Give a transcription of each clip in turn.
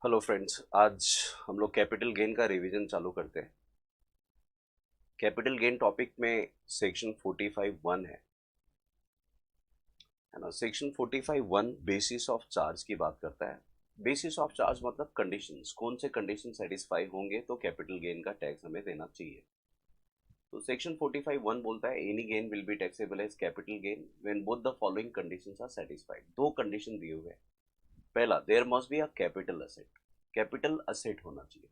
Hello friends, आज हम लोग कैपिटल गेन का रिवीजन चालू करते हैं। कैपिटल गेन टॉपिक में सेक्शन 45(1) है ना। सेक्शन 45(1) बेसिस ऑफ चार्ज की बात करता है। बेसिस ऑफ चार्ज मतलब कंडीशंस, कौन से कंडीशन सेटिस्फाई होंगे तो कैपिटल गेन का टैक्स हमें देना चाहिए। तो सेक्शन 45(1) बोलता है any gain will be taxable as capital gain when both the following conditions are satisfied. दो कंडीशन दिए हुए हैं। पहला, there must be a capital asset, capital asset होना चाहिए।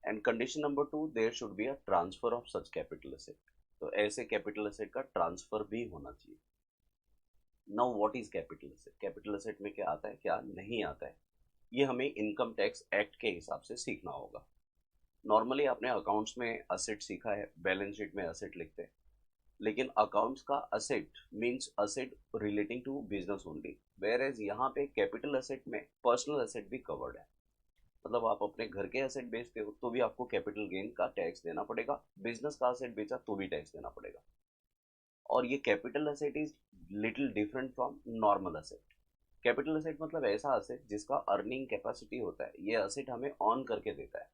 And condition number two, there should be a transfer of such capital asset. तो ऐसे capital asset का ट्रांसफर भी होना चाहिए। Now what is capital asset? Capital asset में क्या आता है, क्या नहीं आता है, ये हमें इनकम टैक्स एक्ट के हिसाब से सीखना होगा। नॉर्मली आपने अकाउंट्स में असेट सीखा है, बैलेंस शीट में असेट लिखते हैं। लेकिन अकाउंट्स का asset means asset relating to business only, where as यहाँ पे कैपिटल असेट में पर्सनल असेट भी कवर्ड है। मतलब आप अपने घर के एसेट बेचते हो तो भी आपको कैपिटल गेन का टैक्स देना पड़ेगा, बिजनेस का एसेट बेचा तो भी टैक्स देना पड़ेगा। और ये capital asset is little different from normal asset. Capital asset मतलब ऐसा एसेट जिसका अर्निंग कैपेसिटी होता है, ये एसेट हमें ऑन करके देता है।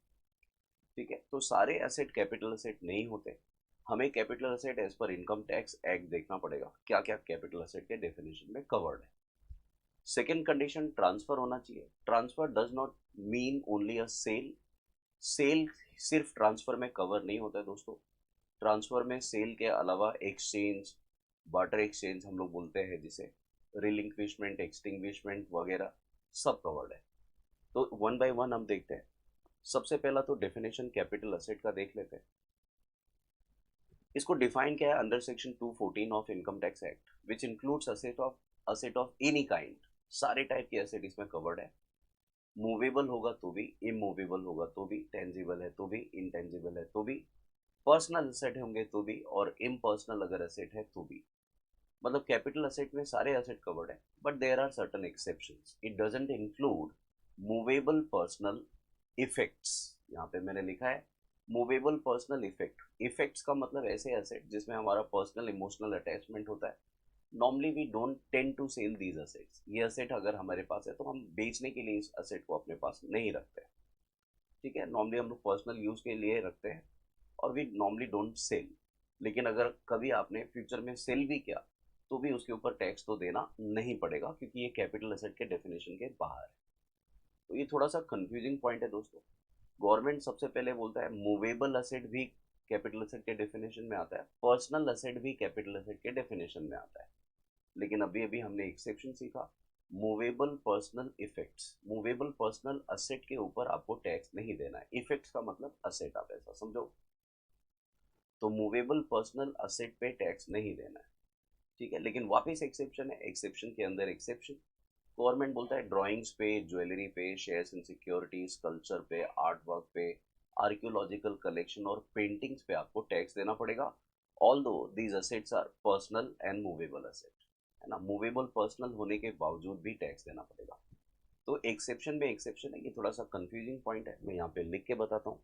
ठीक है, तो सारे एसेट कैपिटल एसेट नहीं होते। हमें कैपिटल एसेट एज पर इनकम टैक्स एक्ट देखना पड़ेगा, क्या क्या कैपिटल एसेट के डेफिनेशन में कवर्ड है। सेकेंड कंडीशन, ट्रांसफर होना चाहिए। Transfer does not mean only a sale. Sale सिर्फ ट्रांसफर में कवर नहीं होता है दोस्तों। ट्रांसफर में सेल के अलावा एक्सचेंज, बार्टर एक्सचेंज हम लोग बोलते हैं जिसे, रिलिंक्विशमेंट, एक्सटिंग्विशमेंट वगैरह सब कवर्ड है। तो वन बाय वन हम देखते हैं। सबसे पहला तो डेफिनेशन कैपिटल असेट का देख लेते हैं। इसको डिफाइन किया है under section 214 of income tax act, which includes asset of any kind. सारे टाइप के असेट इसमें कवर्ड है। मूवेबल होगा तो भी, इमूवेबल होगा तो भी, टेंजिबल है तो भी, इंटेंजिबल है तो भी, पर्सनल एसेट होंगे तो भी, और इम्पर्सनल अगर एसेट है तो भी। मतलब कैपिटल एसेट में सारे एसेट कवर्ड है, but there are certain exceptions. It doesn't include movable personal effects. यहाँ पे मैंने लिखा है मूवेबल पर्सनल इफेक्ट। इफेक्ट्स का मतलब ऐसे एसेट जिसमें हमारा पर्सनल इमोशनल अटैचमेंट होता है। Normally we don't tend to sell these assets. ये असेट अगर हमारे पास है तो हम बेचने के लिए इस असेट को अपने पास नहीं रखते हैं। ठीक है, नॉर्मली हम लोग पर्सनल यूज के लिए रखते हैं और वी नॉर्मली डोंट सेल। लेकिन अगर कभी आपने फ्यूचर में सेल भी किया तो भी उसके ऊपर टैक्स तो देना नहीं पड़ेगा, क्योंकि ये कैपिटल एसेट के डेफिनेशन के बाहर है। तो ये थोड़ा सा कंफ्यूजिंग पॉइंट है दोस्तों। गवर्नमेंट सबसे पहले बोलता है मूवेबल एसेट भी कैपिटल एसेट के डेफिनेशन में आता है, पर्सनल एसेट भी कैपिटल एसेट के डेफिनेशन में आता है। लेकिन अभी अभी हमने एक्सेप्शन सीखा, movable personal effects. Movable personal asset के ऊपर आपको टैक्स नहीं देना है। इफेक्ट्स का मतलब असेट, आप ऐसा समझो। तो मूवेबल पर्सनल असेट पे टैक्स नहीं देना है। ठीक है, लेकिन वापस एक्सेप्शन है, एक्सेप्शन के अंदर एक्सेप्शन। गवर्नमेंट बोलता है ड्राइंग्स पे, ज्वेलरी पे, शेयर्स इन सिक्योरिटीज, कल्चर पे, आर्ट वर्क पे, आर्कियोलॉजिकल कलेक्शन और पेंटिंग्स पे आपको टैक्स देना पड़ेगा। Although these assets are personal and movable asset, है ना। मूवेबल पर्सनल होने के बावजूद भी टैक्स देना पड़ेगा। तो एक्सेप्शन में एक्सेप्शन है, ये थोड़ा सा कंफ्यूजिंग पॉइंट है, मैं यहाँ पे लिख के बताता हूँ।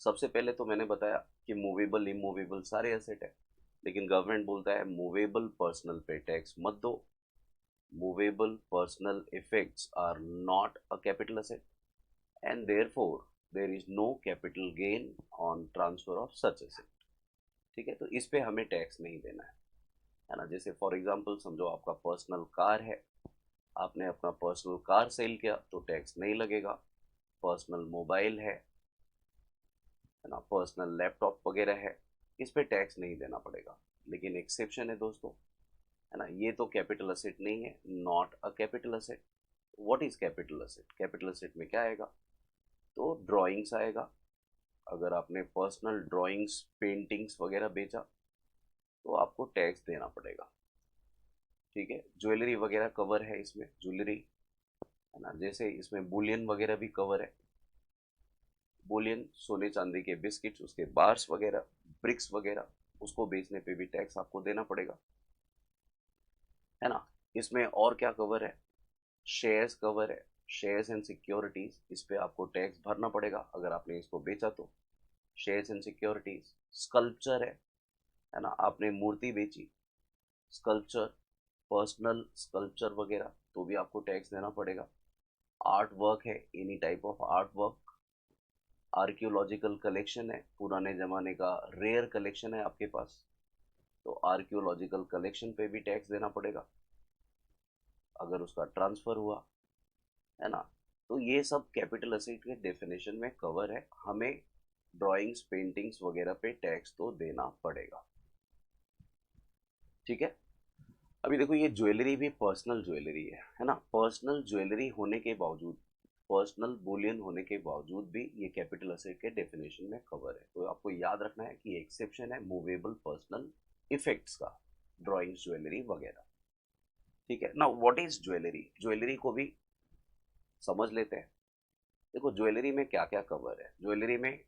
सबसे पहले तो मैंने बताया कि मूवेबल इमूवेबल सारे एसेट है, लेकिन गवर्नमेंट बोलता है मूवेबल पर्सनल पे टैक्स मत दो। Movable personal effects are not a capital asset and therefore there is no capital gain on transfer of such asset. ठीक है, तो इस पे हमें टैक्स नहीं देना है ना। जैसे फॉर एग्जांपल समझो आपका पर्सनल कार है, आपने अपना पर्सनल कार सेल किया तो टैक्स नहीं लगेगा। पर्सनल मोबाइल है ना, पर्सनल लैपटॉप वगैरह है, इस पे टैक्स नहीं देना पड़ेगा। लेकिन एक्सेप्शन है दोस्तों, है ना। ये तो कैपिटल असेट नहीं है, not a capital asset. What is capital asset? Capital asset में क्या आएगा, तो ड्राइंग्स आएगा। अगर आपने पर्सनल ड्राइंग्स, पेंटिंग्स वगैरह बेचा तो आपको टैक्स देना पड़ेगा। ठीक है, ज्वेलरी वगैरह कवर है इसमें, ज्वेलरी, है ना। जैसे इसमें बुलियन वगैरह भी कवर है। बुलियन सोने चांदी के बिस्किट्स, उसके बार्स वगैरह, ब्रिक्स वगैरह, उसको बेचने पे भी टैक्स आपको देना पड़ेगा, है ना। इसमें और क्या कवर है, शेयर्स कवर है। शेयर्स एंड सिक्योरिटीज, इस पे आपको टैक्स भरना पड़ेगा अगर आपने इसको बेचा तो। शेयर्स एंड सिक्योरिटीज, स्कल्पचर है ना, आपने मूर्ति बेची, स्कल्पचर, पर्सनल स्कल्पचर वगैरह, तो भी आपको टैक्स देना पड़ेगा। आर्ट वर्क है, any type of art work, archaeological collection है, पुराने ज़माने का रेयर कलेक्शन है आपके पास, तो आर्कियोलॉजिकल कलेक्शन पे भी टैक्स देना पड़ेगा अगर उसका ट्रांसफ़र हुआ, है ना। तो ये सब कैपिटल असेट के डेफिनेशन में कवर है, हमें ड्राइंग्स पेंटिंग्स वगैरह पे टैक्स तो देना पड़ेगा, ठीक है। अभी देखो ये ज्वेलरी भी पर्सनल ज्वेलरी है ना, पर्सनल ज्वेलरी होने के बावजूद, पर्सनल बुलियन होने के बावजूद भी ये कैपिटल असेट के डेफिनेशन में कवर है। तो आपको याद रखना है कि एक्सेप्शन है मूवेबल पर्सनल इफेक्ट्स का, ड्राइंग्स ज्वेलरी वगैरह, ठीक है ना। व्हाट इज ज्वेलरी, ज्वेलरी को भी समझ लेते हैं। देखो ज्वेलरी में क्या क्या कवर है, ज्वेलरी में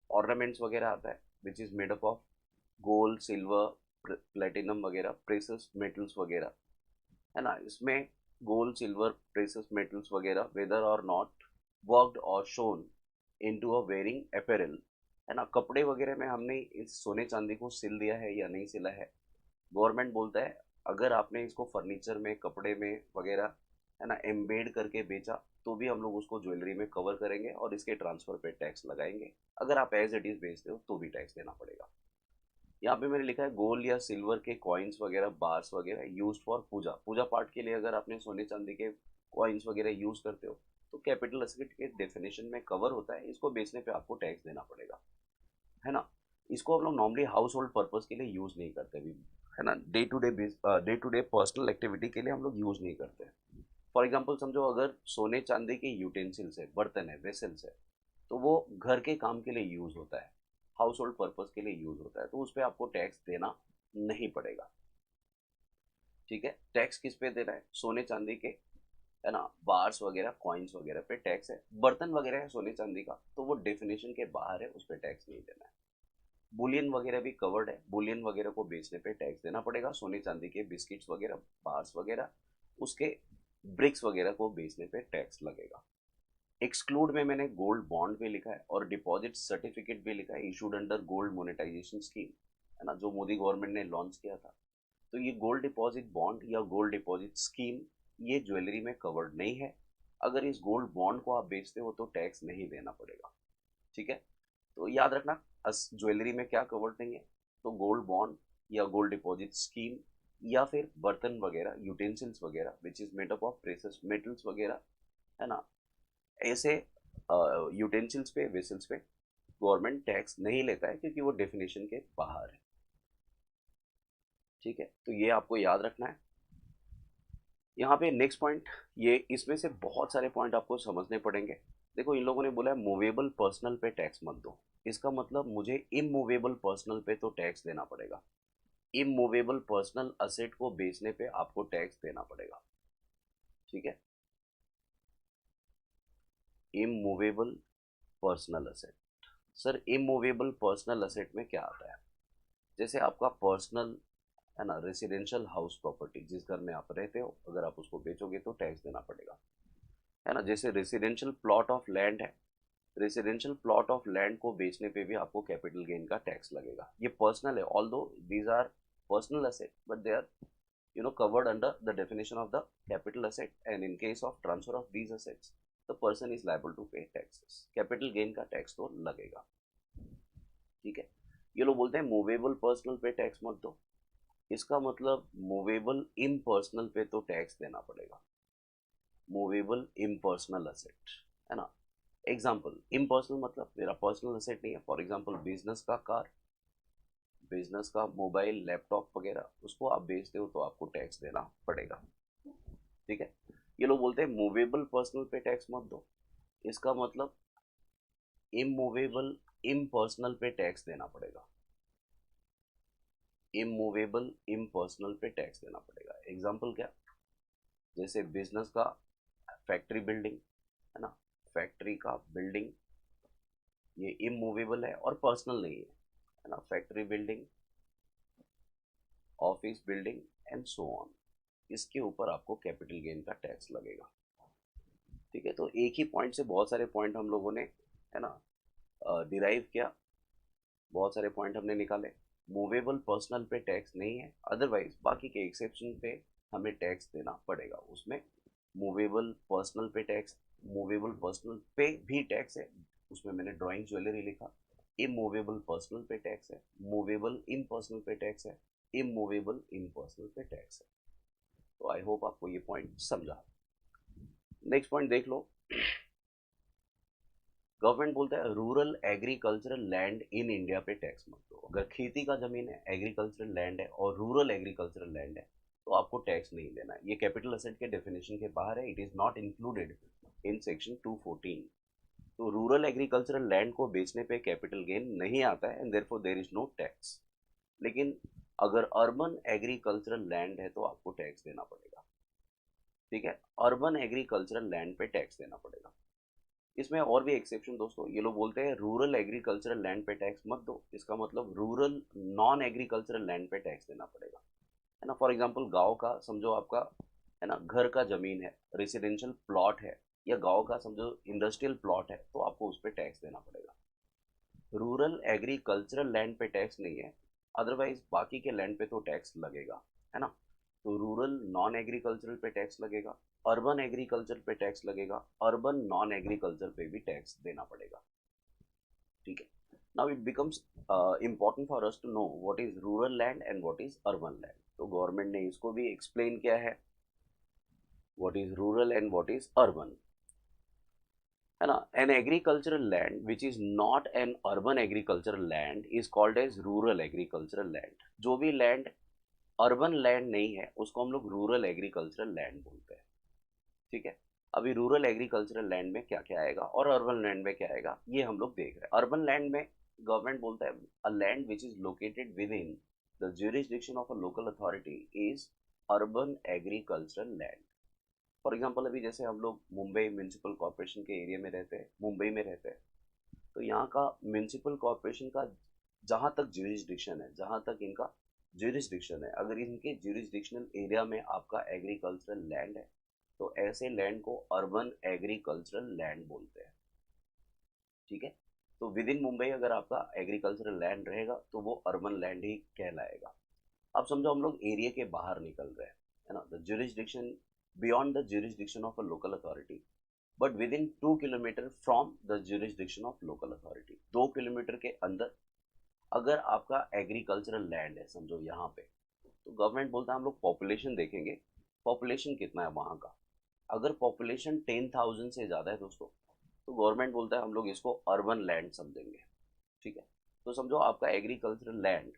ऑर्नामेंट्स वगैरह आता है which is made up of gold silver platinum वगैरह प्रेशस मेटल्स वगैरह, है ना। इसमें गोल्ड सिल्वर प्रेशस मेटल्स वगैरह वेदर और नॉट वर्कड और shown into a wearing apparel, है ना। कपड़े वगैरह में हमने इस सोने चांदी को सिल दिया है या नहीं सिला है, गवर्नमेंट बोलता है अगर आपने इसको फर्नीचर में कपड़े में वगैरह, है ना, एम्बेड करके बेचा तो भी हम लोग उसको ज्वेलरी में कवर करेंगे और इसके ट्रांसफर पे टैक्स लगाएंगे। अगर आप एज इट इज बेचते हो तो भी टैक्स देना पड़ेगा। यहाँ पे मैंने लिखा है गोल्ड या सिल्वर के कॉइन्स वगैरह बार्स वगैरह यूज्ड फॉर पूजा, पूजा पाठ के लिए अगर आपने सोने चांदी के कॉइन्स वगैरह यूज करते हो तो कैपिटल असेट के डेफिनेशन में कवर होता है, इसको बेचने पे आपको टैक्स देना पड़ेगा, है ना। इसको हम लोग नॉर्मली हाउस होल्ड पर्पज के लिए यूज नहीं करते भी, है ना। Day to day personal activity के लिए हम लोग यूज नहीं करते। फॉर एग्जाम्पल समझो अगर सोने चांदी के यूटेंसिल्स है, बर्तन है, वेसल्स है, तो वो घर के काम के लिए यूज होता है, हाउस होल्ड पर्पज के लिए यूज होता है, तो उस पर आपको टैक्स देना नहीं पड़ेगा, ठीक है। टैक्स किस पे देना है, सोने चांदी के, है ना, बार्स वगैरह कॉइन्स वगैरह पे टैक्स है। बर्तन वगैरह है सोने चांदी का तो वो डेफिनेशन के बाहर है, उस पर टैक्स नहीं देना है। बुलियन वगैरह भी कवर्ड है, बुलियन वगैरह को बेचने पे टैक्स देना पड़ेगा, सोने चांदी के बिस्किट्स वगैरह बार्स वगैरह, उसके ब्रिक्स वगैरह को बेचने पे टैक्स लगेगा। एक्सक्लूड में मैंने गोल्ड बॉन्ड भी लिखा है और डिपॉजिट सर्टिफिकेट भी लिखा है issued under gold monetization scheme, है ना, जो मोदी गवर्नमेंट ने लॉन्च किया था। तो ये गोल्ड डिपॉजिट बॉन्ड या गोल्ड डिपॉजिट स्कीम ये ज्वेलरी में कवर्ड नहीं है, अगर इस गोल्ड बॉन्ड को आप बेचते हो तो टैक्स नहीं देना पड़ेगा, ठीक है। तो याद रखना ज्वेलरी में क्या कवर्ड नहीं है, तो गोल्ड बॉन्ड या गोल्ड डिपॉजिट स्कीम या फिर बर्तन वगैरह यूटेंसिल्स वगैरह which is made up of precious metals वगैरह, है ना। ऐसे यूटेंसिल्स पे वेसल्स पे गवर्नमेंट टैक्स नहीं लेता है क्योंकि वो डेफिनेशन के बाहर है, ठीक है। तो ये आपको याद रखना है। यहाँ पे नेक्स्ट पॉइंट, ये इसमें से बहुत सारे पॉइंट आपको समझने पड़ेंगे। देखो इन लोगों ने बोला है मूवेबल पर्सनल पे टैक्स मत दो, इसका मतलब मुझे इमूवेबल पर्सनल पे तो टैक्स देना पड़ेगा, इमूवेबल पर्सनल असेट को बेचने पे आपको टैक्स देना पड़ेगा, ठीक है। Immovable personal asset, sir immovable personal asset में क्या आता है, जैसे आपका पर्सनल, है ना, रेसिडेंशियल हाउस प्रॉपर्टी, जिस घर में आप रहते हो अगर आप उसको बेचोगे तो टैक्स देना पड़ेगा, है ना। जैसे रेसिडेंशियल प्लॉट ऑफ लैंड है, रेसिडेंशियल प्लॉट ऑफ लैंड को बेचने पे भी आपको कैपिटल गेन का टैक्स लगेगा। ये पर्सनल है, although these are personal asset but they are covered under the definition of the capital asset, and in case of transfer of these assets the person is liable to pay taxes, capital gain का tax तो लगेगा, ठीक है। ये लोग बोलते हैं movable personal पे टैक्स मत दो, इसका मतलब मूवेबल इम्पर्सनल पे तो टैक्स देना पड़ेगा, मूवेबल इम्पर्सनल असेट, है ना। एग्जाम्पल, इम्पर्सनल मतलब मेरा पर्सनल असेट नहीं है, फॉर एग्जाम्पल बिजनेस का कार, बिजनेस का मोबाइल लैपटॉप वगैरह, उसको आप बेचते हो तो आपको टैक्स देना पड़ेगा, ठीक है। ये लोग बोलते हैं मूवेबल पर्सनल पे टैक्स मत दो, इसका मतलब इमूवेबल इम्पर्सनल पे टैक्स देना पड़ेगा, इमूवेबल इम्पर्सनल पे टैक्स देना पड़ेगा। एग्जाम्पल क्या, जैसे बिजनेस का फैक्ट्री बिल्डिंग, है ना, फैक्ट्री का बिल्डिंग ये इमूवेबल है और पर्सनल नहीं है ना, factory building, office building and so on, इसके ऊपर आपको कैपिटल गेन का टैक्स लगेगा, ठीक है। तो एक ही पॉइंट से बहुत सारे पॉइंट हम लोगों ने, है ना, डिराइव किया, बहुत सारे पॉइंट हमने निकाले। मूवेबल पर्सनल पे टैक्स नहीं है, अदरवाइज बाकी के एक्सेप्शन पे हमें टैक्स देना पड़ेगा, उसमें मूवेबल पर्सनल पे टैक्स मूवेबल पर्सनल पे भी टैक्स है, उसमें मैंने ड्राइंग ज्वेलरी लिखा। इमूवेबल पर्सनल पे टैक्स है, मूवेबल इम्पर्सनल पे टैक्स है, इमूवेबल इम्पर्सनल पे टैक्स है। तो आई होप आपको ये पॉइंट समझा। नेक्स्ट पॉइंट देख लो। गवर्नमेंट बोलता है rural agricultural land in India पे टैक्स मत दो। अगर खेती का जमीन है, एग्रीकल्चरल लैंड है और रूरल एग्रीकल्चरल लैंड है तो आपको टैक्स नहीं देना है। ये कैपिटल असेट के डेफिनेशन के बाहर है, it is not included in section 214। तो रूरल एग्रीकल्चरल लैंड को बेचने पे कैपिटल गेन नहीं आता है and therefore there is no tax. लेकिन अगर अर्बन एग्रीकल्चरल लैंड है तो आपको टैक्स देना पड़ेगा। ठीक है, अर्बन एग्रीकल्चरल लैंड पे टैक्स देना पड़ेगा। इसमें और भी एक्सेप्शन दोस्तों, ये लोग बोलते हैं रूरल एग्रीकल्चरल लैंड पे टैक्स मत दो, इसका मतलब रूरल नॉन एग्रीकल्चरल लैंड पे टैक्स देना पड़ेगा, है ना। फॉर एग्जांपल गांव का समझो आपका, है ना, घर का जमीन है, रेसिडेंशियल प्लॉट है, या गांव का समझो इंडस्ट्रियल प्लॉट है, तो आपको उस पर टैक्स देना पड़ेगा। रूरल एग्रीकल्चरल लैंड पे टैक्स नहीं है, अदरवाइज बाकी के लैंड पे तो टैक्स लगेगा, है ना। तो रूरल नॉन एग्रीकल्चरल पे टैक्स लगेगा, अर्बन एग्रीकल्चर पे टैक्स लगेगा, अर्बन नॉन एग्रीकल्चर पे भी टैक्स देना पड़ेगा। ठीक है, now it becomes important for us to know what is rural land and what is urban land. तो गवर्नमेंट ने इसको भी एक्सप्लेन किया है, what is rural and what is urban, है ना। An agricultural land which is not an urban agricultural land is called as rural agricultural land. जो भी लैंड अर्बन लैंड नहीं है उसको हम लोग रूरल एग्रीकल्चरल लैंड बोलते हैं। ठीक है, अभी रूरल एग्रीकल्चरल लैंड में क्या क्या आएगा और अर्बन लैंड में क्या आएगा ये हम लोग देख रहे हैं। अर्बन लैंड में गवर्नमेंट बोलता है a land which is located with in the jurisdiction of a local authority is urban agricultural land. For example अभी जैसे हम लोग मुंबई म्यूनसिपल कॉरपोरेशन के एरिया में रहते हैं, मुंबई में रहते हैं, तो यहाँ का म्यूनसिपल कॉरपोरेशन का जहाँ तक ज्यूरिसडिक्शन है, जहाँ तक इनका ज्यूरिसडिक्शन है, अगर इनके ज्यूरिसडिक्शनल एरिया में आपका एग्रीकल्चरल लैंड है तो ऐसे लैंड को अर्बन एग्रीकल्चरल लैंड बोलते हैं। ठीक है, तो विद इन मुंबई अगर आपका एग्रीकल्चरल लैंड रहेगा तो वो अर्बन लैंड ही कहलाएगा। अब समझो हम लोग एरिया के बाहर निकल रहे हैं, है ना, the jurisdiction beyond the jurisdiction of a local authority but with in 2 kilometre from the jurisdiction of local authority. 2 kilometre के अंदर अगर आपका एग्रीकल्चरल लैंड है समझो यहाँ पे, तो गवर्नमेंट बोलता है हम लोग पॉपुलेशन देखेंगे, पॉपुलेशन कितना है वहाँ का। अगर पॉपुलेशन 10,000 से ज़्यादा है दोस्तों तो गवर्नमेंट बोलता है हम लोग इसको अर्बन लैंड समझेंगे। ठीक है, तो समझो आपका agricultural land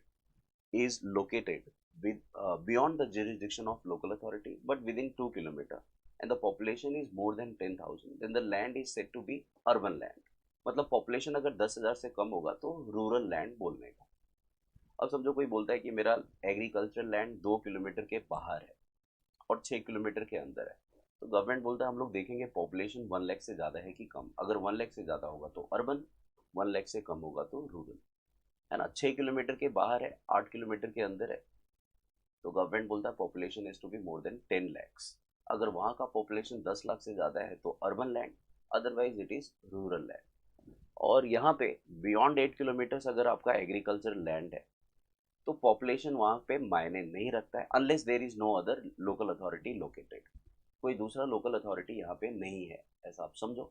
is located with beyond the jurisdiction of local authority but within 2 kilometer and the population is more than 10,000 then the land is said to be urban land। मतलब population अगर 10,000 से कम होगा तो रूरल लैंड बोलने का। अब समझो कोई बोलता है कि मेरा एग्रीकल्चरल लैंड 2 किलोमीटर के बाहर है और 6 किलोमीटर के अंदर है, तो गवर्नमेंट बोलता है हम लोग देखेंगे पॉपुलेशन 1 लाख से ज़्यादा है कि कम। अगर 1 लाख से ज़्यादा होगा तो अर्बन, 1 लाख से कम होगा तो रूरल, है ना। 6 किलोमीटर के बाहर है, 8 किलोमीटर के अंदर है, तो गवर्नमेंट बोलता है population is to be more than 10 lakhs। अगर वहाँ का पॉपुलेशन 10 लाख से ज़्यादा है तो urban land, otherwise it is rural land. और यहाँ पे बियॉन्ड 8 किलोमीटर्स अगर आपका एग्रीकल्चर लैंड है तो पॉपुलेशन वहाँ पे मायने नहीं रखता है unless there is no other local authority located. कोई दूसरा लोकल अथॉरिटी यहाँ पे नहीं है, ऐसा आप समझो।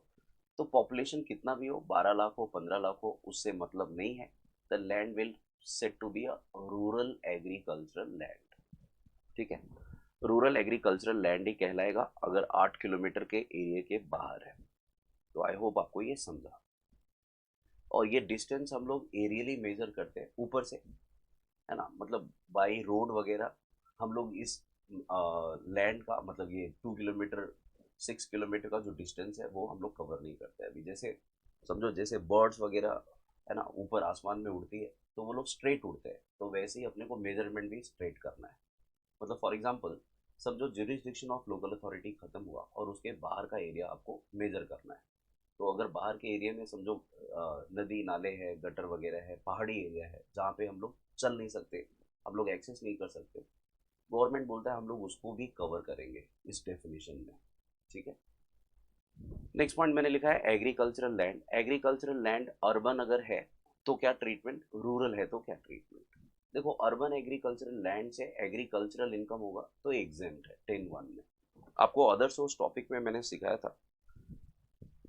तो पॉपुलेशन कितना भी हो, 12 लाख हो, 15 लाख हो, उससे मतलब नहीं है। The land will set to be a rural agricultural land. ठीक है, रूरल एग्रीकल्चरल लैंड ही कहलाएगा अगर 8 किलोमीटर के एरिया के बाहर है। तो आई होप आपको ये समझा। और ये डिस्टेंस हम लोग एरियली मेजर करते हैं ऊपर से, है ना, मतलब बाई रोड वगैरह हम लोग इस लैंड का मतलब ये 2 किलोमीटर 6 किलोमीटर का जो डिस्टेंस है वो हम लोग कवर नहीं करते। अभी जैसे समझो जैसे बर्ड्स वगैरह, है ना, ऊपर आसमान में उड़ती है तो वो लोग स्ट्रेट उड़ते हैं, तो वैसे ही अपने को मेजरमेंट भी स्ट्रेट करना है। मतलब फॉर एग्जांपल समझो ज्यूरिसडिक्शन ऑफ लोकल अथॉरिटी खत्म हुआ और उसके बाहर का एरिया आपको मेजर करना है। तो अगर बाहर के एरिया में समझो नदी नाले है, गटर वगैरह है, पहाड़ी एरिया है जहाँ पे हम लोग चल नहीं सकते, हम लोग एक्सेस नहीं कर सकते, गवर्नमेंट बोलता है हम लोग उसको भी कवर करेंगे इस डेफिनेशन में। ठीक है, नेक्स्ट पॉइंट मैंने लिखा है agricultural land. Agricultural land urban अगर है तो क्या ट्रीटमेंट, रूरल है तो क्या ट्रीटमेंट। देखो अर्बन एग्रीकल्चरल लैंड से एग्रीकल्चरल इनकम होगा तो एग्जेम्प्ट है 10(1) में। आपको अदर सोर्स टॉपिक में मैंने सिखाया था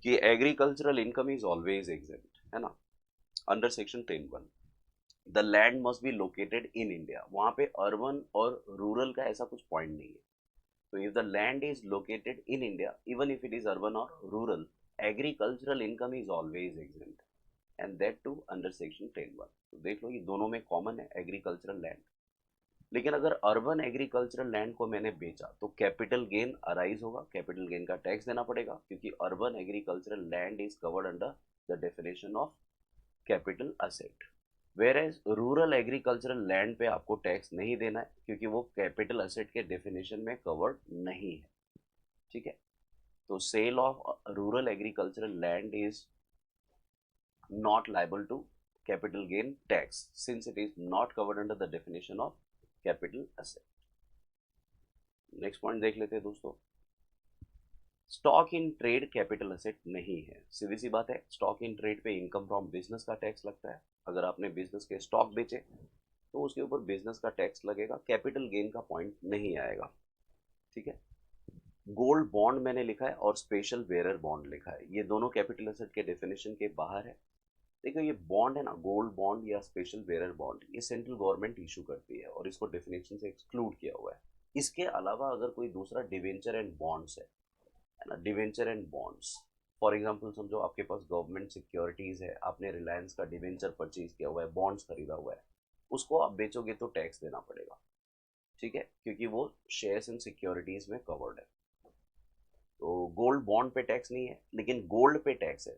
कि agricultural income is always exempt, है ना, under section 10(1). The land must be located in India, वहां पे अर्बन और रूरल का ऐसा कुछ पॉइंट नहीं है। तो if the land is located in India, even if it is urban or rural, agricultural income is always exempt, and that too under section 10(1). तो देख लो ये दोनों में कॉमन है, एग्रीकल्चरल लैंड। लेकिन अगर अर्बन एग्रीकल्चरल लैंड को मैंने बेचा तो कैपिटल गेन अराइज होगा, कैपिटल गेन का टैक्स देना पड़ेगा, क्योंकि urban agricultural land is covered under the definition of capital asset. Where as rural agricultural land पे आपको टैक्स नहीं देना है, क्योंकि वो कैपिटल असेट के डेफिनेशन में कवर्ड नहीं है। ठीक है, तो sale of rural agricultural land is not liable to capital gain tax since it is not covered under the definition of capital asset. Next point देख लेते हैं दोस्तों, stock in trade capital asset नहीं है। सीधी सी बात है, स्टॉक इन ट्रेड पे income from business का टैक्स लगता है। अगर आपने बिजनेस के स्टॉक बेचे तो उसके ऊपर बिजनेस का टैक्स लगेगा, कैपिटल गेन का पॉइंट नहीं आएगा। ठीक है, गोल्ड बॉन्ड मैंने लिखा है और स्पेशल बेरर बॉन्ड लिखा है, ये दोनों कैपिटल असेट के डेफिनेशन के बाहर है। देखो ये बॉन्ड है ना, गोल्ड बॉन्ड या स्पेशल बेरर बॉन्ड, ये सेंट्रल गवर्नमेंट इशू करती है और इसको डेफिनेशन से एक्सक्लूड किया हुआ है। इसके अलावा अगर कोई दूसरा डिवेंचर एंड बॉन्ड्स है ना, debenture and bonds, for example समझो आपके पास गवर्नमेंट सिक्योरिटीज है, आपने रिलायंस का डिवेंचर परचेज किया हुआ है, बॉन्ड्स खरीदा हुआ है, उसको आप बेचोगे तो टैक्स देना पड़ेगा। ठीक है, क्योंकि वो शेयर्स एंड सिक्योरिटीज में कवर्ड है। तो गोल्ड बॉन्ड पे टैक्स नहीं है, लेकिन गोल्ड पे टैक्स है।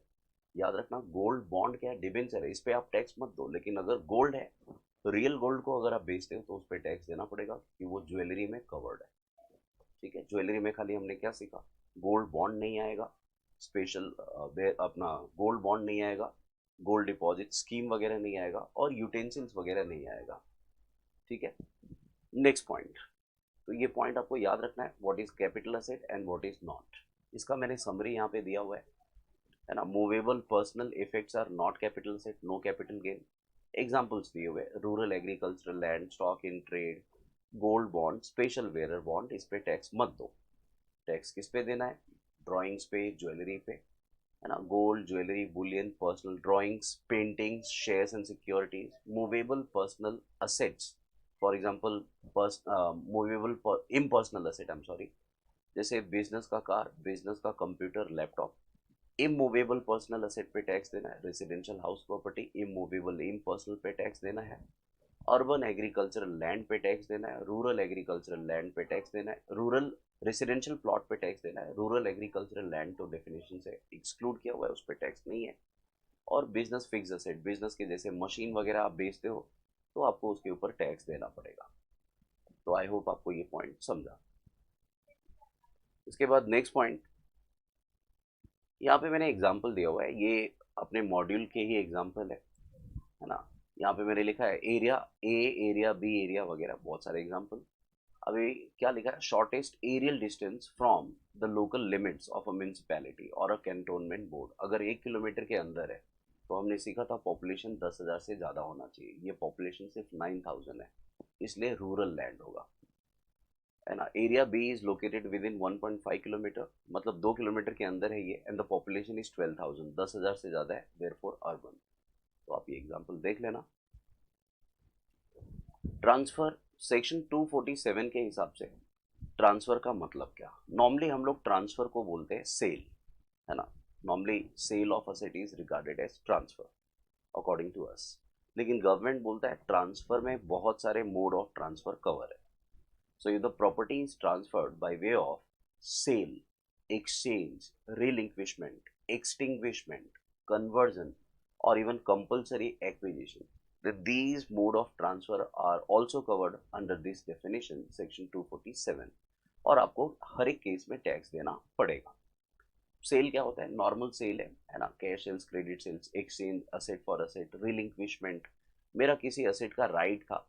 याद रखना, गोल्ड बॉन्ड क्या है, डिबेंचर है, इस पे आप टैक्स मत दो। लेकिन अगर गोल्ड है तो रियल गोल्ड को अगर आप बेचते हो तो उस पर टैक्स देना पड़ेगा, क्योंकि वो ज्वेलरी में कवर्ड है। ठीक है, ज्वेलरी में खाली हमने क्या सीखा, गोल्ड बॉन्ड नहीं आएगा, स्पेशल अपना गोल्ड बॉन्ड नहीं आएगा, गोल्ड डिपॉजिट स्कीम वगैरह नहीं आएगा, और यूटेंसिल्स वगैरह नहीं आएगा। ठीक है, नेक्स्ट पॉइंट, तो ये पॉइंट आपको याद रखना है, what is capital asset and what is not. इसका मैंने समरी यहाँ पे दिया हुआ है ना। Movable personal effects are not capital asset, no capital gain. Examples दिए हुए, rural agricultural land, stock in trade, gold bond, special bearer bond, इस पे टैक्स मत दो। टैक्स किस पे देना है, ड्राइंग्स पे, ज्वेलरी पे, है ना, gold, jewellery, Boolean, personal drawings, paintings, shares and securities, movable personal assets, for example movable impersonal asset, I am sorry, जैसे बिजनेस का कार, बिजनेस का computer, laptop. Immovable personal asset पे टैक्स देना है, residential house property, immovable impersonal पे tax देना है, urban agricultural land पे टैक्स देना है, रूरल एग्रीकल्चरल लैंड पे टैक्स देना है, रूरल रेसिडेंशियल प्लॉट पे टैक्स देना है, रूरल एग्रीकल्चरल लैंड तो डेफिनेशन से एक्सक्लूड किया हुआ है, उस पर टैक्स नहीं है। और बिजनेस फिक्स असेट, बिजनेस के जैसे मशीन वगैरह आप बेचते हो तो आपको उसके ऊपर टैक्स देना पड़ेगा। तो आई होप आपको ये पॉइंट समझा। इसके बाद नेक्स्ट पॉइंट, यहाँ पे मैंने एग्जाम्पल दिया हुआ है, ये अपने मॉड्यूल के ही एग्जाम्पल है ना। यहाँ पे मैंने लिखा है area A, area B, area वगैरह, बहुत सारे एग्जाम्पल। अभी क्या लिखा है, shortest aerial distance from the local limits of a municipality or a cantonment board. अगर 1 किलोमीटर के अंदर है तो हमने सीखा था पॉपुलेशन 10,000 से ज़्यादा होना चाहिए, ये पॉपुलेशन सिर्फ 9,000 है, इसलिए रूरल लैंड होगा, है ना। Area B is located within 1.5 kilometre, मतलब 2 किलोमीटर के अंदर है ये, एंड द पॉपुलेशन इज 12,000, 10,000 से ज़्यादा है, देयरफॉर अर्बन। तो आप ये एग्जाम्पल देख लेना। ट्रांसफर सेक्शन 247 के हिसाब से ट्रांसफर का मतलब क्या, नॉर्मली हम लोग ट्रांसफर को बोलते हैं सेल, है ना। Normally sale of asset is regarded as transfer according to us, लेकिन गवर्नमेंट बोलता है ट्रांसफर में बहुत सारे मोड ऑफ ट्रांसफर कवर है। So if the property is transferred by way of sale, exchange, relinquishment, extinguishment, conversion, or even compulsory acquisition, that these mode of transfer are also covered under this definition section 247, और आपको हर एक case में tax देना पड़ेगा। Cell क्या होता है, normal sale है ना, cash sales, credit sales, exchange, asset for asset, relinquishment, मेरा किसी असेट का राइट था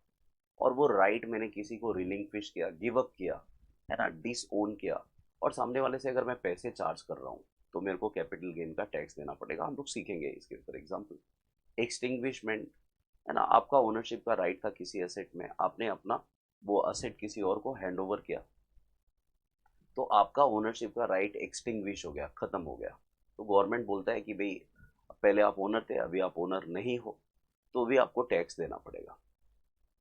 और वो राइट मैंने किसी को रिलिंक्विश किया, गिव अप किया, है ना, डिसओन किया, और सामने वाले से अगर मैं पैसे चार्ज कर रहा हूँ तो मेरे को कैपिटल गेन का टैक्स देना पड़ेगा। हम लोग सीखेंगे इसके ऊपर एग्जाम्पल। एक्सटिंग्विशमेंट, है ना, आपका ओनरशिप का राइट था किसी असेट में, आपने अपना वो असेट किसी और को हैंड ओवर किया, तो आपका ओनरशिप का राइट एक्सटिंग्विश हो गया, खत्म हो गया, तो गवर्नमेंट बोलता है कि भाई पहले आप ओनर थे, अभी आप ओनर नहीं हो, तो भी आपको टैक्स देना पड़ेगा।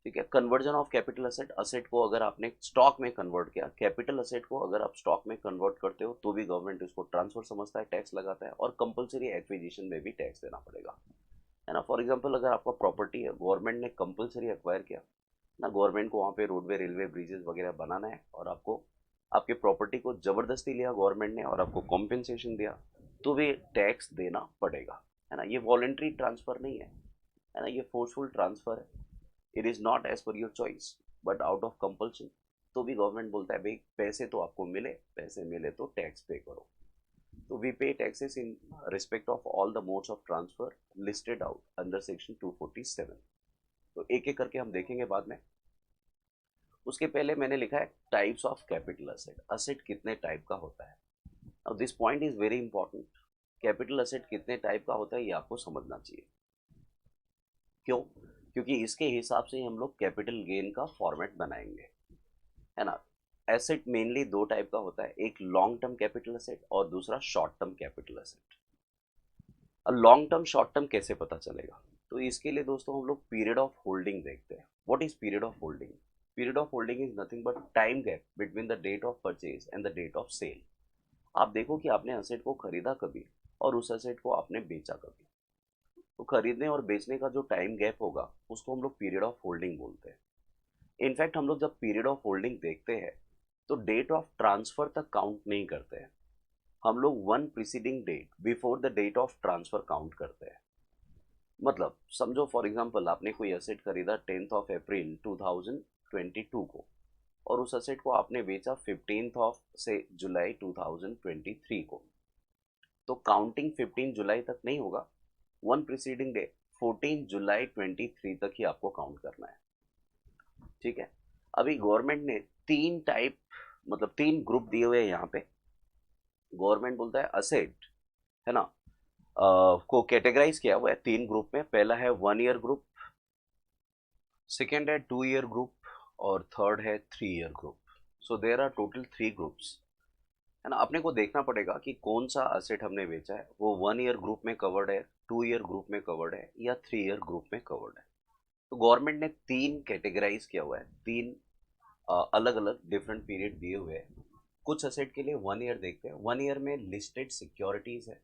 ठीक है। Conversion of capital asset, asset को अगर आपने स्टॉक में कन्वर्ट किया, कैपिटल असेट को अगर आप स्टॉक में कन्वर्ट करते हो तो भी गवर्नमेंट उसको ट्रांसफर समझता है, टैक्स लगाता है, और कंपलसरी एक्विजिशन में भी टैक्स देना पड़ेगा, है ना। फॉर एग्जांपल अगर आपका प्रॉपर्टी है, गवर्नमेंट ने कंपलसरी एक्वायर किया ना, गवर्नमेंट को वहाँ पे रोडवे, रेलवे, ब्रिजेस वगैरह बनाना है, और आपको आपके प्रॉपर्टी को जबरदस्ती लिया गवर्नमेंट ने और आपको कॉम्पेंसेशन दिया, तो भी टैक्स देना पड़ेगा, है ना। ये वॉलेंट्री ट्रांसफर नहीं है ना, ये फोर्सफुल ट्रांसफर है। It is not as per your choice but out of compulsion. तो भी गवर्नमेंट बोलता है भाई पैसे तो आपको मिले, पैसे मिले तो टैक्स पे करो। तो वी पे taxes in respect of all the modes of transfer listed out under section 247। तो एक एक करके हम देखेंगे बाद में। उसके पहले मैंने लिखा है types of capital asset, asset कितने टाइप का होता है। अब this point is very important, capital asset कितने टाइप का होता है ये आपको समझना चाहिए। क्यों? क्योंकि इसके हिसाब से ही हम लोग कैपिटल गेन का फॉर्मेट बनाएंगे, है ना। एसेट मेनली दो टाइप का होता है, एक लॉन्ग टर्म कैपिटल असेट और दूसरा शॉर्ट टर्म कैपिटल असेट। अब लॉन्ग टर्म शॉर्ट टर्म कैसे पता चलेगा? तो इसके लिए दोस्तों हम लोग पीरियड ऑफ होल्डिंग देखते हैं। What is period of holding? Period of holding is nothing but time gap between the date of purchase and the date of sale. आप देखो कि आपने असेट को खरीदा कभी और उस असेट को आपने बेचा कभी, तो खरीदने और बेचने का जो टाइम गैप होगा उसको हम लोग पीरियड ऑफ होल्डिंग बोलते हैं। इनफैक्ट हम लोग जब पीरियड ऑफ होल्डिंग देखते हैं तो डेट ऑफ ट्रांसफर तक काउंट नहीं करते हैं, हम लोग one preceding date before the date of transfer count करते हैं। मतलब समझो फॉर एग्जांपल आपने कोई असेट खरीदा 10th ऑफ अप्रैल 2022 को और उस असेट को आपने बेचा 15th ऑफ से जुलाई 2023 को, तो काउंटिंग 15 जुलाई तक नहीं होगा, वन प्रीसीडिंग डे 14 जुलाई 23 तक ही आपको काउंट करना है। ठीक है। अभी गवर्नमेंट ने तीन टाइप, मतलब तीन ग्रुप दिए हुए हैं यहाँ पे। गवर्नमेंट बोलता है असेट, है ना, को कैटेगराइज किया हुआ है तीन ग्रुप में। पहला है 1 ईयर ग्रुप, सेकेंड है 2 ईयर ग्रुप, और थर्ड है 3 year group. So there are total 3 groups, है ना। अपने को देखना पड़ेगा कि कौन सा असेट हमने बेचा है, वो 1 ईयर ग्रुप में कवर्ड है, 2 ईयर ग्रुप में कवर्ड है, या 3 ईयर ग्रुप में कवर्ड है। तो गवर्नमेंट ने तीन कैटेगराइज किया हुआ है, तीन अलग अलग डिफरेंट पीरियड दिए हुए हैं। कुछ असेट के लिए 1 ईयर देखते हैं। 1 ईयर में लिस्टेड सिक्योरिटीज है,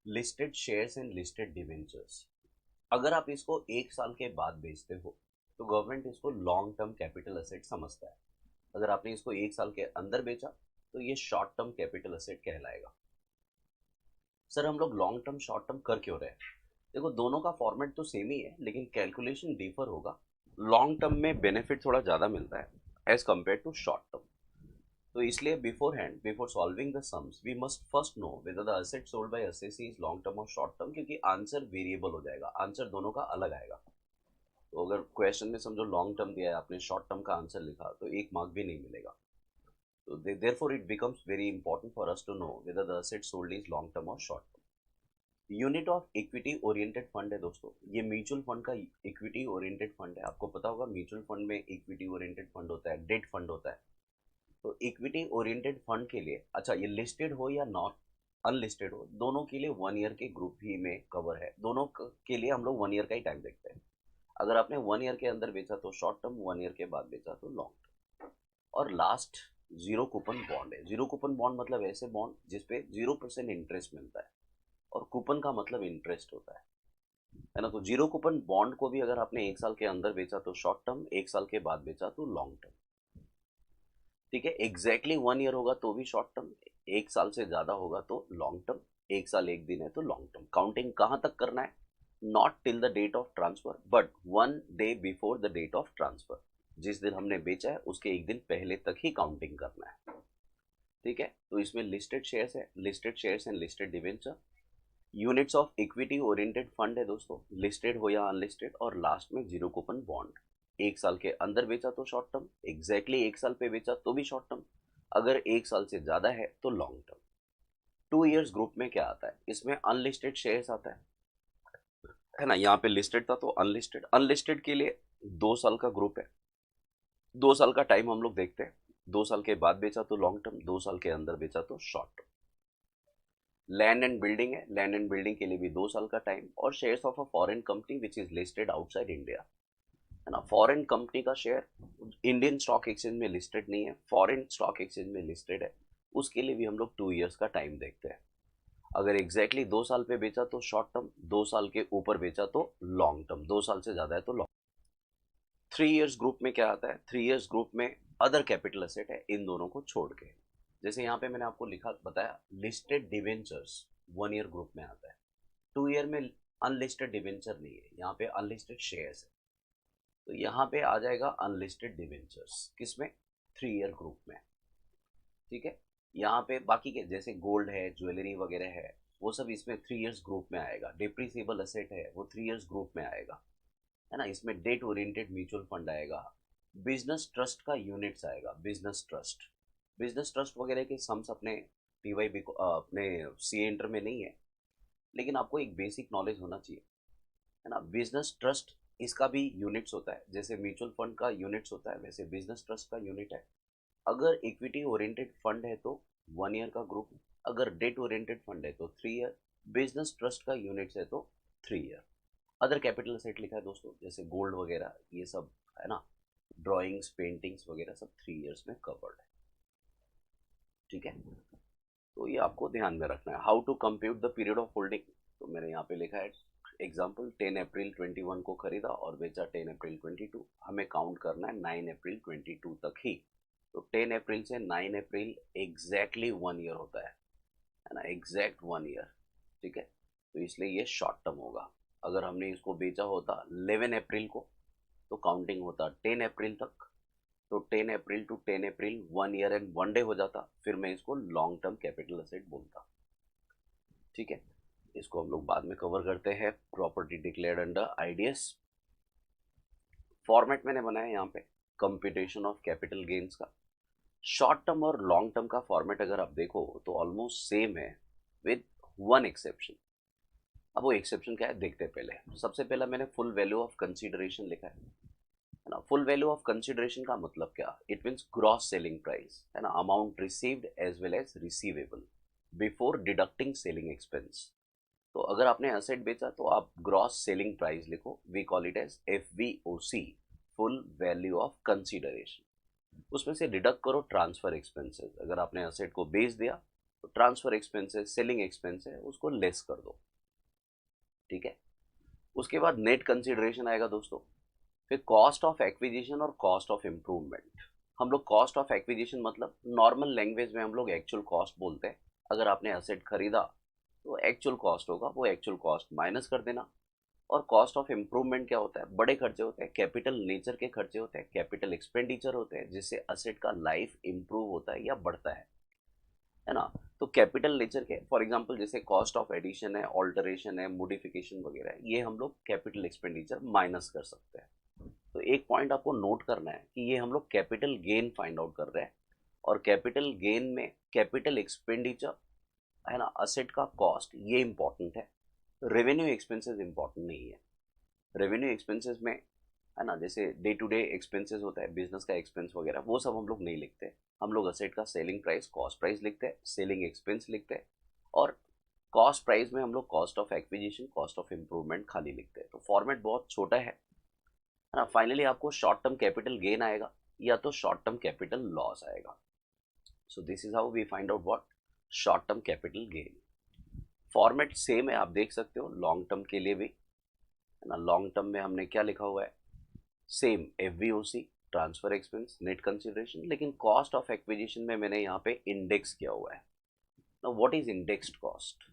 listed shares and listed debentures. अगर आप इसको 1 साल के बाद बेचते हो तो गवर्नमेंट इसको लॉन्ग टर्म कैपिटल असेट समझता है। अगर आपने इसको 1 साल के अंदर बेचा तो ये शॉर्ट टर्म कैपिटल असेट कहलाएगा। सर हम लोग लॉन्ग टर्म शॉर्ट टर्म कर क्यों रहे हैं? देखो दोनों का फॉर्मेट तो सेम ही है लेकिन कैलकुलेशन डिफर होगा। लॉन्ग टर्म में बेनिफिट थोड़ा ज़्यादा मिलता है as compare to short term. तो इसलिए beforehand, before solving the sums, we must first know whether the asset sold by SSC is long term or short term, क्योंकि answer variable हो जाएगा, आंसर दोनों का अलग आएगा। तो अगर क्वेश्चन में समझो लॉन्ग टर्म दिया है, आपने शॉर्ट टर्म का आंसर लिखा, तो 1 मार्क भी नहीं मिलेगा। तो therefore it becomes very important for us to know whether the asset sold is long term or short term। Unit of equity oriented fund है दोस्तों, ये म्यूचुअल फंड का इक्विटी ओरिएंटेड फंड है। आपको पता होगा म्यूचुअल फंड में equity oriented fund होता है, डेट फंड होता है। तो इक्विटी ओरिएंटेड फंड के लिए, अच्छा ये लिस्टेड हो या नॉट अनलिस्टेड हो, दोनों के लिए 1 ईयर के ग्रुप ही में कवर है। दोनों के लिए हम लोग 1 ईयर का ही टाइम देखते हैं। अगर आपने 1 ईयर के अंदर बेचा तो शॉर्ट टर्म, 1 ईयर के बाद बेचा तो लॉन्ग टर्म। और लास्ट जीरो कूपन बॉन्ड है। जीरो कूपन बॉन्ड मतलब ऐसे बॉन्ड जिसपे 0% इंटरेस्ट मिलता है, और कूपन का मतलब इंटरेस्ट होता है ना। तो जीरो कूपन बॉन्ड को भी अगर आपने 1 साल के अंदर बेचा तो शॉर्ट टर्म, 1 साल के बाद बेचा तो लॉन्ग टर्म। ठीक है। एग्जैक्टली 1 ईयर होगा तो भी शॉर्ट टर्म, 1 साल से ज्यादा होगा तो लॉन्ग टर्म, 1 साल 1 दिन है तो लॉन्ग टर्म। काउंटिंग कहाँ तक करना है? Not till the date of transfer but 1 day before the date of transfer. जिस दिन हमने बेचा है उसके 1 दिन पहले तक ही काउंटिंग करना है। ठीक है। तो इसमें लिस्टेड शेयर्स है, listed shares and listed debenture. Units of equity oriented fund है दोस्तों, लिस्टेड हो या अनलिस्टेड। और लास्ट में जीरो कूपन बॉन्ड। 1 साल के अंदर बेचा तो शॉर्ट टर्म, एग्जैक्टली 1 साल पे बेचा तो भी शॉर्ट टर्म, अगर 1 साल से ज्यादा है तो लॉन्ग टर्म। 2 ईयर्स ग्रुप में क्या आता है? इसमें अनलिस्टेड शेयर्स आता है ना। यहाँ पे लिस्टेड था तो अनलिस्टेड, अनलिस्टेड के लिए 2 साल का ग्रुप है। 2 साल का टाइम हम लोग देखते हैं, 2 साल के बाद बेचा तो लॉन्ग टर्म, 2 साल के अंदर बेचा तो short term. Land and building है, लैंड एंड बिल्डिंग के लिए भी 2 साल का टाइम, और shares of a foreign company which is listed outside India, है ना। फॉरेन कंपनी का शेयर इंडियन स्टॉक एक्सचेंज में लिस्टेड नहीं है, फॉरेन स्टॉक एक्सचेंज में लिस्टेड है, उसके लिए भी हम लोग 2 ईयर्स का टाइम देखते हैं। अगर एग्जैक्टली 2 साल पे बेचा तो शॉर्ट टर्म, 2 साल के ऊपर बेचा तो लॉन्ग टर्म, 2 साल से ज्यादा है तो लॉन्ग। 3 ईयर्स ग्रुप में क्या आता है, 3 ईयर्स ग्रुप में अदर कैपिटल एसेट है इन दोनों को छोड़ के। जैसे यहाँ पे मैंने आपको लिखा बताया लिस्टेड डिवेंचर्स 1 ईयर ग्रुप में आता है। 2 ईयर में अनलिस्टेड डिवेंचर नहीं है, यहाँ पे अनलिस्टेड शेयर्स है, तो यहाँ पे आ जाएगा अनलिस्टेड डिवेंचर्स किसमें, 3 ईयर ग्रुप में। ठीक है, यहाँ पे बाकी के जैसे गोल्ड है, ज्वेलरी वगैरह है, वो सब इसमें 3 ईयर्स ग्रुप में आएगा। डिप्रिसिएबल असेट है वो 3 ईयर्स ग्रुप में आएगा, है ना। इसमें डेट ओरिएंटेड म्यूचुअल फंड आएगा, बिजनेस ट्रस्ट का यूनिट्स आएगा, बिजनेस ट्रस्ट वगैरह के सम्स अपने पीवाई अपने सी इंटर में नहीं है, लेकिन आपको एक बेसिक नॉलेज होना चाहिए, है ना। बिजनेस ट्रस्ट इसका भी यूनिट्स होता है, जैसे म्यूचुअल फंड का यूनिट्स होता है वैसे बिजनेस ट्रस्ट का यूनिट है। अगर इक्विटी ओरिएंटेड फंड है तो 1 ईयर का ग्रुप, अगर डेट ओरिएंटेड फंड है तो 3 ईयर, बिजनेस ट्रस्ट का यूनिट्स है तो 3 ईयर। अदर कैपिटल सेट लिखा है दोस्तों, जैसे गोल्ड वगैरह ये सब, है ना, ड्राइंग्स पेंटिंग्स वगैरह सब 3 ईयर्स में कवर्ड है। ठीक है, तो ये आपको ध्यान में रखना है। How to compute the period of holding, तो मैंने यहाँ पे लिखा है एग्जाम्पल 10 अप्रैल 21 को खरीदा और बेचा 10 अप्रैल 22, हमें काउंट करना है 9 अप्रैल 22 तक ही। तो 10 अप्रैल से 9 अप्रैल एग्जैक्टली 1 ईयर होता है ना, एग्जैक्ट 1 ईयर। ठीक है, तो इसलिए ये शॉर्ट टर्म होगा। अगर हमने इसको बेचा होता 11 अप्रैल को तो काउंटिंग होता 10 अप्रैल तक, तो 10 April to 10 April 1 year and 1 day हो जाता, फिर मैं इसको लॉन्ग टर्म कैपिटल असेट बोलता। ठीक है, इसको हम लोग बाद में कवर करते हैं। Property declared under IDs, format मैंने बनाया यहाँ पे कंप्यूटेशन ऑफ कैपिटल गेन्स का। शॉर्ट टर्म और लॉन्ग टर्म का फॉर्मेट अगर आप देखो तो ऑलमोस्ट सेम है विद वन एक्सेप्शन। अब वो एक्सेप्शन क्या है देखते हैं। पहले सबसे पहला मैंने फुल वैल्यू ऑफ कंसीडरेशन लिखा है ना। फुल वैल्यू ऑफ कंसीडरेशन का मतलब क्या, it means gross selling price, है ना, amount received as well as receivable before deducting selling expense. तो अगर आपने असेट बेचा तो आप ग्रॉस सेलिंग प्राइस लिखो, we call it as FVOC, full value of consideration. उसमें से डिडक्ट करो ट्रांसफर एक्सपेंसेस, अगर आपने असेट को बेच दिया तो ट्रांसफर एक्सपेंसेस सेलिंग एक्सपेंस है उसको लेस कर दो। ठीक है, उसके बाद नेट कंसीडरेशन आएगा दोस्तों, फिर कॉस्ट ऑफ एक्विजिशन और कॉस्ट ऑफ इम्प्रूवमेंट। हम लोग कॉस्ट ऑफ एक्विजिशन मतलब नॉर्मल लैंग्वेज में हम लोग एक्चुअल कॉस्ट बोलते हैं। अगर आपने असेट खरीदा तो एक्चुअल कॉस्ट होगा, वो एक्चुअल कॉस्ट माइनस कर देना। और कॉस्ट ऑफ इम्प्रूवमेंट क्या होता है, बड़े खर्चे होते हैं, कैपिटल नेचर के खर्चे होते हैं, कैपिटल एक्सपेंडिचर होते हैं, जिससे असेट का लाइफ इंप्रूव होता है या बढ़ता है ना। तो कैपिटल नेचर के फॉर एग्जांपल जैसे कॉस्ट ऑफ एडिशन है, ऑल्टरेशन है, मॉडिफिकेशन वगैरह है, ये हम लोग कैपिटल एक्सपेंडिचर माइनस कर सकते हैं। तो एक पॉइंट आपको नोट करना है कि ये हम लोग कैपिटल गेन फाइंड आउट कर रहे हैं, और कैपिटल गेन में कैपिटल एक्सपेंडिचर, है ना, असेट का कॉस्ट, ये इंपॉर्टेंट है। रेवेन्यू एक्सपेंसेस इंपॉर्टेंट नहीं है। रेवेन्यू एक्सपेंसेस में, है ना, जैसे डे टू डे एक्सपेंसेस होता है, बिजनेस का एक्सपेंस वगैरह, वो सब हम लोग नहीं लिखते। हम लोग असेट का सेलिंग प्राइस कॉस्ट प्राइस लिखते हैं, सेलिंग एक्सपेंस लिखते हैं, और कॉस्ट प्राइस में हम लोग cost of acquisition, cost of improvement खाली लिखते हैं। तो फॉर्मेट बहुत छोटा है ना। फाइनली आपको शॉर्ट टर्म कैपिटल गेन आएगा या तो शॉर्ट टर्म कैपिटल लॉस आएगा। So this is how we find out what short term capital gain. Format same है, आप देख सकते हो लॉन्ग टर्म के लिए भी, है ना। लॉन्ग टर्म में हमने क्या लिखा हुआ है, same FVOC, transfer expense, net consideration, लेकिन कॉस्ट ऑफ एक्विजिशन में मैंने यहाँ पे इंडेक्स किया हुआ है। Now what is indexed cost.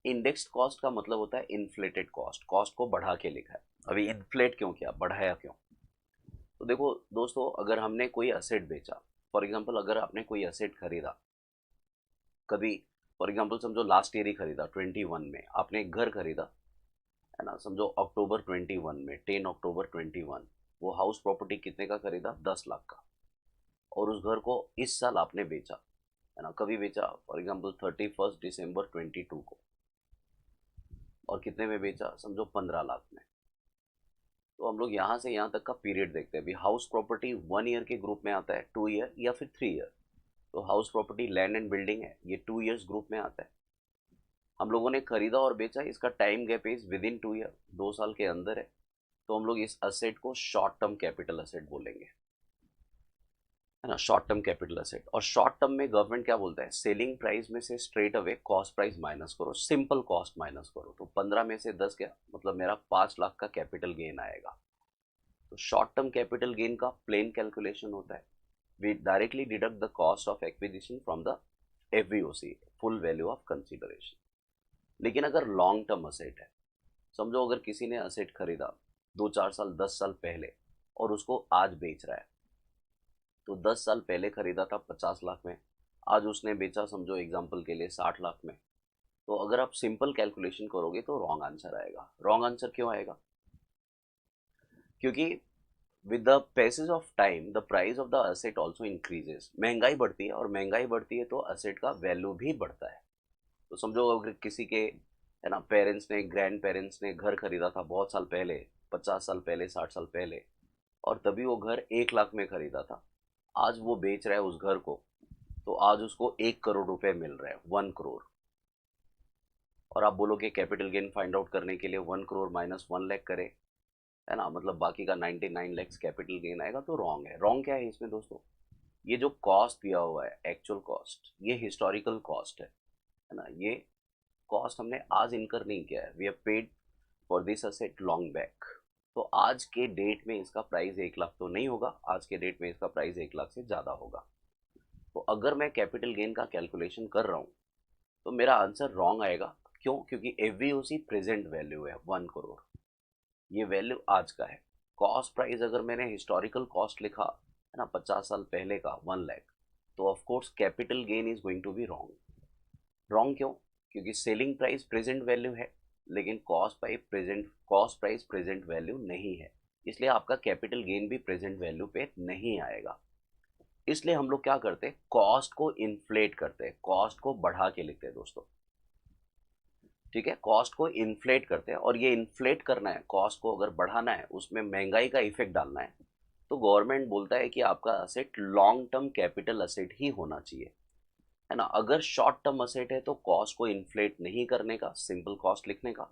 Indexed cost का मतलब होता है इन्फ्लेटेड कॉस्ट, कॉस्ट को बढ़ा के लिखा है। अभी इन्फ्लेट क्यों किया, बढ़ाया क्यों। तो देखो दोस्तों, अगर हमने कोई असेट बेचा, फॉर एग्जाम्पल अगर आपने कोई असेट खरीदा कभी, फॉर एग्जाम्पल समझो लास्ट ईयर ही खरीदा 21 में, आपने एक घर खरीदा, है ना, समझो अक्टूबर 21 में, 10 अक्टूबर 21, वो हाउस प्रॉपर्टी कितने का खरीदा, 10 लाख का, और उस घर को इस साल आपने बेचा, है ना, कभी बेचा, फॉर एग्जाम्पल 31 दिसंबर 22 को, और कितने में बेचा, समझो 15 लाख में। तो हम लोग यहाँ से यहाँ तक का पीरियड देखते हैं। अभी हाउस प्रॉपर्टी 1 ईयर के ग्रुप में आता है, 2 ईयर या फिर 3 ईयर। तो house property land and building है, ये 2 ईयर्स ग्रुप में आता है। हम लोगों ने खरीदा और बेचा, इसका time gap is with in 2 year, 2 साल के अंदर है, तो हम लोग इस असेट को शॉर्ट टर्म कैपिटल असेट बोलेंगे, है ना, शॉर्ट टर्म कैपिटल असेट। और शॉर्ट टर्म में गवर्नमेंट क्या बोलता है, सेलिंग प्राइस में से straight away cost price minus करो, सिंपल कॉस्ट माइनस करो, तो 15 में से 10 क्या, मतलब मेरा 5 लाख का कैपिटल गेन आएगा। तो शॉर्ट टर्म कैपिटल गेन का प्लेन कैलकुलेशन होता है, we directly deduct the cost of acquisition from the FVOC, full value of consideration. लेकिन अगर लॉन्ग टर्म असेट है, समझो अगर किसी ने असेट खरीदा 2-4 साल 10 साल पहले और उसको आज बेच रहा है, तो 10 साल पहले खरीदा था 50 लाख में, आज उसने बेचा समझो एग्जाम्पल के लिए 60 लाख में, तो अगर आप सिंपल कैलकुलेशन करोगे तो रॉन्ग आंसर आएगा। रॉन्ग आंसर क्यों आएगा, क्योंकि with the passage of time the price of the asset also increases, महंगाई बढ़ती है, और महंगाई बढ़ती है तो असेट का वैल्यू भी बढ़ता है। तो समझो अगर किसी के, है ना, पेरेंट्स ने, ग्रैंड पेरेंट्स ने घर खरीदा था बहुत साल पहले, 50 साल पहले, 60 साल पहले, और तभी वो घर 1 लाख में खरीदा था, आज वो बेच रहा है उस घर को, तो आज उसको 1 करोड़ रुपए मिल रहा है, 1 करोड़। और आप बोलोगे कैपिटल गेन फाइंड आउट करने के लिए 1 करोड़ माइनस 1 लाख करे, है ना, मतलब बाकी का 99 लाख कैपिटल गेन आएगा, तो रॉन्ग है। रॉन्ग क्या है इसमें दोस्तों, ये जो कॉस्ट दिया हुआ है एक्चुअल कॉस्ट, ये हिस्टोरिकल कॉस्ट है ना, ये कॉस्ट हमने आज इनकर नहीं किया है, we have paid for this asset long back. तो आज के डेट में इसका प्राइस 1 लाख तो नहीं होगा, आज के डेट में इसका प्राइस 1 लाख से ज़्यादा होगा। तो अगर मैं कैपिटल गेन का कैलकुलेशन कर रहा हूँ तो मेरा आंसर रॉन्ग आएगा। क्यों, क्योंकि एफवीओसी प्रेजेंट वैल्यू है 1 करोड़, ये वैल्यू आज का है। कॉस्ट प्राइस अगर मैंने हिस्टोरिकल कॉस्ट लिखा, है ना, 50 साल पहले का 1 लाख, तो of course capital gain is going to be wrong. Wrong क्यों, क्योंकि सेलिंग प्राइस प्रेजेंट वैल्यू है, लेकिन कॉस्ट प्राइस प्रेजेंट वैल्यू नहीं है, इसलिए आपका कैपिटल गेन भी प्रेजेंट वैल्यू पे नहीं आएगा। इसलिए हम लोग क्या करते हैं, कॉस्ट को इन्फ्लेट करते हैं, कॉस्ट को बढ़ा के लिखते हैं दोस्तों, ठीक है, कॉस्ट को इन्फ्लेट करते हैं। और ये इन्फ्लेट करना है, कॉस्ट को अगर बढ़ाना है, उसमें महंगाई का इफेक्ट डालना है, तो गवर्नमेंट बोलता है कि आपका asset long term capital asset ही होना चाहिए, है ना। अगर शॉर्ट टर्म असेट है तो कॉस्ट को इन्फ्लेट नहीं करने का, सिंपल कॉस्ट लिखने का,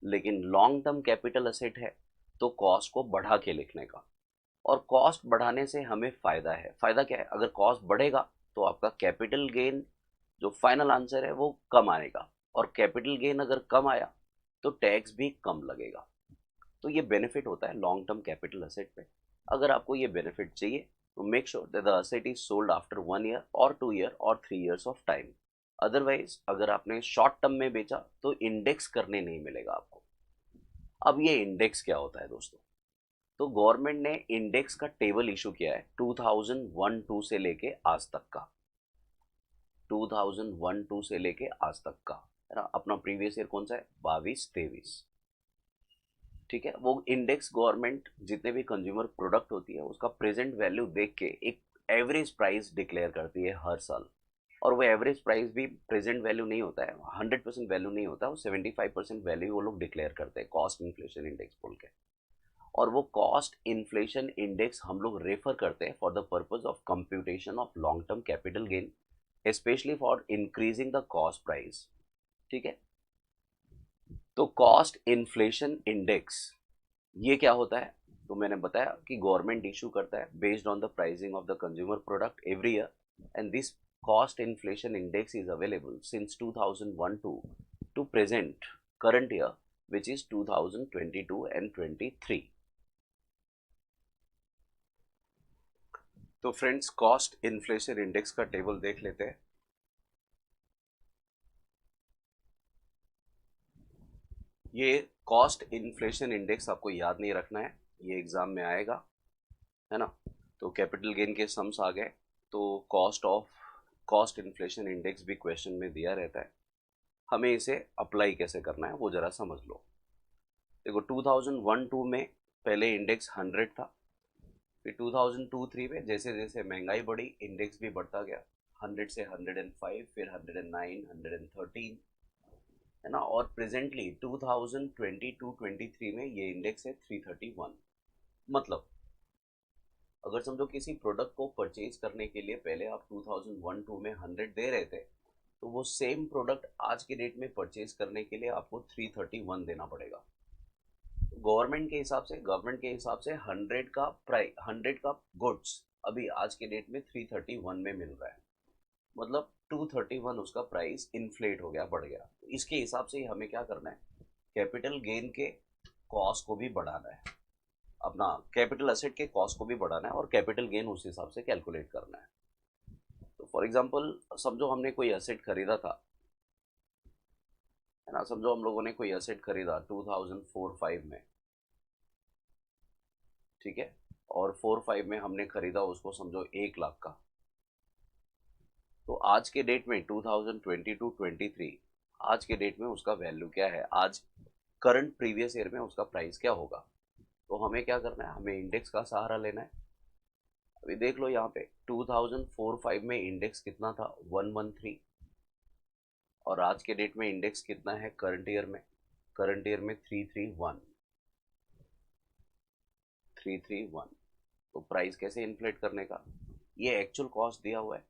लेकिन लॉन्ग टर्म कैपिटल असेट है तो कॉस्ट को बढ़ा के लिखने का। और कॉस्ट बढ़ाने से हमें फायदा है, फायदा क्या है, अगर कॉस्ट बढ़ेगा तो आपका कैपिटल गेन जो फाइनल आंसर है वो कम आएगा, और कैपिटल गेन अगर कम आया तो टैक्स भी कम लगेगा। तो ये बेनिफिट होता है लॉन्ग टर्म कैपिटल असेट पे। अगर आपको ये बेनिफिट चाहिए तो make sure that the asset is sold after 1 year और 2 ईयर और 3 ईयर्स ऑफ टाइम। अदरवाइज अगर आपने शॉर्ट टर्म में बेचा तो इंडेक्स करने नहीं मिलेगा आपको। अब ये इंडेक्स क्या होता है दोस्तों, तो गवर्नमेंट ने इंडेक्स का टेबल इशू किया है 2001-2 से लेके आज तक का, 2001-2 से लेके आज तक का, है ना। अपना प्रीवियस ईयर कौन सा है, 22-23, ठीक है। वो इंडेक्स गवर्नमेंट जितने भी कंज्यूमर प्रोडक्ट होती है उसका प्रेजेंट वैल्यू देख के एक एवरेज प्राइस डिक्लेयर करती है हर साल। और वो एवरेज प्राइस भी प्रेजेंट वैल्यू नहीं होता है, 100% वैल्यू नहीं होता, वो 75% वैल्यू वो लोग डिक्लेयर करते हैं कॉस्ट इन्फ्लेशन इंडेक्स बोल के। और वो कॉस्ट इन्फ्लेशन इंडेक्स हम लोग रेफर करते हैं for the purpose of computation of long term capital gain, specially for increasing the cost price, ठीक है। तो कॉस्ट इन्फ्लेशन इंडेक्स ये क्या होता है, तो मैंने बताया कि गवर्नमेंट इशू करता है based on the pricing of the consumer product every year, and this cost inflation index is available since 2001 to present current year, which is 2022 and 23। तो फ्रेंड्स कॉस्ट इन्फ्लेशन इंडेक्स का table देख लेते हैं। ये cost inflation index आपको याद नहीं रखना है, ये एग्जाम में आएगा, है ना। तो कैपिटल गेन के सम्स आ गए, तो कॉस्ट इन्फ्लेशन इंडेक्स भी क्वेश्चन में दिया रहता है, हमें इसे अप्लाई कैसे करना है वो जरा समझ लो। देखो 2001-2 में पहले इंडेक्स 100 था, फिर 2002-3 में जैसे जैसे महंगाई बढ़ी इंडेक्स भी बढ़ता गया, 100 से 105, फिर 109, 113, है ना। और प्रेजेंटली 2022-23 में ये इंडेक्स है 331। मतलब अगर समझो किसी प्रोडक्ट को परचेज करने के लिए पहले आप 2001-2 में 100 दे रहे थे, तो वो सेम प्रोडक्ट आज के डेट में परचेज करने के लिए आपको 331 देना पड़ेगा। गवर्नमेंट के हिसाब से 100 का गुड्स अभी आज के डेट में 331 में मिल रहा है, मतलब 231 उसका प्राइस इन्फ्लेट हो गया, बढ़ गया। तो इसके हिसाब से हमें क्या करना है, कैपिटल गेन के कॉस्ट को भी बढ़ाना है, अपना कैपिटल एसेट के कॉस्ट को भी बढ़ाना है और कैपिटल गेन उस हिसाब से कैलकुलेट करना है। तो फॉर एग्जांपल समझो हमने कोई एसेट खरीदा था, है ना, समझो हम लोगों ने कोई एसेट खरीदा 2004-5 में, ठीक है, और 4-5 में हमने खरीदा उसको समझो 1 लाख का। तो आज के डेट में 2022-23 आज के डेट में उसका वैल्यू क्या है, आज करंट प्रीवियस ईयर में उसका प्राइस क्या होगा। तो हमें क्या करना है, हमें इंडेक्स का सहारा लेना है। अभी देख लो यहाँ पे 2004-5 में इंडेक्स कितना था, 113, और आज के डेट में इंडेक्स कितना है करंट ईयर में, 331। तो प्राइस कैसे इन्फ्लेट करने का, ये एक्चुअल कॉस्ट दिया हुआ है,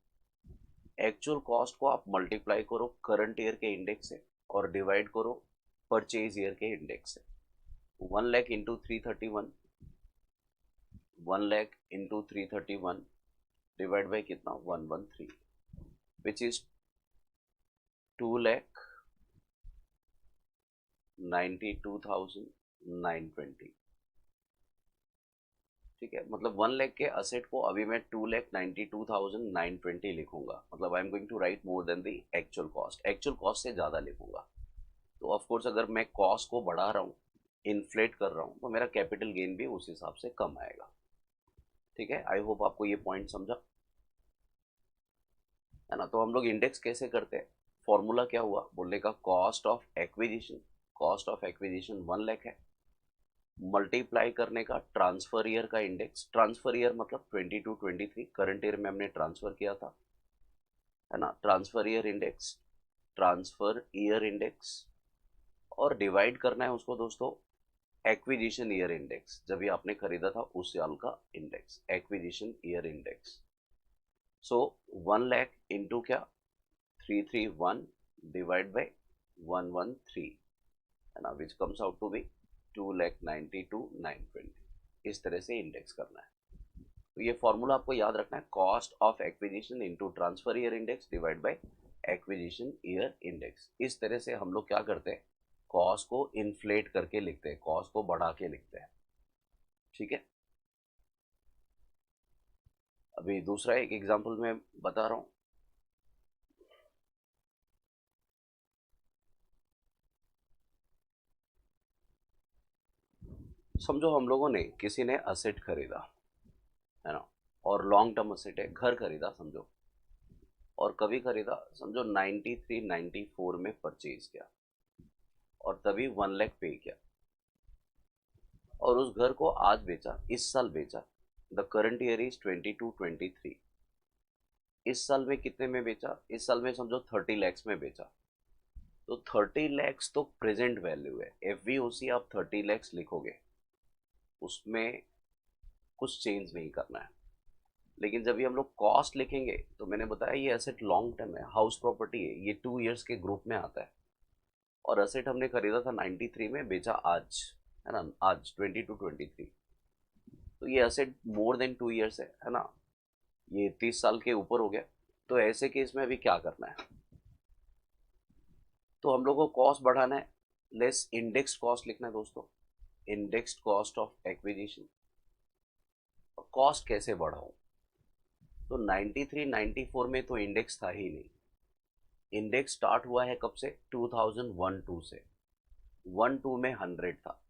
एक्चुअल कॉस्ट को आप मल्टीप्लाई करो करंट ईयर के इंडेक्स से और डिवाइड करो परचेज ईयर के इंडेक्स से। 1 lakh into 331, 1 lakh into 331 divide by कितना 113, विच इज 2,92,920। ठीक है, मतलब 1 लाख के असेट को अभी मैं 2,92,920 लिखूंगा, मतलब I am going to write more than the actual cost से ज़्यादा लिखूंगा। तो ऑफ कोर्स अगर मैं कॉस्ट को बढ़ा रहा हूँ, इन्फ्लेट कर रहा हूँ, तो मेरा कैपिटल गेन भी उस हिसाब से कम आएगा। ठीक है, आई होप आपको ये पॉइंट समझा, है ना। तो हम लोग इंडेक्स कैसे करते हैं, फॉर्मूला क्या हुआ बोलने का, कॉस्ट ऑफ एक्विजिशन 1 लाख है, मल्टीप्लाई करने का ट्रांसफर ईयर का इंडेक्स, ट्रांसफर ईयर मतलब 22-23 करंट ईयर में हमने ट्रांसफर किया था, है ना, ट्रांसफर ईयर इंडेक्स और डिवाइड करना है उसको दोस्तों एक्विजिशन ईयर इंडेक्स, जब भी आपने खरीदा था उस साल का index, acquisition year index. So 1 lakh into क्या 331 डिवाइड बाई 113, है ना, which comes out to be 2,92,920। इस तरह से इंडेक्स करना है। तो ये फॉर्मूला आपको याद रखना है, cost of acquisition into transfer year index divide by acquisition year index. इस तरह से हम लोग क्या करते हैं, कॉस्ट को इन्फ्लेट करके लिखते हैं, कॉस्ट को बढ़ा के लिखते हैं। ठीक है, अभी दूसरा एक एग्जांपल मैं बता रहा हूं। समझो हम लोगों ने, किसी ने असेट खरीदा, है ना, और लॉन्ग टर्म असेट है, घर खरीदा समझो, और कभी खरीदा समझो 93-94 में परचेज किया और तभी 1 लाख पे किया, और उस घर को आज बेचा, इस साल बेचा, द करंट ईयर इज 22-23। इस साल में कितने में बेचा, इस साल में समझो 30 लैक्स में बेचा। तो 30 लैक्स तो प्रेजेंट वैल्यू है, एफवीओसी आप 30 लैक्स लिखोगे, उसमें कुछ चेंज नहीं करना है। लेकिन जब ये हम लोग कॉस्ट लिखेंगे, तो मैंने बताया ये एसेट लॉन्ग टर्म है, हाउस प्रॉपर्टी है, ये 2 इयर्स के ग्रुप में आता है, और एसेट हमने खरीदा था 93 में, बेचा आज, है ना, आज 22-23। तो ये एसेट मोर देन 2 इयर्स है ना, ये 30 साल के ऊपर हो गया। तो ऐसे केस में अभी क्या करना है, तो हम लोग को कॉस्ट बढ़ाना है, लेस इंडेक्स कॉस्ट लिखना है दोस्तों, indexed cost of acquisition. Cost कैसे बढ़ाऊं, तो 93-94 में तो इंडेक्स था ही नहीं, इंडेक्स स्टार्ट हुआ है कब से, 2001-2 से, 1-2 में 100 था,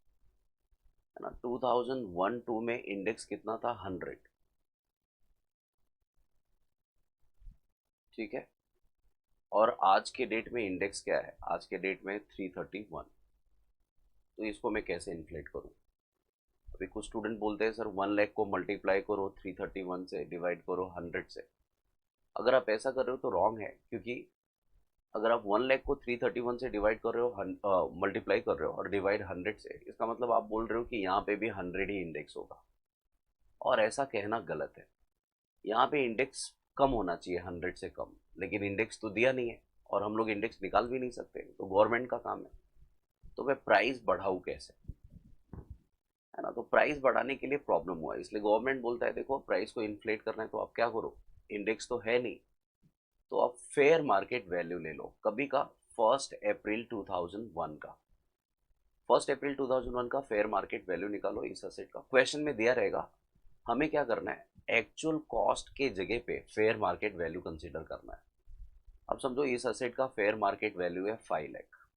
है ना, 2001-2 में इंडेक्स कितना था 100। ठीक है, और आज के डेट में इंडेक्स क्या है, आज के डेट में 331। तो इसको मैं कैसे इन्फ्लेट करूं, अभी कुछ स्टूडेंट बोलते हैं सर 1 लाख को मल्टीप्लाई करो 331 से, डिवाइड करो 100 से। अगर आप ऐसा कर रहे हो तो रॉन्ग है, क्योंकि अगर आप 1 लाख को 331 से डिवाइड कर रहे हो, मल्टीप्लाई कर रहे हो और डिवाइड 100 से, इसका मतलब आप बोल रहे हो कि यहाँ पे भी 100 ही इंडेक्स होगा, और ऐसा कहना गलत है। यहाँ पे इंडेक्स कम होना चाहिए 100 से कम, लेकिन इंडेक्स तो दिया नहीं है, और हम लोग इंडेक्स निकाल भी नहीं सकते, तो गवर्नमेंट का काम है। तो मैं प्राइस बढ़ाऊँ कैसे, है ना। तो प्राइस बढ़ाने के लिए प्रॉब्लम हुआ, इसलिए गवर्नमेंट बोलता है देखो प्राइस को इन्फ्लेट करना है तो आप क्या करो, इंडेक्स तो है नहीं, तो आप फेयर मार्केट वैल्यू ले लो कभी का, 1 अप्रैल 2001 का, 1 अप्रैल 2001 का फेयर मार्केट वैल्यू निकालो इस असेट का। क्वेश्चन में दिया रहेगा, हमें क्या करना है, एक्चुअल कॉस्ट के जगह पे फेयर मार्केट वैल्यू कंसीडर करना है। अब समझो इस असेट का फेयर मार्केट वैल्यू है 5 लाख,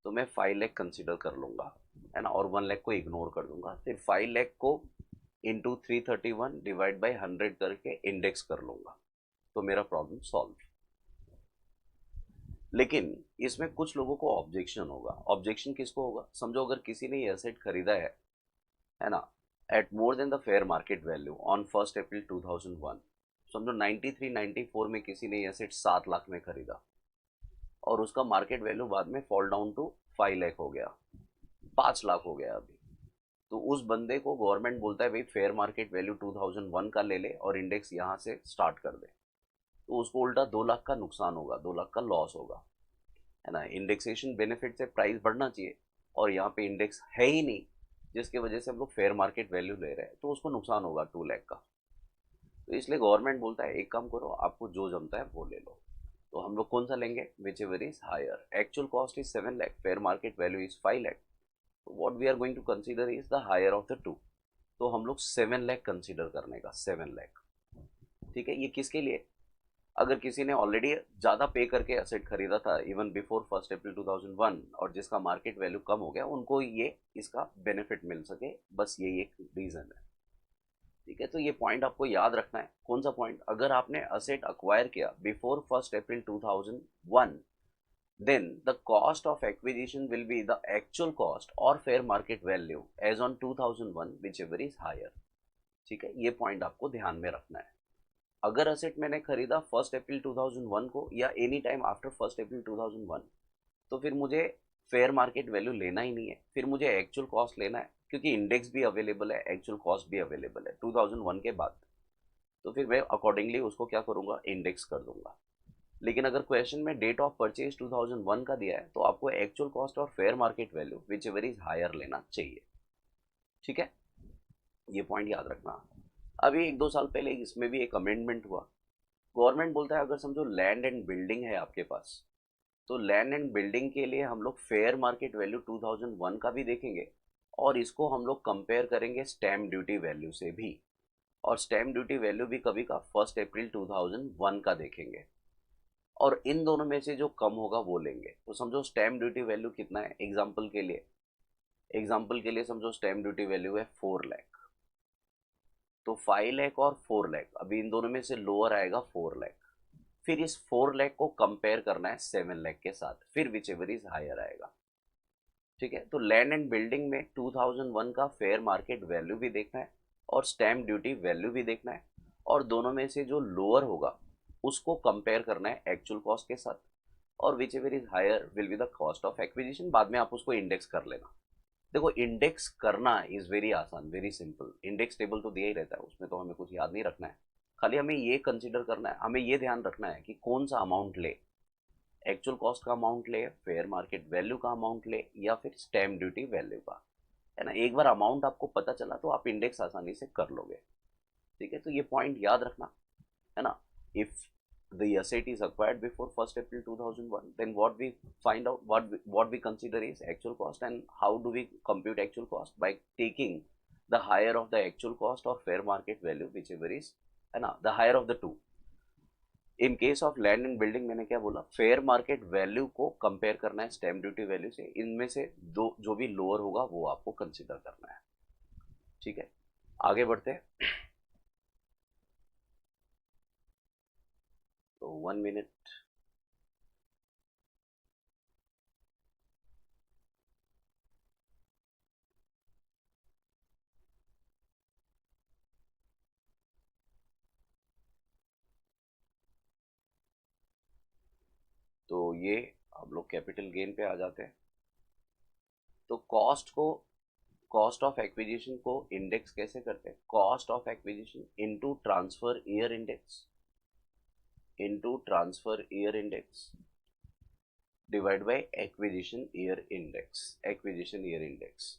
तो मैं 5 लाख कंसीडर कर लूंगा, है ना, और 1 लाख को इग्नोर कर दूंगा, फिर 5 लाख को इंटू 331 डिवाइड बाई 100 करके इंडेक्स कर लूंगा, तो मेरा प्रॉब्लम सॉल्व। लेकिन इसमें कुछ लोगों को ऑब्जेक्शन होगा। ऑब्जेक्शन किसको होगा, समझो अगर किसी ने ये एसेट खरीदा है ना, at more than the fair market value on 1 April 2001, समझो 93 94 में किसी ने ये एसेट 7 लाख में खरीदा और उसका मार्केट वैल्यू बाद में फॉल डाउन टू 5 लाख हो गया, 5 लाख हो गया अभी, तो उस बंदे को गवर्नमेंट बोलता है भाई फेयर मार्केट वैल्यू 2001 का ले ले और इंडेक्स यहाँ से स्टार्ट कर दे, तो उसको उल्टा 2 लाख का नुकसान होगा, 2 लाख का लॉस होगा, है ना। इंडेक्सेशन बेनिफिट से प्राइस बढ़ना चाहिए और यहाँ पे इंडेक्स है ही नहीं, जिसकी वजह से हम लोग फेयर मार्केट वैल्यू ले रहे हैं, तो उसको नुकसान होगा 2 लाख का। तो इसलिए गवर्नमेंट बोलता है एक काम करो, आपको जो जमता है वो ले लो, तो हम लोग कौन सा लेंगे, whichever is higher, actual cost is 7 lakh, fair market value is 5 lakh, तो what we are going to consider is the higher of the two, तो हम लोग 7 लाख कंसीडर करने का, 7 लाख। ठीक है, ये किसके लिए, अगर किसी ने ऑलरेडी ज़्यादा पे करके एसेट खरीदा था इवन बिफोर 1 अप्रैल 2001 और जिसका मार्केट वैल्यू कम हो गया, उनको ये इसका बेनिफिट मिल सके, बस यही एक रीज़न है। ठीक है, तो ये पॉइंट आपको याद रखना है। कौन सा पॉइंट, अगर आपने असेट अक्वायर किया before 1 April 2001, then the cost of acquisition will be the actual cost or fair market value as on 2001 whichever is higher। ठीक है, ये पॉइंट आपको ध्यान में रखना है। अगर असेट मैंने खरीदा 1 अप्रैल 2001 को या एनी टाइम आफ्टर 1 अप्रैल 2001, तो फिर मुझे फेयर मार्केट वैल्यू लेना ही नहीं है, फिर मुझे एक्चुअल कॉस्ट लेना है, क्योंकि इंडेक्स भी अवेलेबल है, एक्चुअल कॉस्ट भी अवेलेबल है 2001 के बाद, तो फिर मैं अकॉर्डिंगली उसको क्या करूंगा, इंडेक्स कर दूंगा। लेकिन अगर क्वेश्चन में डेट ऑफ परचेज 2001 का दिया है, तो आपको एक्चुअल कॉस्ट और fair market value whichever is higher लेना चाहिए। ठीक है, ये पॉइंट याद रखना। अभी 1 2 साल पहले इसमें भी एक अमेंडमेंट हुआ। गवर्नमेंट बोलता है अगर समझो लैंड एंड बिल्डिंग है आपके पास, तो लैंड एंड बिल्डिंग के लिए हम लोग फेयर मार्केट वैल्यू 2001 का भी देखेंगे और इसको हम लोग कंपेयर करेंगे स्टैम्प ड्यूटी वैल्यू से भी, और स्टैम्प ड्यूटी वैल्यू भी कभी का 1 अप्रैल 2001 का देखेंगे, और इन दोनों में से जो कम होगा वो लेंगे। तो समझो स्टैम्प ड्यूटी वैल्यू कितना है, एग्जाम्पल के लिए समझो स्टैम्प ड्यूटी वैल्यू है 4 लाख, तो 5 लाख और 4 लाख, अभी इन दोनों में से लोअर आएगा 4 लाख, फिर इस 4 लाख को कंपेयर करना है 7 लाख के साथ, फिर विच एवर इज हायर आएगा। ठीक है, तो लैंड एंड बिल्डिंग में 2001 का फेयर मार्केट वैल्यू भी देखना है और स्टैम्प ड्यूटी वैल्यू भी देखना है, और दोनों में से जो लोअर होगा उसको कंपेयर करना है एक्चुअल कॉस्ट के साथ, और whichever is higher will be the cost of acquisition, बाद में आप उसको इंडेक्स कर लेना। देखो इंडेक्स करना इज वेरी आसान, वेरी सिंपल, इंडेक्स टेबल तो दिया ही रहता है, उसमें तो हमें कुछ याद नहीं रखना है, खाली हमें ये कंसिडर करना है, हमें ये ध्यान रखना है कि कौन सा अमाउंट ले, एक्चुअल कॉस्ट का अमाउंट ले, फेयर मार्केट वैल्यू का अमाउंट ले, या फिर स्टैम्प ड्यूटी वैल्यू का, है ना। एक बार अमाउंट आपको पता चला तो आप इंडेक्स आसानी से कर लोगे। ठीक है, तो ये पॉइंट याद रखना, है ना। If the asset is acquired before 1 April 2001, then what we find out, what we consider is actual cost, and how do we compute actual cost, by taking the higher of the actual cost or fair market value whichever is, है ना, the higher of the two। In case of land and building मैंने क्या बोला, fair market value को compare करना है stamp duty value से, इनमें से दो जो भी लोअर होगा वो आपको कंसिडर करना है। ठीक है, आगे बढ़ते हैं। तो 1 मिनट। तो ये हम लोग कैपिटल गेन पे आ जाते हैं। तो कॉस्ट ऑफ एक्विजिशन को इंडेक्स कैसे करते हैं, cost of acquisition into transfer year index, into transfer year index, divide by acquisition year index, acquisition year index.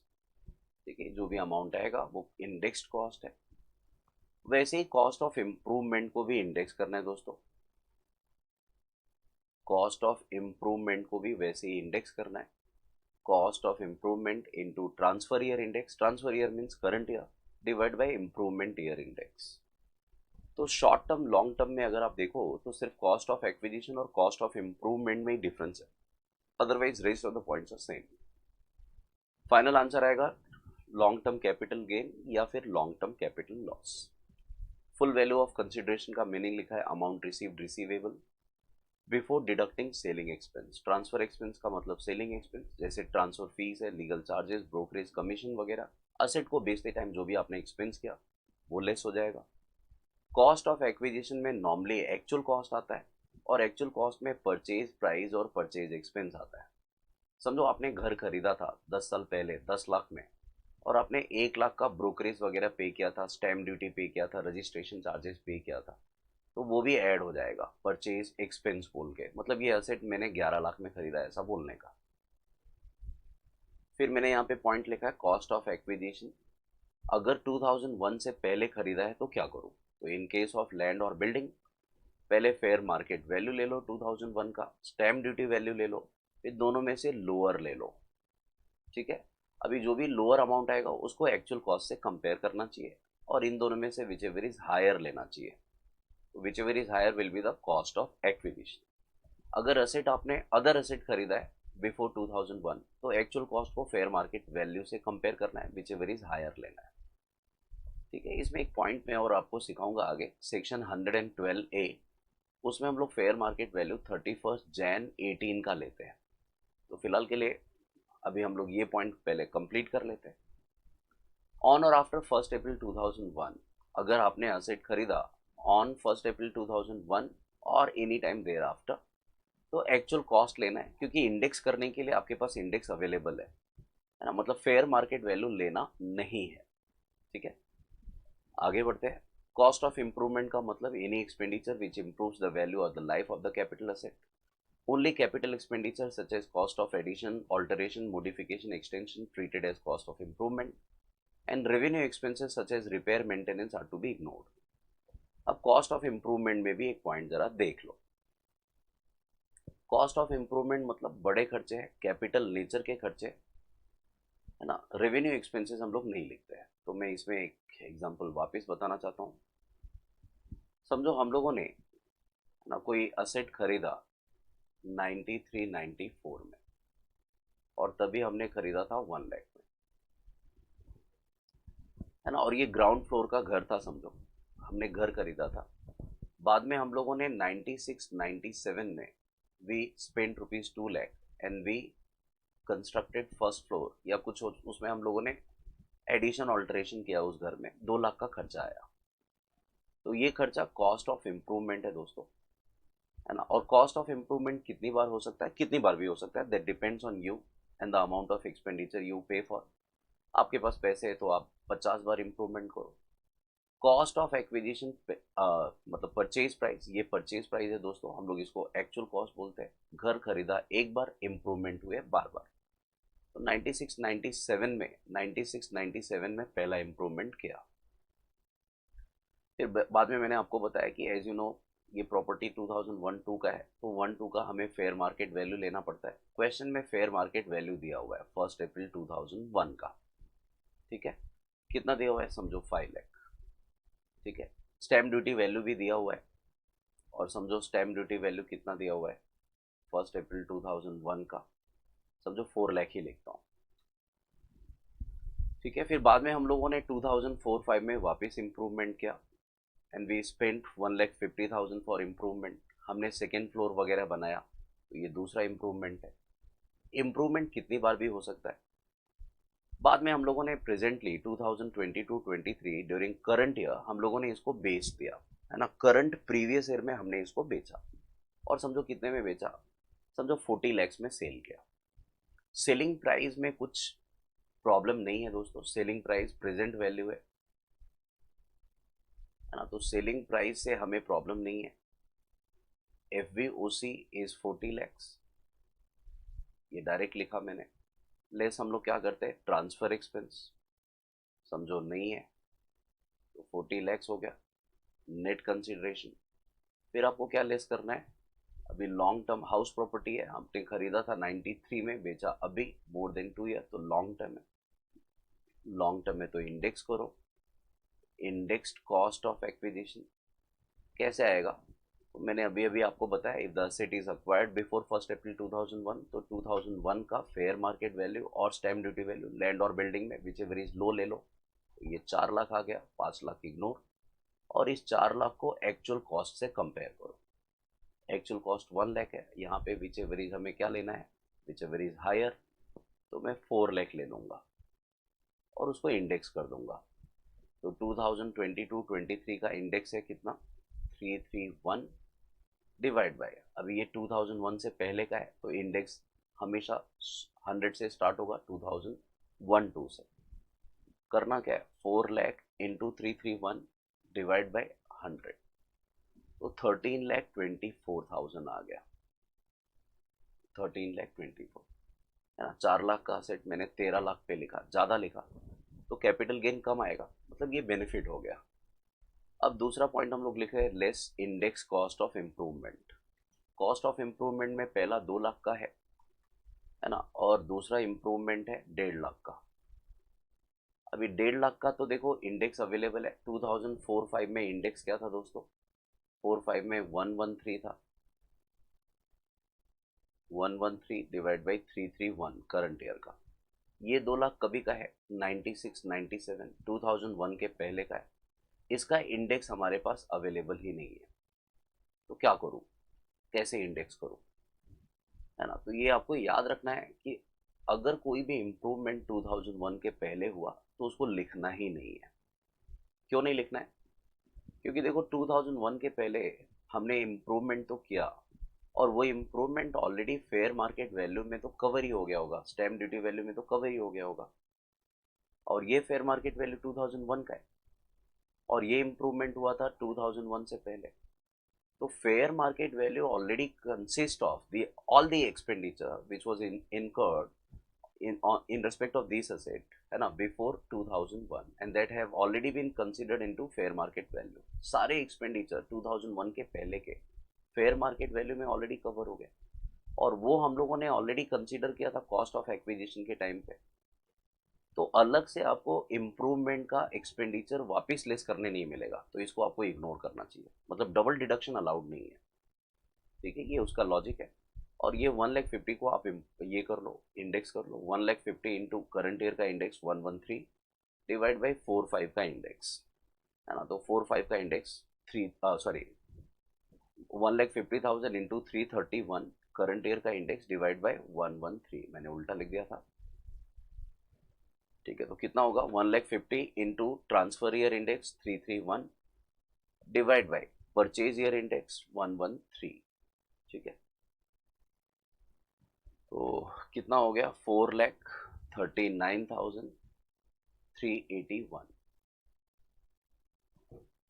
ठीक है, जो भी अमाउंट आएगा वो इंडेक्स्ड कॉस्ट है। वैसे ही कॉस्ट ऑफ इम्प्रूवमेंट को भी इंडेक्स करना है दोस्तों, कॉस्ट ऑफ इम्प्रूवमेंट को भी वैसे ही इंडेक्स करना है। Cost of improvement into transfer year index, transfer year means current year, divide by improvement year index. तो शॉर्ट टर्म लॉन्ग टर्म में अगर आप देखो तो सिर्फ कॉस्ट ऑफ एक्विजिशन और कॉस्ट ऑफ इम्प्रूवमेंट में ही डिफरेंस है, otherwise rest of the points are same. Final answer आएगा लॉन्ग टर्म कैपिटल गेन या फिर long term capital loss. Full value of consideration का मीनिंग लिखा है amount received receivable before deducting selling expense. Transfer expense का मतलब selling expense, जैसे transfer fees है, लीगल चार्जेस, ब्रोकरेज कमीशन वगैरह। असेट को बेचते टाइम जो भी आपने एक्सपेंस किया वो लेस हो जाएगा। कॉस्ट ऑफ एक्विजिशन में नॉर्मली एक्चुअल कॉस्ट आता है और एक्चुअल कॉस्ट में परचेज प्राइस और परचेज एक्सपेंस आता है। समझो आपने घर खरीदा था 10 साल पहले 10 लाख में, और आपने 1 लाख का ब्रोकरेज वगैरह पे किया था, स्टैम्प ड्यूटी पे किया था, रजिस्ट्रेशन चार्जेस पे किया था, तो वो भी ऐड हो जाएगा परचेज एक्सपेंस बोल के। मतलब ये असेट मैंने 11 लाख में खरीदा है ऐसा बोलने का। फिर मैंने यहाँ पे पॉइंट लिखा है कॉस्ट ऑफ एक्विजिशन। अगर 2001 से पहले खरीदा है तो क्या करूँ? तो इन केस ऑफ लैंड और बिल्डिंग, पहले फेयर मार्केट वैल्यू ले लो 2001 का, स्टैम्प ड्यूटी वैल्यू ले लो, फिर दोनों में से लोअर ले लो। ठीक है, अभी जो भी लोअर अमाउंट आएगा उसको एक्चुअल कॉस्ट से कंपेयर करना चाहिए और इन दोनों में से विच एवर इज हायर लेना चाहिए। Whichever is higher will be the cost of acquisition. अगर असेट आपने अदर असेट खरीदा है बिफोर 2001 तो एक्चुअल कॉस्ट को फेयर मार्केट वैल्यू से कंपेयर करना है, विच एवर इज हायर लेना है। ठीक है, इसमें एक पॉइंट मैं और आपको सिखाऊंगा आगे, सेक्शन 112A, उसमें हम लोग फेयर मार्केट वैल्यू 31 जैन 18 का लेते हैं। तो फिलहाल के लिए अभी हम लोग ये पॉइंट पहले कंप्लीट कर लेते हैं। ऑन और आफ्टर 1 अप्रैल 2001, अगर आपने असेट खरीदा ऑन 1 अप्रैल 2001 और एनी टाइम देयर आफ्टर, तो एक्चुअल कॉस्ट लेना है, क्योंकि इंडेक्स करने के लिए आपके पास इंडेक्स अवेलेबल है ना, मतलब फेयर मार्केट वैल्यू लेना नहीं है। ठीक है, आगे बढ़ते हैं। कॉस्ट ऑफ इंप्रूवमेंट का मतलब any expenditure which improves the value of the life of the capital asset. Only capital expenditure such as cost of addition, alteration, modification, extension treated as cost of improvement, and revenue expenses such as repair maintenance are to be ignored. अब cost of improvement में भी एक point जरा देख लो। Cost of improvement मतलब बड़े खर्चे हैं, कैपिटल नेचर के खर्चे है ना। रेवेन्यू एक्सपेंसेस हम लोग नहीं लिखते हैं। तो मैं इसमें एक एग्जांपल वापस बताना चाहता हूँ। समझो हम लोगों ने ना कोई असेट खरीदा 93-94 में, और तभी हमने खरीदा था 1 लाख में, है ना। और ये ग्राउंड फ्लोर का घर था, समझो हमने घर खरीदा था। बाद में हम लोगों ने 96-97 में we spent ₹2 lakh and we constructed first floor या कुछ उसमें हम लोगों ने एडिशन ऑल्टरेशन किया, उस घर में 2 लाख का खर्चा आया। तो ये खर्चा कॉस्ट ऑफ इम्प्रूवमेंट है दोस्तों, है ना। और कॉस्ट ऑफ इम्प्रूवमेंट कितनी बार हो सकता है? कितनी बार भी हो सकता है, that depends on you and the amount of expenditure you पे फॉर। आपके पास पैसे है तो आप 50 बार इम्प्रूवमेंट करो। कॉस्ट ऑफ एक्विजिशन मतलब परचेज प्राइस, ये परचेज प्राइस है दोस्तों, हम लोग इसको एक्चुअल कॉस्ट बोलते हैं। घर खरीदा एक बार, इम्प्रूवमेंट हुए बार बार। तो 96-97 में पहला इम्प्रूवमेंट किया। फिर बाद में मैंने आपको बताया कि एज यू नो ये प्रॉपर्टी 2001-2 का है, तो 1-2 का हमें फेयर मार्केट वैल्यू लेना पड़ता है। क्वेश्चन में फेयर मार्केट वैल्यू दिया हुआ है 1 अप्रैल 2001 का। ठीक है, कितना दिया हुआ है? समझो 5 लाख। ठीक है, स्टैम्प ड्यूटी वैल्यू भी दिया हुआ है, और समझो स्टैम्प ड्यूटी वैल्यू कितना दिया हुआ है 1 अप्रैल 2001 का, समझो 4 लाख ही लिखता हूँ। ठीक है, फिर बाद में हम लोगों ने 2004-5 में वापस इम्प्रूवमेंट किया and we spent 1,50,000 for improvement. हमने सेकेंड फ्लोर वगैरह बनाया, तो ये दूसरा इम्प्रूवमेंट है। इम्प्रूवमेंट कितनी बार भी हो सकता है। बाद में हम लोगों ने प्रेजेंटली 2022-23 ड्यूरिंग करंट ईयर हम लोगों ने इसको बेच दिया, है ना। करंट प्रीवियस ईयर में हमने इसको बेचा, और समझो कितने में बेचा? समझो 40 लैक्स में सेल किया। सेलिंग प्राइस में कुछ प्रॉब्लम नहीं है दोस्तों, सेलिंग प्राइस प्रेजेंट वैल्यू है ना। तो सेलिंग प्राइस से हमें प्रॉब्लम नहीं है। F V O C is 40 lakhs, ये डायरेक्ट लिखा मैंने। लेस हम लोग क्या करते हैं, ट्रांसफर एक्सपेंस, समझो नहीं है तो 40 लैक्स हो गया नेट कंसिडरेशन। फिर आपको क्या लेस करना है, अभी लॉन्ग टर्म हाउस प्रॉपर्टी है, हमने खरीदा था 93 में, बेचा अभी मोर देन 2 ईयर, तो लॉन्ग टर्म है। लॉन्ग टर्म है तो इंडेक्स करो, इंडेक्स्ड कॉस्ट ऑफ एक्विजिशन कैसे आएगा, तो मैंने अभी अभी आपको बताया, if the asset is acquired before 1 April 2001, तो 2001 का फेयर मार्केट वैल्यू और स्टैम्प ड्यूटी वैल्यू लैंड और बिल्डिंग में विच एवर इज लो ले लो, तो ये 4 लाख आ गया, 5 लाख इग्नोर, और इस 4 लाख को एक्चुअल कॉस्ट से कंपेयर करो। एक्चुअल कॉस्ट 1 लाख है, यहाँ पे विच एवर इज हमें क्या लेना है, विच एवर इज हायर, तो मैं 4 लाख ले लूँगा और उसको इंडेक्स कर दूंगा। तो 2022-23 का इंडेक्स है कितना, 331 डिवाइड बाय, अभी ये 2001 से पहले का है तो इंडेक्स हमेशा 100 से स्टार्ट होगा, 2001-2 से। करना क्या है, 4 लाख इंटू 331 डिवाइड बाई 100, तो 13,24,000 आ गया, 13,24,000 है ना। 4 लाख का सेट मैंने 13 लाख पे लिखा, ज़्यादा लिखा तो कैपिटल गेन कम आएगा, मतलब ये बेनिफिट हो गया। अब दूसरा पॉइंट हम लोग लिख रहे हैं, less index cost of improvement. Cost of improvement में पहला 2 लाख का है ना, और दूसरा इम्प्रूवमेंट है 1.5 लाख का। अभी 1.5 लाख का तो देखो इंडेक्स अवेलेबल है, 2004-5 में इंडेक्स क्या था दोस्तों, 4-5 में 113 था, 113 डिवाइड बाई 331 करंट ईयर का। ये 2 लाख कभी का है, 96-97 2001 के पहले का है, इसका इंडेक्स हमारे पास अवेलेबल ही नहीं है, तो क्या करूं, कैसे इंडेक्स करूं, है ना। तो ये आपको याद रखना है कि अगर कोई भी इम्प्रूवमेंट 2001 के पहले हुआ तो उसको लिखना ही नहीं है। क्यों नहीं लिखना है, क्योंकि देखो 2001 के पहले हमने इम्प्रूवमेंट तो किया, और वो improvement already fair market value में तो कवर ही हो गया होगा, स्टैम्प ड्यूटी वैल्यू में तो कवर ही हो गया होगा, और ये फेयर मार्केट वैल्यू 2001 का है, और ये इम्प्रूवमेंट हुआ था 2001 से पहले। तो fair market value already consist of the all the expenditure which was incurred in respect of this asset, है ना, before 2001, and that have already been considered into fair market value। सारे एक्सपेंडिचर 2001 के पहले के फेयर मार्केट वैल्यू में already cover हो गए, और वो हम लोगों ने ऑलरेडी कंसिडर किया था कॉस्ट ऑफ एक्विजिशन के टाइम पे। तो अलग से आपको इम्प्रूवमेंट का एक्सपेंडिचर वापस लेस करने नहीं मिलेगा, तो इसको आपको इग्नोर करना चाहिए, मतलब डबल डिडक्शन अलाउड नहीं है, ठीक है, ये उसका लॉजिक है। और ये 1,50,000 को आप ये कर लो, इंडेक्स कर लो, 1,50,000 इंटू करंट ईयर का इंडेक्स 113 डिवाइड बाई 4-5 का इंडेक्स, है ना, तो 4-5 का इंडेक्स 1,50,000 इंटू 331 करंट ईयर का इंडेक्स डिवाइड बाई 113, मैंने उल्टा लिख दिया था, ठीक है। तो कितना होगा, 1,50,000 into transfer year index 331 divide by purchase year index 113, ठीक है। तो कितना हो गया, 4,39,381,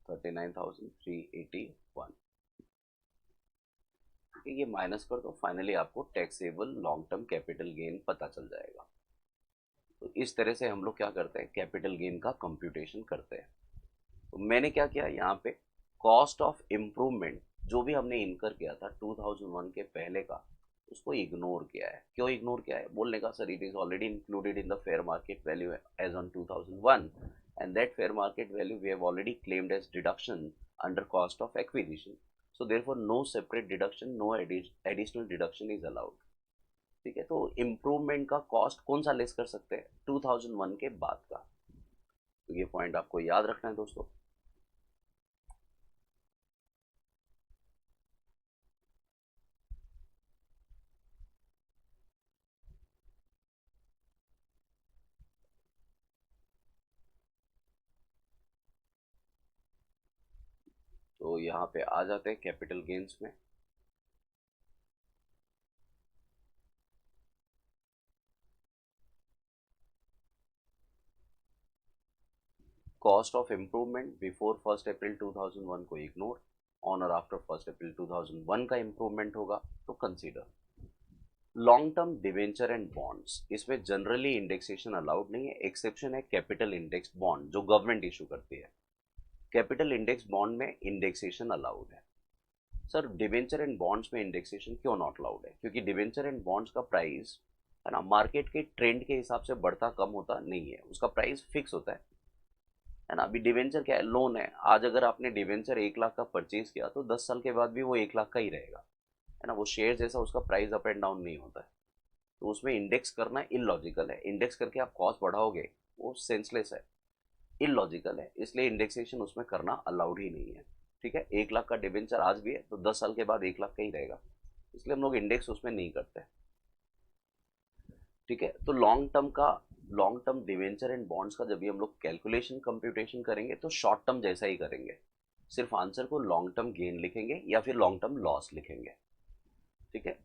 39,381, ठीक है। ये माइनस कर दो, फाइनली आपको taxable long term capital gain पता चल जाएगा। तो इस तरह से हम लोग क्या करते हैं, कैपिटल गेन का कंप्यूटेशन करते हैं। तो मैंने क्या किया यहाँ पे, कॉस्ट ऑफ इम्प्रूवमेंट जो भी हमने इनकर किया था 2001 के पहले का, उसको इग्नोर किया है। क्यों इग्नोर किया है, बोलने का sir, it is already included in the fair market value as on 2001, and that fair market value we have already claimed as deduction under cost of acquisition, so therefore no separate deduction, no additional deduction is allowed, ठीक है। तो improvement का cost कौन सा less कर सकते हैं, 2001 के बाद का, तो ये पॉइंट आपको याद रखना है दोस्तों। तो यहाँ पे आ जाते हैं कैपिटल गेन्स में। Cost of improvement before 1 April 2001 को इग्नोर, ऑन और आफ्टर 1 अप्रैल 2001 का इम्प्रूवमेंट होगा तो consider. Long term debenture and bonds, इसमें जनरली इंडेक्सेशन अलाउड नहीं है, एक्सेप्शन है कैपिटल इंडेक्स बॉन्ड जो गवर्नमेंट इशू करती है। कैपिटल इंडेक्स बॉन्ड में इंडेक्सेशन अलाउड है। सर डिवेंचर एंड बॉन्ड्स में इंडेक्सेशन क्यों नॉट अलाउड है? क्योंकि डिवेंचर एंड बॉन्ड्स का प्राइस है ना मार्केट के ट्रेंड के हिसाब से बढ़ता कम होता नहीं है, उसका प्राइस फिक्स होता है ना। अभी डिवेंचर क्या है, लोन है। आज अगर आपने डिवेंचर 1 लाख का परचेज किया तो 10 साल के बाद भी वो 1 लाख का ही रहेगा, है ना। वो शेयर जैसा उसका प्राइस अप एंड डाउन नहीं होता है। तो उसमें इंडेक्स करना इलॉजिकल है। इंडेक्स करके आप कॉस्ट बढ़ाओगे वो सेंसलेस है, इलॉजिकल है, इसलिए इंडेक्सेशन उसमें करना अलाउड ही नहीं है। ठीक है, 1 लाख का डिवेंचर आज भी है तो 10 साल के बाद 1 लाख का ही रहेगा, इसलिए हम लोग इंडेक्स उसमें नहीं करते। ठीक है, तो long term debenture and bonds का जब भी हम लोग कैलकुलेशन कंप्यूटेशन करेंगे तो शॉर्ट टर्म जैसा ही करेंगे, सिर्फ आंसर को लॉन्ग टर्म गेन लिखेंगे या फिर लॉन्ग टर्म लॉस लिखेंगे। ठीक है,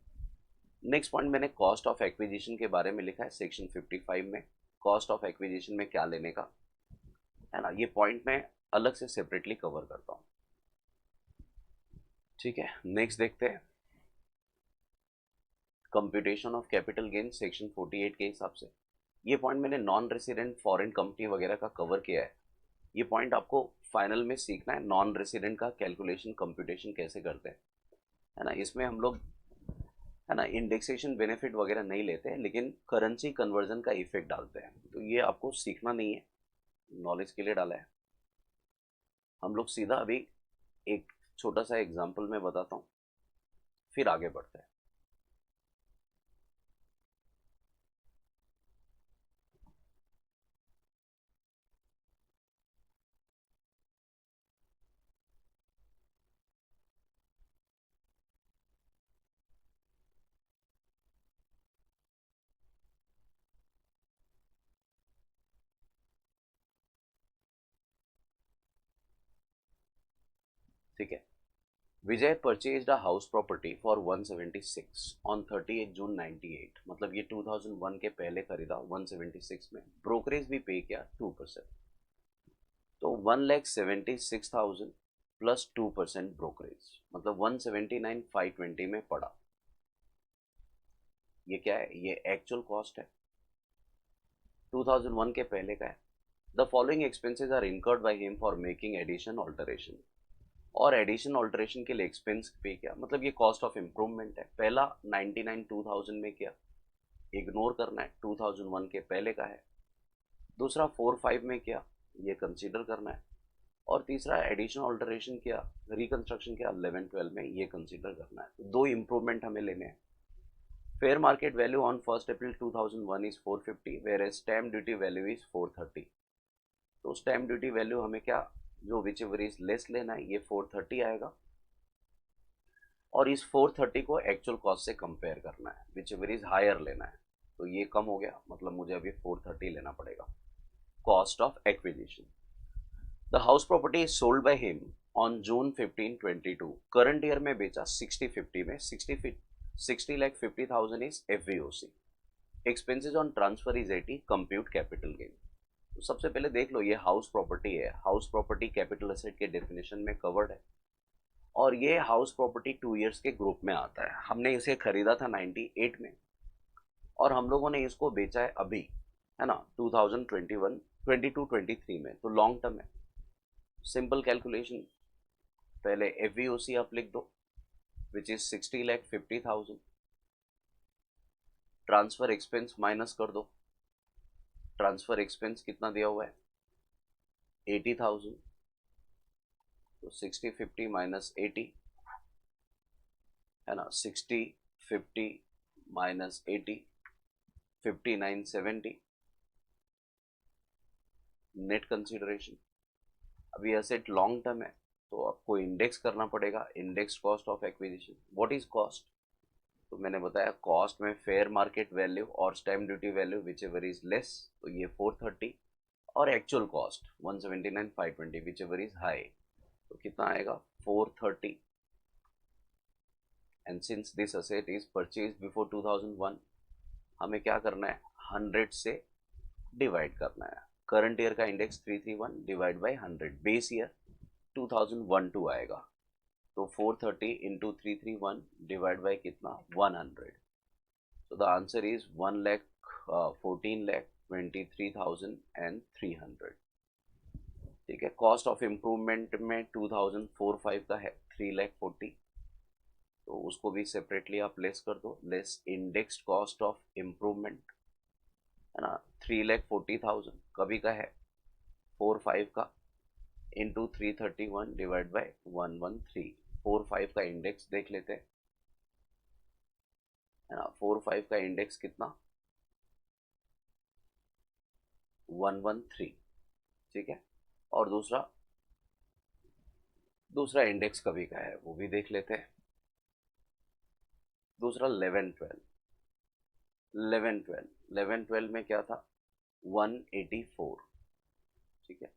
नेक्स्ट पॉइंट मैंने कॉस्ट ऑफ एक्विजिशन के बारे में लिखा है सेक्शन 55 में। कॉस्ट ऑफ एक्विजिशन में क्या लेने का है ना, ये पॉइंट मैं अलग से सेपरेटली कवर करता हूँ। ठीक है, नेक्स्ट देखते हैं computation of capital gain section 48 के हिसाब से। ये पॉइंट मैंने नॉन रेसिडेंट फॉरेन कंपनी वगैरह का कवर किया है। ये पॉइंट आपको फाइनल में सीखना है, नॉन रेसिडेंट का कैलकुलेशन कंप्यूटेशन कैसे करते हैं, है ना। इसमें हम लोग है ना इंडेक्सेशन बेनिफिट वगैरह नहीं लेते हैं, लेकिन करेंसी कन्वर्जन का इफेक्ट डालते हैं। तो ये आपको सीखना नहीं है, नॉलेज के लिए डाला है। हम लोग सीधा अभी एक छोटा सा एग्जाम्पल में बताता हूँ, फिर आगे बढ़ते हैं। ठीक है, Vijay purchased a house property for 176 on 30 June 98, मतलब ये 2001 के पहले खरीदा 176 में, ब्रोकरेज भी पे किया 2%। तो 1,76,000 प्लस 2% ब्रोकरेज, मतलब 179,520 में पड़ा। ये क्या है, ये एक्चुअल कॉस्ट है, 2001 के पहले का है। The following expenses are incurred by him for making addition alteration, और एडिशन ऑल्टरेशन के लिए एक्सपेंस पे किया, मतलब ये कॉस्ट ऑफ इम्प्रूवमेंट है। पहला 99 2000 में किया, इग्नोर करना है, 2001 के पहले का है। दूसरा 4-5 में किया, ये कंसीडर करना है। और तीसरा एडिशन ऑल्टरेशन किया, रिकंस्ट्रक्शन किया 11-12 में, ये कंसीडर करना है। तो दो इम्प्रूवमेंट हमें लेने हैं। Fair market value on 1 April 2001 is 450, whereas stamp duty value is 430। तो स्टैम्प ड्यूटी वैल्यू हमें क्या, जो विच एवर इज लेस लेना है, ये 430 आएगा। और इस 430 को एक्चुअल कॉस्ट से कंपेयर करना है, विच एवर इज हायर लेना है। तो ये कम हो गया, मतलब मुझे अभी 430 लेना पड़ेगा। Cost of acquisition, the house property is sold by him on June 15 22, current year में बेचा 60-50 में, 60,50,000 is FVOC। Expenses on transfer is 80, compute capital gain. तो सबसे पहले देख लो, ये हाउस प्रॉपर्टी है, हाउस प्रॉपर्टी कैपिटल एसेट के डेफिनेशन में कवर्ड है। और ये हाउस प्रॉपर्टी 2 इयर्स के ग्रुप में आता है। हमने इसे खरीदा था 98 में, और हम लोगों ने इसको बेचा है अभी, है ना, 2021 22 23 में। तो लॉन्ग टर्म है। सिंपल कैलकुलेशन, पहले FVOC आप लिख दो, which is 60,50,000, transfer expense minus कर दो। ट्रांसफर एक्सपेंस कितना दिया हुआ है, 80,000। तो 60-50 माइनस 80, है ना, 60-50 माइनस 80, 5970 नेट कंसिडरेशन। अभी एसेट लॉन्ग टर्म है तो आपको इंडेक्स करना पड़ेगा, index cost of acquisition. What is cost? तो मैंने बताया कॉस्ट में फेयर मार्केट वैल्यू और stamp duty value whichever is less, तो ये 430, और actual cost 179,520 which ever is high, तो कितना आएगा 430। And since this asset is purchase before 2001, हमें क्या करना है, 100 से डिवाइड करना है। करंट ईयर का index 331 divide by 100, base year 2001-2 आएगा। तो 430 इंटू 331 डिवाइड बाई कितना, 100। So the answer is 1,14,23,300. ठीक है, कॉस्ट ऑफ इम्प्रूवमेंट में 2004-5 का है 3,40,000, तो उसको भी सेपरेटली आप लेस कर दो, less indexed cost of improvement, है ना, 3,40,000 कभी का है 4-5 का, इंटू 331 डिवाइड बाई 113। 4-5 का इंडेक्स देख लेते हैं, है ना, 4-5 का इंडेक्स कितना, 113, ठीक है। और दूसरा इंडेक्स कभी का है वो भी देख लेते हैं। दूसरा 11-12 में क्या था, 184, ठीक है।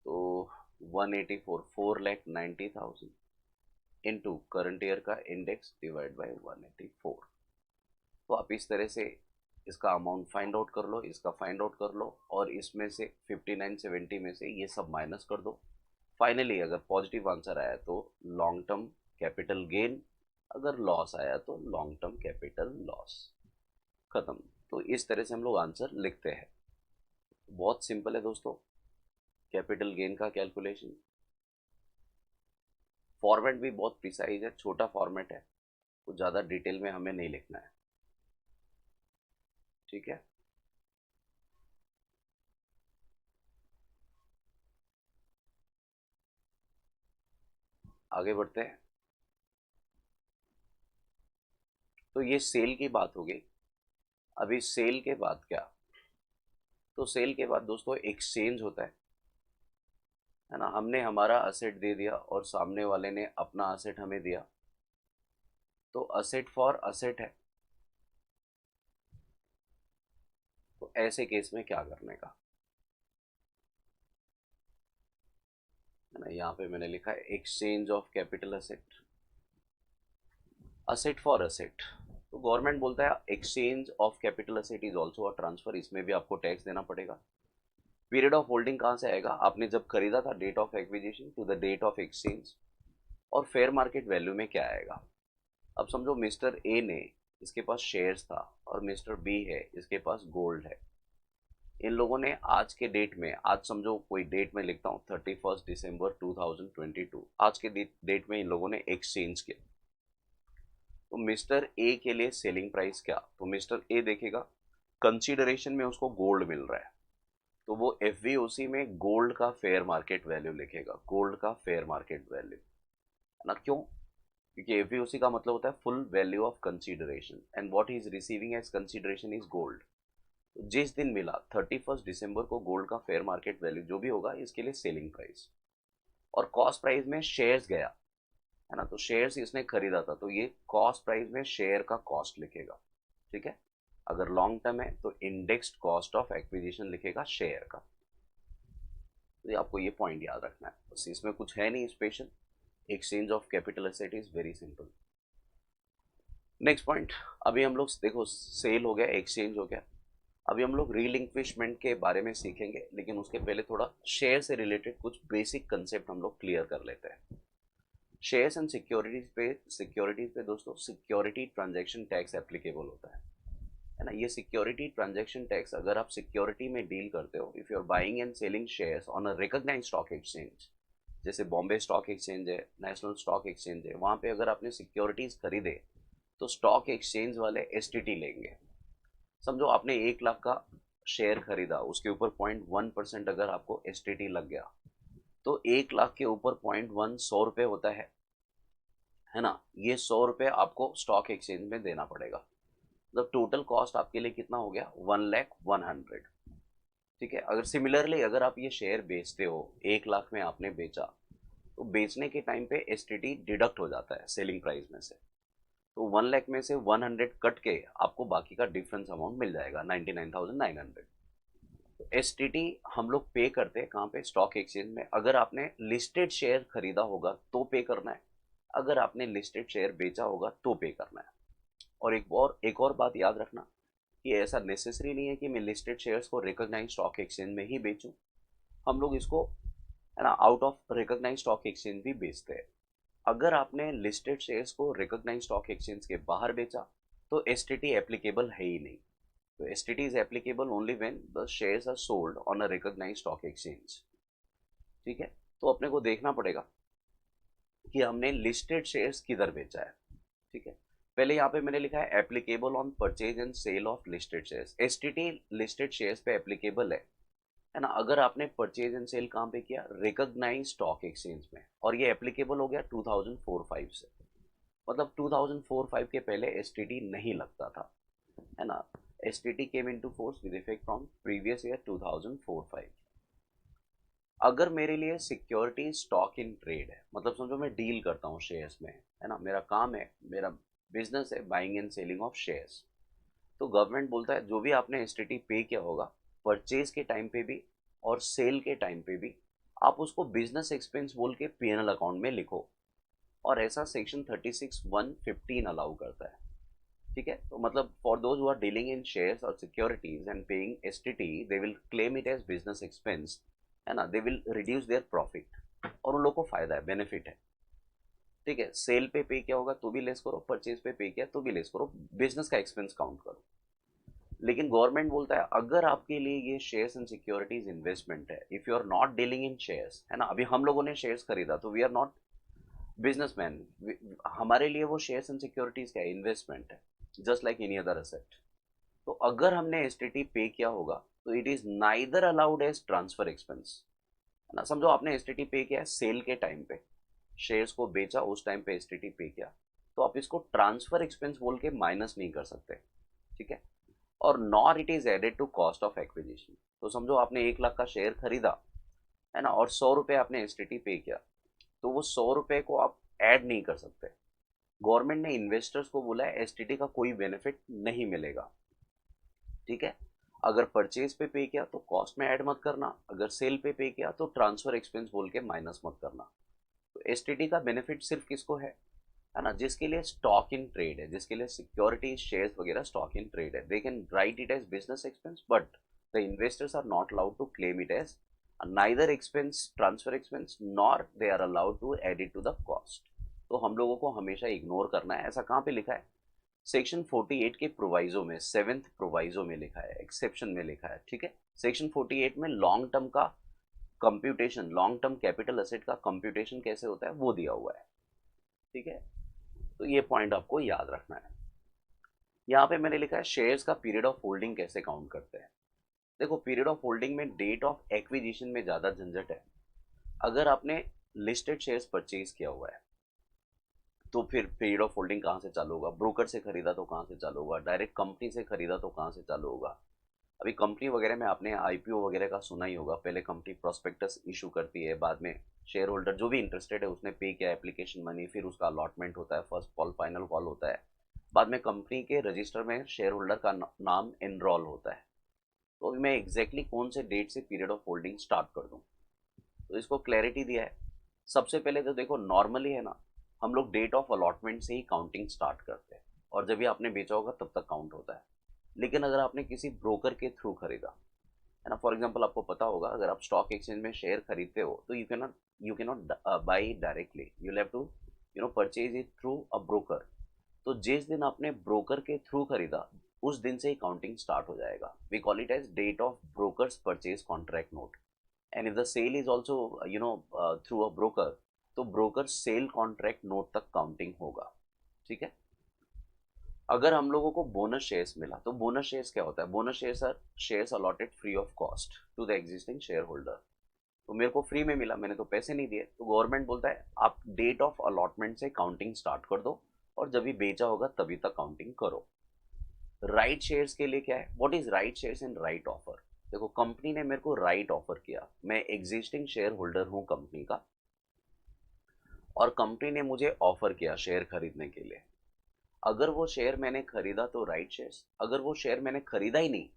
तो 184, 4,90,000 इंटू करंट ईयर का इंडेक्स डिवाइड बाय 184। तो आप इस तरह से इसका अमाउंट फाइंड आउट कर लो, इसका फाइंड आउट कर लो, और इसमें से 5970 में से ये सब माइनस कर दो। फाइनली अगर पॉजिटिव आंसर आया तो लॉन्ग टर्म कैपिटल गेन, अगर लॉस आया तो लॉन्ग टर्म कैपिटल लॉस, खत्म। तो इस तरह से हम लोग आंसर लिखते हैं। बहुत सिंपल है दोस्तों कैपिटल गेन का कैलकुलेशन। फॉर्मेट भी बहुत प्रिसाइज है, छोटा फॉर्मेट है, तो ज़्यादा डिटेल में हमें नहीं लिखना है, ठीक है। आगे बढ़ते हैं। तो ये सेल की बात हो गई। अभी सेल के बाद क्या, तो सेल के बाद दोस्तों एक्सचेंज होता है ना। हमने हमारा असेट दे दिया और सामने वाले ने अपना असेट हमें दिया, तो असेट फॉर असेट है। तो ऐसे केस में क्या करने का, है ना, यहाँ पे मैंने लिखा है exchange of capital asset, asset for asset. तो गवर्नमेंट बोलता है exchange of capital asset is also a transfer, इसमें भी आपको टैक्स देना पड़ेगा। पीरियड ऑफ होल्डिंग कहाँ से आएगा, आपने जब खरीदा था date of acquisition to the date of exchange, और फेयर मार्केट वैल्यू में क्या आएगा। अब समझो मिस्टर ए ने, इसके पास शेयर्स था, और मिस्टर बी है, इसके पास गोल्ड है। इन लोगों ने आज के डेट में, आज समझो कोई डेट में लिखता हूँ 31 दिसंबर 2022, आज के डेट में इन लोगों ने एक्सचेंज किया। तो मिस्टर ए के लिए सेलिंग प्राइस क्या, तो मिस्टर ए देखेगा कंसीडरेशन में उसको गोल्ड मिल रहा है, तो वो एफवीओसी में गोल्ड का फेयर मार्केट वैल्यू लिखेगा, गोल्ड का फेयर मार्केट वैल्यू, है ना। क्यों, क्योंकि एफवीओसी का मतलब होता है full value of consideration, and what he is receiving as consideration is gold. तो जिस दिन मिला 31 दिसंबर को गोल्ड का फेयर मार्केट वैल्यू जो भी होगा, इसके लिए सेलिंग प्राइस। और कॉस्ट प्राइस में शेयर्स गया, है ना, तो शेयर्स इसने खरीदा था, तो ये कॉस्ट प्राइस में शेयर का कॉस्ट लिखेगा, ठीक है। अगर लॉन्ग टर्म है तो इंडेक्स्ड कॉस्ट ऑफ एक्विजिशन लिखेगा शेयर का। तो आपको ये पॉइंट याद रखना है, बस इसमें कुछ है नहीं special. Exchange of capital asset is very simple. Next point, अभी हम लोग देखो सेल हो गया, एक्सचेंज हो गया, अभी हम लोग रिलिंक्विशमेंट के बारे में सीखेंगे, लेकिन उसके पहले थोड़ा शेयर से रिलेटेड कुछ बेसिक कंसेप्ट हम लोग क्लियर कर लेते हैं। शेयर्स एंड सिक्योरिटीज पे दोस्तों सिक्योरिटी ट्रांजैक्शन टैक्स एप्लीकेबल होता है ना। ये सिक्योरिटी ट्रांजैक्शन टैक्स, अगर आप सिक्योरिटी में डील करते हो, if you are buying and selling shares on a recognised stock exchange, जैसे बॉम्बे स्टॉक एक्सचेंज है, नेशनल स्टॉक एक्सचेंज है, वहाँ पे अगर आपने सिक्योरिटीज खरीदे तो स्टॉक एक्सचेंज वाले एसटीटी लेंगे। समझो आपने 1 लाख का शेयर खरीदा, उसके ऊपर 0.1% अगर आपको एसटीटी लग गया, तो 1 लाख के ऊपर 0.1 100 रुपये होता है ना। ये 100 रुपये आपको स्टॉक एक्सचेंज में देना पड़ेगा। मतलब टोटल कॉस्ट आपके लिए कितना हो गया, 1,100,000, ठीक है। अगर सिमिलरली अगर आप ये शेयर बेचते हो, 1 लाख में आपने बेचा, तो बेचने के टाइम पे एसटीटी डिडक्ट हो जाता है सेलिंग प्राइस में से, तो 1 लाख में से 100 कट के आपको बाकी का डिफरेंस अमाउंट मिल जाएगा 99,900। तो एसटीटी हम लोग पे करते हैं कहाँ पे, स्टॉक एक्सचेंज में। अगर आपने लिस्टेड शेयर खरीदा होगा तो पे करना है, अगर आपने लिस्टेड शेयर बेचा होगा तो पे करना है। और एक और बात याद रखना कि ऐसा नेसेसरी नहीं है कि मैं लिस्टेड शेयर्स को रिकॉग्नाइज स्टॉक एक्सचेंज में ही बेचूं। हम लोग इसको, है ना, out of recognise stock exchange भी बेचते हैं। अगर आपने लिस्टेड शेयर्स को रिकॉग्नाइज्ड स्टॉक एक्सचेंज के बाहर बेचा तो एसटीटी एप्लीकेबल है ही नहीं। तो STT is applicable only when the shares are sold on a recognised stock exchange. ठीक है, तो अपने को देखना पड़ेगा कि हमने लिस्टेड शेयर्स किधर बेचा है। ठीक है, पहले यहाँ पे मैंने लिखा है applicable on purchase and sale of listed shares. STT listed shares पे एप्लीकेबल है ना। अगर आपने परचेज एंड सेल कहाँ पे किया, रिकॉग्नाइज स्टॉक एक्सचेंज में, और ये एप्लीकेबल हो गया 2004-05 से। मतलब 2004-05 के पहले एसटीटी नहीं लगता था, है ना। STT came into force with effect from previous year 2004-05। अगर मेरे लिए सिक्योरिटी स्टॉक इन ट्रेड है, मतलब समझो मैं डील करता हूँ शेयर्स में, है ना, मेरा काम है, मेरा बिजनेस है buying and selling of shares, तो गवर्नमेंट बोलता है जो भी आपने एसटीटी पे किया होगा परचेज के टाइम पे भी और सेल के टाइम पे भी, आप उसको बिजनेस एक्सपेंस बोल के पीएनएल अकाउंट में लिखो। और ऐसा सेक्शन 36(1)(15) अलाउ करता है। ठीक है, तो मतलब for those who are dealing in shares और securities and paying STT, they will claim it as business expense, है ना, they will reduce their profit, और उन लोग को फायदा है, बेनिफिट है। ठीक है, सेल पे किया होगा तो भी लेस करो, परचेज पे किया तो भी लेस करो, बिजनेस का एक्सपेंस काउंट करो। लेकिन गवर्नमेंट बोलता है अगर आपके लिए ये शेयर्स एंड सिक्योरिटीज इन्वेस्टमेंट है, if you are not dealing in shares, है ना, अभी हम लोगों ने शेयर्स खरीदा तो वी आर नॉट बिजनेसमैन, हमारे लिए वो शेयर्स एंड सिक्योरिटीज क्या है, इन्वेस्टमेंट है, just like any other asset. तो अगर हमने एसटीटी पे किया होगा तो it is neither allowed as transfer expense, है ना। समझो आपने एसटीटी पे किया सेल के टाइम पे, शेयर्स को बेचा उस टाइम पे एसटीटी पे किया, तो आप इसको ट्रांसफर एक्सपेंस बोल के माइनस नहीं कर सकते। ठीक है, और nor it is added to cost of acquisition. तो समझो आपने 1 लाख का शेयर खरीदा, है ना, और 100 रुपये आपने एसटीटी पे किया, तो वो 100 रुपये को आप ऐड नहीं कर सकते। गवर्नमेंट ने इन्वेस्टर्स को बोला है एसटीटी का कोई बेनिफिट नहीं मिलेगा। ठीक है, अगर परचेज पे किया तो कॉस्ट में ऐड मत करना, अगर सेल पे किया तो ट्रांसफर एक्सपेंस बोल के माइनस मत करना। तो एसटीटी का बेनिफिट सिर्फ किसको है ना, जिसके लिए स्टॉक इन ट्रेड है, जिसके लिए सिक्योरिटी शेयर्स वगैरह स्टॉक इन ट्रेड है, they can write it as business expense, but the investors are not allowed to claim it as neither expense, transfer expense, nor they are allowed to add it to the cost. तो हम लोगों को हमेशा ignore करना है। ऐसा कहाँ पे लिखा है, सेक्शन 48 के प्रोवाइजो में, 7th प्रोवाइजो में लिखा है, एक्सेप्शन में लिखा है। ठीक है, सेक्शन 48 में लॉन्ग टर्म का computation, long term capital asset का कंप्यूटेशन कैसे होता है वो दिया हुआ है। ठीक है, तो ये पॉइंट आपको याद रखना है। यहाँ पे मैंने लिखा है शेयर्स का पीरियड ऑफ होल्डिंग कैसे काउंट करते हैं। देखो, पीरियड ऑफ होल्डिंग में डेट ऑफ एक्विजिशन में ज़्यादा झंझट है। अगर आपने लिस्टेड शेयर्स परचेज किया हुआ है तो फिर पीरियड ऑफ होल्डिंग कहाँ से चालू होगा, ब्रोकर से खरीदा तो कहाँ से चालू होगा, डायरेक्ट कंपनी से खरीदा तो कहाँ से चालू होगा। अभी कंपनी वगैरह में आपने आईपीओ वगैरह का सुना ही होगा, पहले कंपनी प्रोस्पेक्टस इशू करती है, बाद में शेयर होल्डर जो भी इंटरेस्टेड है उसने पे किया एप्लीकेशन मनी, फिर उसका अलॉटमेंट होता है, फर्स्ट कॉल फाइनल कॉल होता है, बाद में कंपनी के रजिस्टर में शेयर होल्डर का नाम एनरोल होता है। तो अभी मैं एग्जैक्टली कौन से डेट से पीरियड ऑफ होल्डिंग स्टार्ट कर दूँ, तो इसको क्लैरिटी दिया है। सबसे पहले तो देखो, नॉर्मली है ना, हम लोग डेट ऑफ अलॉटमेंट से ही काउंटिंग स्टार्ट करते हैं, और जब भी आपने बेचा होगा तब तक काउंट होता है। लेकिन अगर आपने किसी ब्रोकर के थ्रू खरीदा, है ना, फॉर एग्जांपल आपको पता होगा अगर आप स्टॉक एक्सचेंज में शेयर खरीदते हो तो you cannot buy directly, you have to purchase it through a broker. तो जिस दिन आपने ब्रोकर के थ्रू खरीदा उस दिन से ही काउंटिंग स्टार्ट हो जाएगा। We call it as date of brokers purchase contract note. And if the sale is also through a broker, तो ब्रोकर सेल कॉन्ट्रैक्ट नोट तक काउंटिंग होगा। ठीक है, अगर हम लोगों को बोनस शेयर्स मिला तो बोनस शेयर्स क्या होता है, bonus shares are shares allotted free of cost to the existing share holder. तो मेरे को फ्री में मिला, मैंने तो पैसे नहीं दिए, तो गवर्नमेंट बोलता है आप डेट ऑफ अलॉटमेंट से काउंटिंग स्टार्ट कर दो, और जब भी बेचा होगा तभी तक काउंटिंग करो। राइट शेयर्स के लिए क्या है, what is right shares and right offer. देखो, कंपनी ने मेरे को राइट ऑफर किया, मैं एग्जिस्टिंग शेयर होल्डर हूँ कंपनी का, और कंपनी ने मुझे ऑफर किया शेयर खरीदने के लिए। अगर वो शेयर मैंने खरीदा तो राइट शेयर्स, अगर वो शेयर मैंने खरीदा ही नहीं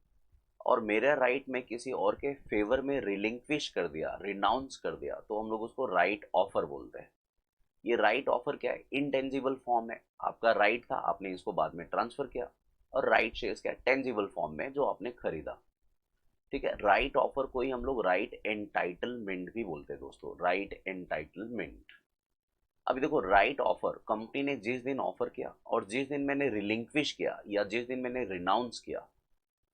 और मेरा राइट मैं किसी और के फेवर में रिलिंक्विश कर दिया, रिनाउंस कर दिया, तो हम लोग उसको राइट ऑफर बोलते हैं। ये राइट ऑफर क्या है, इनटेंजिबल फॉर्म है, आपका राइट था, आपने इसको बाद में ट्रांसफर किया। और राइट शेयर्स क्या है, टेंजिबल फॉर्म में जो आपने खरीदा। ठीक है, राइट ऑफर को ही हम लोग राइट एंटाइटलमेंट भी बोलते हैं दोस्तों, राइट एंटाइटलमेंट। अभी देखो राइट ऑफर, कंपनी ने जिस दिन ऑफर किया और जिस दिन मैंने रिलिंक्विश किया या जिस दिन मैंने रिनाउंस किया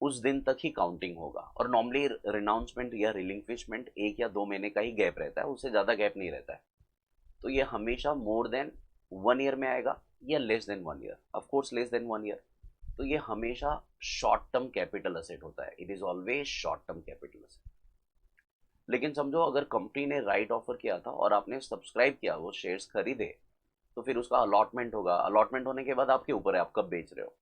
उस दिन तक ही काउंटिंग होगा। और नॉर्मली रिनाउंसमेंट या रिलिंक्विशमेंट 1 या 2 महीने का ही गैप रहता है, उससे ज़्यादा गैप नहीं रहता है। तो ये हमेशा मोर देन 1 ईयर में आएगा या less than 1 year, of course less than 1 year. तो ये हमेशा शॉर्ट टर्म कैपिटल असेट होता है, it is always short term capital asset. लेकिन समझो अगर कंपनी ने राइट ऑफर किया था और आपने सब्सक्राइब किया, वो शेयर्स खरीदे, तो फिर उसका अलॉटमेंट होगा। अलॉटमेंट होने के बाद आपके ऊपर है आप कब बेच रहे हो।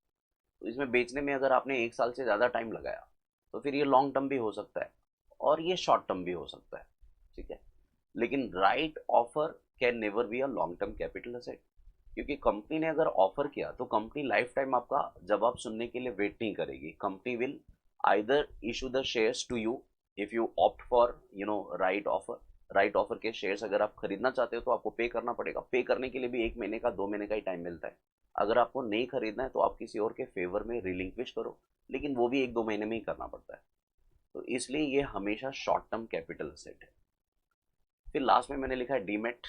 तो इसमें बेचने में अगर आपने 1 साल से ज़्यादा टाइम लगाया तो फिर ये लॉन्ग टर्म भी हो सकता है और ये शॉर्ट टर्म भी हो सकता है, ठीक है। लेकिन right offer can never be a long term capital asset, क्योंकि कंपनी ने अगर ऑफर किया तो कंपनी लाइफ टाइम आपका जवाब सुनने के लिए वेट नहीं करेगी। Company will either issue the shares to you if you opt for right offer. Right offer के शेयर्स अगर आप खरीदना चाहते हो तो आपको पे करना पड़ेगा। पे करने के लिए भी 1 महीने का 2 महीने का ही टाइम मिलता है। अगर आपको नहीं खरीदना है तो आप किसी और के फेवर में रिलिंक्विश करो, लेकिन वो भी 1-2 महीने में ही करना पड़ता है। तो इसलिए ये हमेशा शॉर्ट टर्म कैपिटल असेट है। फिर लास्ट में मैंने लिखा है डीमेट,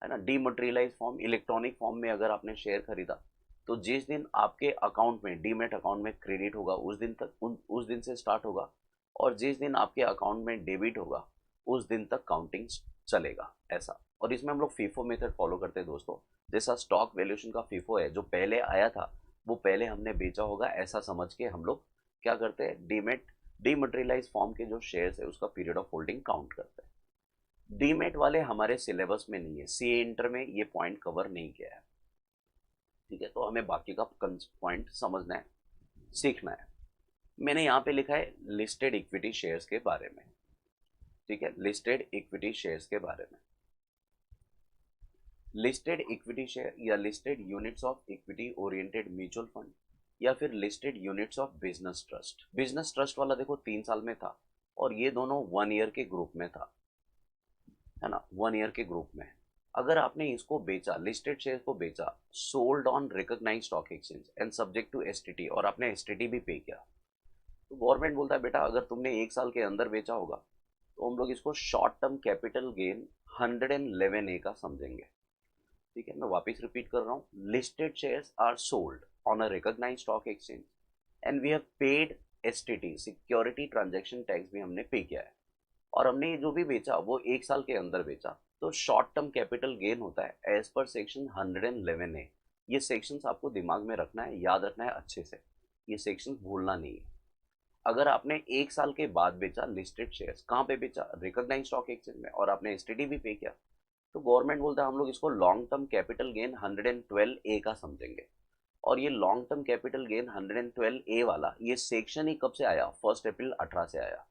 है ना। डीमटेरियलाइज फॉर्म, इलेक्ट्रॉनिक फॉर्म में अगर आपने शेयर खरीदा तो जिस दिन आपके अकाउंट में डीमेट अकाउंट में क्रेडिट होगा उस दिन तक उस दिन से स्टार्ट होगा, और जिस दिन आपके अकाउंट में डेबिट होगा उस दिन तक काउंटिंग चलेगा, ऐसा। और इसमें हम लोग फीफो मेथड फॉलो करते हैं दोस्तों। जैसा स्टॉक वैल्यूएशन का फीफो है, जो पहले आया था वो पहले हमने बेचा होगा ऐसा समझ के हम लोग क्या करते हैं, डीमेट डीमटेरियलाइज फॉर्म के जो शेयर्स है उसका पीरियड ऑफ होल्डिंग काउंट करते हैं। डीमेट वाले हमारे सिलेबस में नहीं है, सीए इंटर में ये पॉइंट कवर नहीं किया है, ठीक है। तो हमें बाकी का पॉइंट समझना है, सीखना है। मैंने यहाँ पे लिखा है लिस्टेड इक्विटी शेयर्स के बारे में, ठीक है। लिस्टेड इक्विटी शेयर्स के बारे में, लिस्टेड इक्विटी शेयर या listed units of equity oriented mutual fund या फिर listed units of business trust. Business trust वाला देखो 3 साल में था और ये दोनों 1 ईयर के ग्रुप में था, है ना, 1 ईयर के ग्रुप में। अगर आपने इसको बेचा, लिस्टेड शेयर को बेचा, sold on recognised stock exchange and subject to STT, और आपने एसटीटी भी पे किया, तो गवर्नमेंट बोलता है बेटा अगर तुमने 1 साल के अंदर बेचा होगा तो हम लोग इसको short term capital gain 111A का समझेंगे, ठीक है। मैं वापस रिपीट कर रहा हूँ, listed shares are sold on a recognised stock exchange and we have paid STT, security transaction tax भी हमने पे किया है, और हमने ये जो भी बेचा वो 1 साल के अंदर बेचा, तो शॉर्ट टर्म कैपिटल गेन होता है एज पर सेक्शन 111A। ये सेक्शंस आपको दिमाग में रखना है, याद रखना है अच्छे से, ये सेक्शंस भूलना नहीं है। अगर आपने 1 साल के बाद बेचा लिस्टेड शेयर्स, कहाँ पे बेचा, रिकॉग्नाइज्ड स्टॉक एक्सचेंज में, और आपने एसटीडी भी पे किया, तो गवर्नमेंट बोलता है हम लोग इसको long term capital gain 112A का समझेंगे। और ये long term capital gain 112A वाला ये सेक्शन ही कब से आया, 1 अप्रैल 2018 से आया,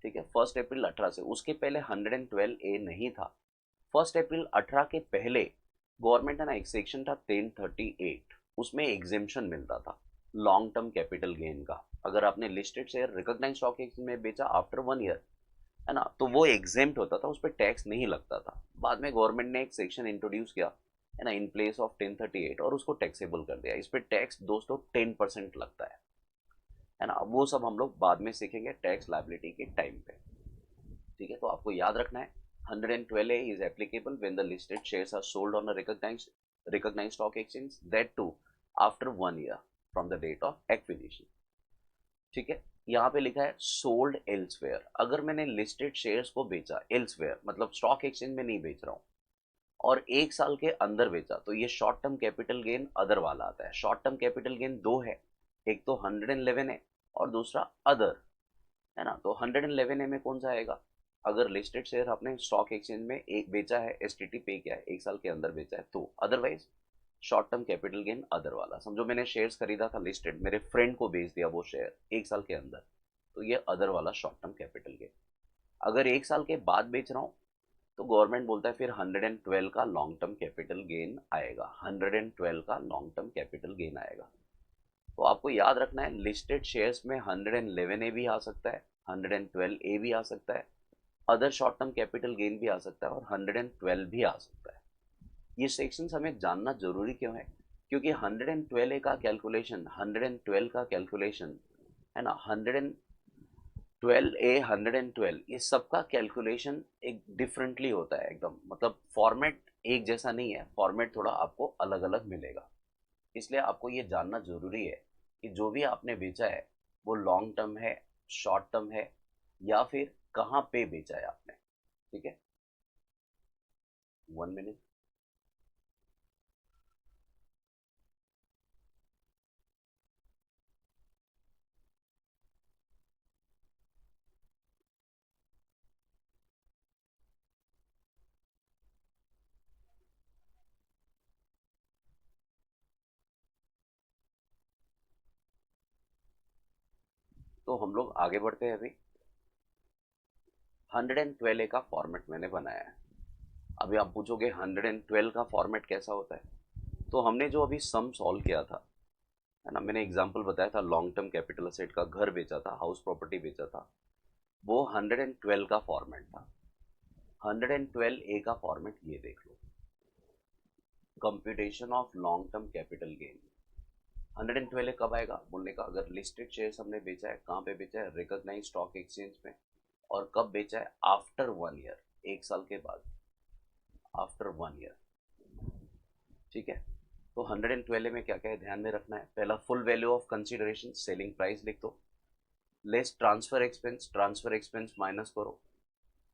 ठीक है। 1 अप्रैल 2018 से, उसके पहले 112A नहीं था। 1 अप्रैल 2018 के पहले गवर्नमेंट है ना, एक सेक्शन था 1038, उसमें एग्जेम्पशन मिलता था लॉन्ग टर्म कैपिटल गेन का। अगर आपने listed share recognised stock exchange में बेचा आफ्टर 1 ईयर, है ना, तो वो एग्जेम्प्ट होता था, उस पर टैक्स नहीं लगता था। बाद में गवर्नमेंट ने एक सेक्शन इंट्रोड्यूस किया, है ना, इन प्लेस ऑफ 1038, और उसको टैक्सेबल कर दिया। इस पर टैक्स दोस्तों 10% लगता है ना। वो सब हम लोग बाद में सीखेंगे टैक्स लायबिलिटी के टाइम पे, ठीक है। तो आपको याद रखना है 112A is applicable when the listed shares are sold on a recognised stock exchange, that too after 1 year from the date of acquisition, ठीक है। यहाँ पे लिखा है सोल्ड एल्सवेयर। अगर मैंने लिस्टेड शेयर्स को बेचा एल्सवेयर, मतलब स्टॉक एक्सचेंज में नहीं बेच रहा हूँ, और 1 साल के अंदर बेचा, तो ये short term capital gain other वाला आता है। शॉर्ट टर्म कैपिटल गेन दो है, एक तो 111 है और दूसरा अदर, है ना। तो 111A में कौन सा आएगा, अगर लिस्टेड शेयर आपने स्टॉक एक्सचेंज में एक बेचा है, एसटीटी पे किया है, 1 साल के अंदर बेचा है, तो otherwise short term capital gain other वाला। समझो मैंने शेयर्स खरीदा था लिस्टेड, मेरे फ्रेंड को बेच दिया वो शेयर 1 साल के अंदर, तो ये अदर वाला शॉर्ट टर्म कैपिटल गेन। अगर 1 साल के बाद बेच रहा हूँ तो गवर्नमेंट बोलता है फिर 112 का लॉन्ग टर्म कैपिटल गेन आएगा, 112 का लॉन्ग टर्म कैपिटल गेन आएगा। तो आपको याद रखना है लिस्टेड शेयर्स में 111A भी आ सकता है, 112A भी आ सकता है, other short term capital gain भी आ सकता है, और 112 भी आ सकता है। ये सेक्शंस हमें जानना जरूरी क्यों है, क्योंकि 112A का कैलकुलेशन, 112 का कैलकुलेशन, है ना, 112A 112, ये सबका कैलकुलेशन एक डिफरेंटली होता है एकदम, मतलब फॉर्मेट एक जैसा नहीं है, फॉर्मेट थोड़ा आपको अलग अलग मिलेगा। इसलिए आपको ये जानना जरूरी है कि जो भी आपने बेचा है वो लॉन्ग टर्म है, शॉर्ट टर्म है, या फिर कहाँ पे बेचा है आपने। ठीक है, 1 मिनट। तो हम लोग आगे बढ़ते हैं। अभी 112 का फॉर्मेट मैंने बनाया है। अभी आप पूछोगे 112 का फॉर्मेट कैसा होता है। तो हमने जो अभी सम सॉल्व किया था, है ना, मैंने एग्जांपल बताया था, लॉन्ग टर्म कैपिटल असेट का घर बेचा था, हाउस प्रॉपर्टी बेचा था, वो 112 का फॉर्मेट था। 112 ए का फॉर्मेट ये देख लो, computation of long term capital gain. 112 कब आएगा बोलने का, अगर लिस्टेड शेयर्स हमने बेचा है, कहाँ पे बेचा है, रिकॉग्नाइज स्टॉक एक्सचेंज में, और कब बेचा है, आफ्टर 1 ईयर, 1 साल के बाद, आफ्टर 1 ईयर। ठीक है, तो 112 में क्या क्या है ध्यान में रखना है। पहला, full value of consideration, selling price लिख दो, less transfer expense, transfer expense minus करो,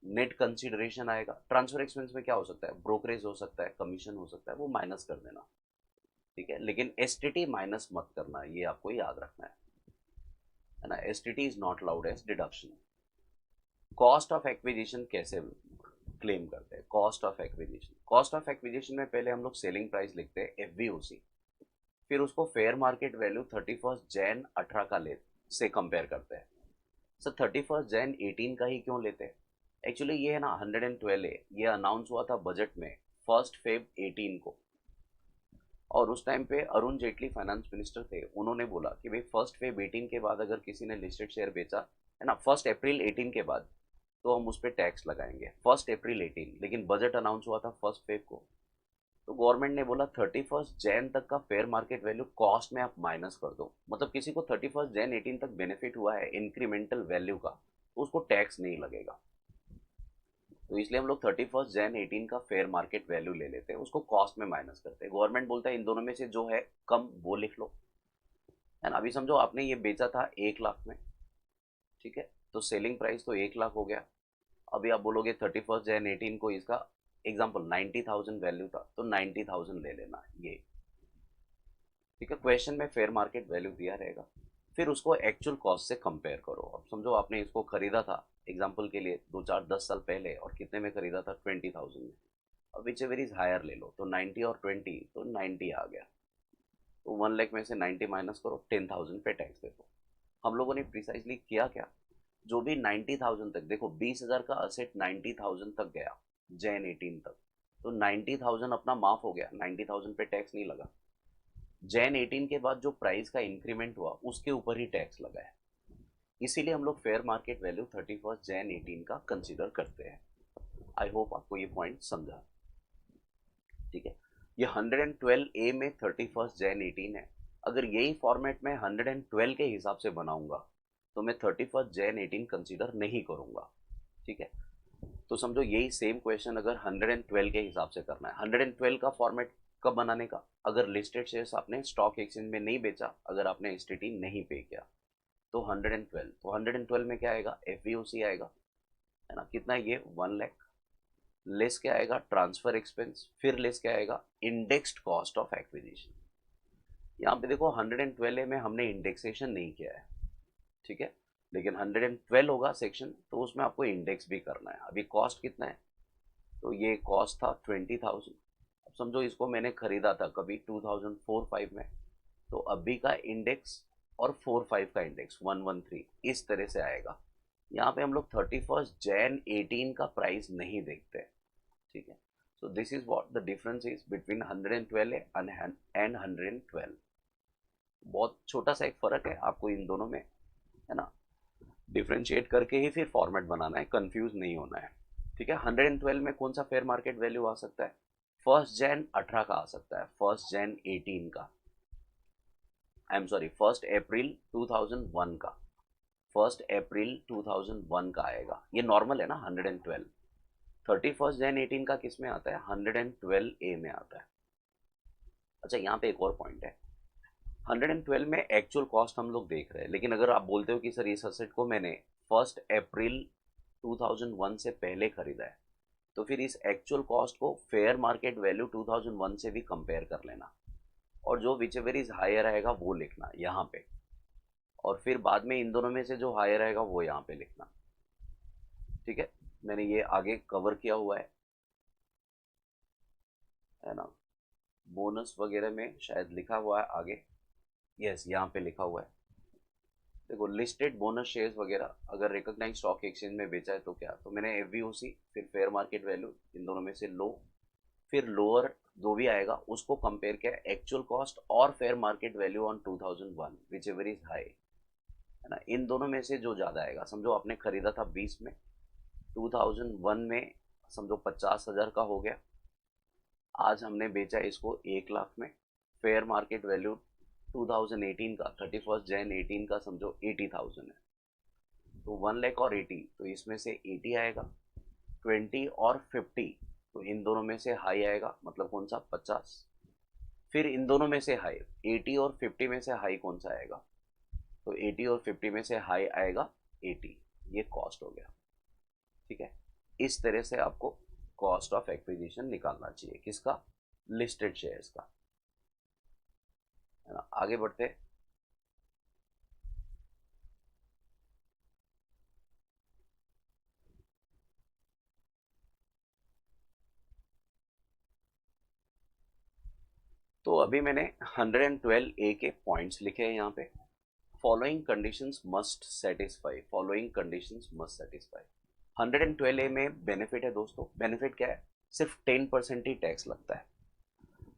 नेट कंसिडरेशन आएगा। ट्रांसफर एक्सपेंस में क्या हो सकता है, ब्रोकरेज हो सकता है, कमीशन हो सकता है, वो माइनस कर देना। ठीक है, लेकिन एसटीटी माइनस मत करना, ये आपको याद रखना है ना। STT is not allowed as deduction. Cost of acquisition कैसे क्लेम करते हैं, cost of acquisition, cost of acquisition में पहले हम लोग सेलिंग प्राइस लिखते हैं एफवीओसी, फिर उसको फेयर मार्केट वैल्यू 31 जैन 18 का ले से कंपेयर करते हैं। सर 31 जैन 18 का ही क्यों लेते हैं, एक्चुअली ये है ना 112 है, ये अनाउंस हुआ था बजट में 1 फेब 18 को, और उस टाइम पे अरुण जेटली फाइनेंस मिनिस्टर थे, उन्होंने बोला कि भाई 1 फेब 18 के बाद अगर किसी ने लिस्टेड शेयर बेचा, है ना, 1 अप्रैल 18 के बाद, तो हम उस पर टैक्स लगाएंगे 1 अप्रैल 18, लेकिन बजट अनाउंस हुआ था 1 फेब को। तो गवर्नमेंट ने बोला 31 जैन तक का फेयर मार्केट वैल्यू कॉस्ट में आप माइनस कर दो, मतलब किसी को 31 जैन 18 तक बेनिफिट हुआ है इंक्रीमेंटल वैल्यू का, तो उसको टैक्स नहीं लगेगा। तो इसलिए हम लोग 31 जैन 18 का फेयर मार्केट वैल्यू ले लेते हैं, उसको कॉस्ट में माइनस करते हैं। गवर्नमेंट बोलता है इन दोनों में से जो है कम वो लिख लो, है ना। अभी समझो आपने ये बेचा था 1 लाख में, ठीक है, तो सेलिंग प्राइस तो 1 लाख हो गया। अभी आप बोलोगे 31 जैन 18 को इसका एग्जाम्पल 90,000 वैल्यू था, तो 90,000 ले लेना ये। ठीक है, क्वेश्चन में फेयर मार्केट वैल्यू दिया रहेगा, फिर उसको एक्चुअल कॉस्ट से कंपेयर करो। अब समझो आपने इसको खरीदा था एग्जाम्पल के लिए 2 4 10 साल पहले, और कितने में खरीदा था, 20,000 में। अब विच एवर इज हायर ले लो, तो 90 और 20, तो 90 आ गया। तो 1 लाख में से 90 माइनस करो, 10,000 पे टैक्स दे दो। हम लोगों ने प्रिसाइजली किया क्या, जो भी 90,000 तक, देखो 20,000 का असेट 90,000 तक गया जैन 18 तक, तो 90,000 अपना माफ हो गया, 90,000 पे टैक्स नहीं लगा। जैन 18 के बाद जो प्राइस का इंक्रीमेंट हुआ उसके ऊपर ही टैक्स लगा है। इसीलिए हम लोग फेयर मार्केट वैल्यू 31 जैन 18 का कंसिडर करते हैं। आई होप आपको ये पॉइंट समझा। ठीक है, ये 112 ए में 31 जैन 18 है। अगर यही फॉर्मेट में 112 के हिसाब से बनाऊंगा, तो मैं 31 जैन 18 कंसिडर नहीं करूंगा। ठीक है, तो समझो यही सेम क्वेश्चन अगर 112 के हिसाब से करना है, 112 का फॉर्मेट कब बनाने का, अगर लिस्टेड शेयर्स आपने स्टॉक एक्सचेंज में नहीं बेचा, अगर आपने एसटीटी नहीं पे किया, तो 112, तो 112 में क्या आएगा, एफवीओसी आएगा, है ना, कितना है ये, 1 लाख, लेस क्या आएगा, ट्रांसफर एक्सपेंस, फिर लेस क्या आएगा, इंडेक्स्ड कॉस्ट ऑफ एक्विजिशन। यहाँ पे देखो 112 में हमने इंडेक्सेशन नहीं किया है, ठीक है, लेकिन 112 होगा सेक्शन, तो उसमें आपको इंडेक्स भी करना है। अभी कॉस्ट कितना है, तो ये कॉस्ट था 20,000। अब समझो इसको मैंने खरीदा था कभी 2004-5 में, तो अभी का इंडेक्स और 4-5 का इंडेक्स 113 इस तरह से आएगा। यहाँ पे हम लोग 31 जैन 18 का प्राइस नहीं देखते। ठीक है, सो this is what the difference is between 112 and 112। बहुत छोटा सा एक फर्क है आपको इन दोनों में, है ना। डिफ्रेंशिएट करके ही फिर फॉर्मेट बनाना है, कंफ्यूज नहीं होना है। ठीक है, 112 में कौन सा फेयर मार्केट वैल्यू आ सकता है, 1 जैन 18 का आ सकता है, 1 जैन 18 का, आई एम सॉरी 1 अप्रैल 2001 का, 1 अप्रैल 2001 का आएगा, ये नॉर्मल है ना 112। 31 Jan 2018 का किस में आता है, 112A में आता है। अच्छा यहाँ पे एक और पॉइंट है, 112 में एक्चुअल कॉस्ट हम लोग देख रहे हैं, लेकिन अगर आप बोलते हो कि सर इस असेट को मैंने 1 अप्रैल 2001 से पहले खरीदा है, तो फिर इस एक्चुअल कॉस्ट को फेयर मार्केट वैल्यू 2001 से भी कंपेयर कर लेना, और जो विच एवर इज हायर आएगा वो लिखना यहाँ पे, और फिर बाद में इन दोनों में से जो हायर आएगा वो यहाँ पे लिखना। ठीक है, मैंने ये आगे कवर किया हुआ है ना, बोनस वगैरह में शायद लिखा हुआ है आगे, यस यहाँ पे लिखा हुआ है। देखो लिस्टेड बोनस शेयर्स वगैरह अगर रिकॉग्नाइज स्टॉक एक्सचेंज में बेचा है तो क्या, तो मैंने एफवीओसी फिर फेयर मार्केट वैल्यू इन दोनों में से लो, फिर लोअर जो भी आएगा उसको कंपेयर किया एक्चुअल कॉस्ट और fair market value on 2001 whichever is high, है ना। इन दोनों में से जो ज़्यादा आएगा, समझो आपने खरीदा था 20 में, 2001 में समझो 50,000 का हो गया, आज हमने बेचा इसको 1 लाख में, फेयर मार्केट वैल्यू 2018 का 31 Jan 2018 का समझो 80,000 है, तो 1 लाख और 80, तो इसमें से 80 आएगा, 20 और 50, तो इन दोनों में से हाई आएगा, मतलब कौन सा, 50, फिर इन दोनों में से हाई 80 और 50 में से हाई कौन सा आएगा, तो 80 और 50 में से हाई आएगा 80, ये कॉस्ट हो गया। ठीक है, इस तरह से आपको कॉस्ट ऑफ एक्विजिशन निकालना चाहिए, किसका, लिस्टेड शेयर्स का, है ना। आगे बढ़ते हैं। तो अभी मैंने 112A के पॉइंट्स लिखे हैं यहाँ पे, following conditions must satisfy, following conditions must satisfy. 112A में बेनिफिट है दोस्तों, बेनिफिट क्या है, सिर्फ 10% ही टैक्स लगता है,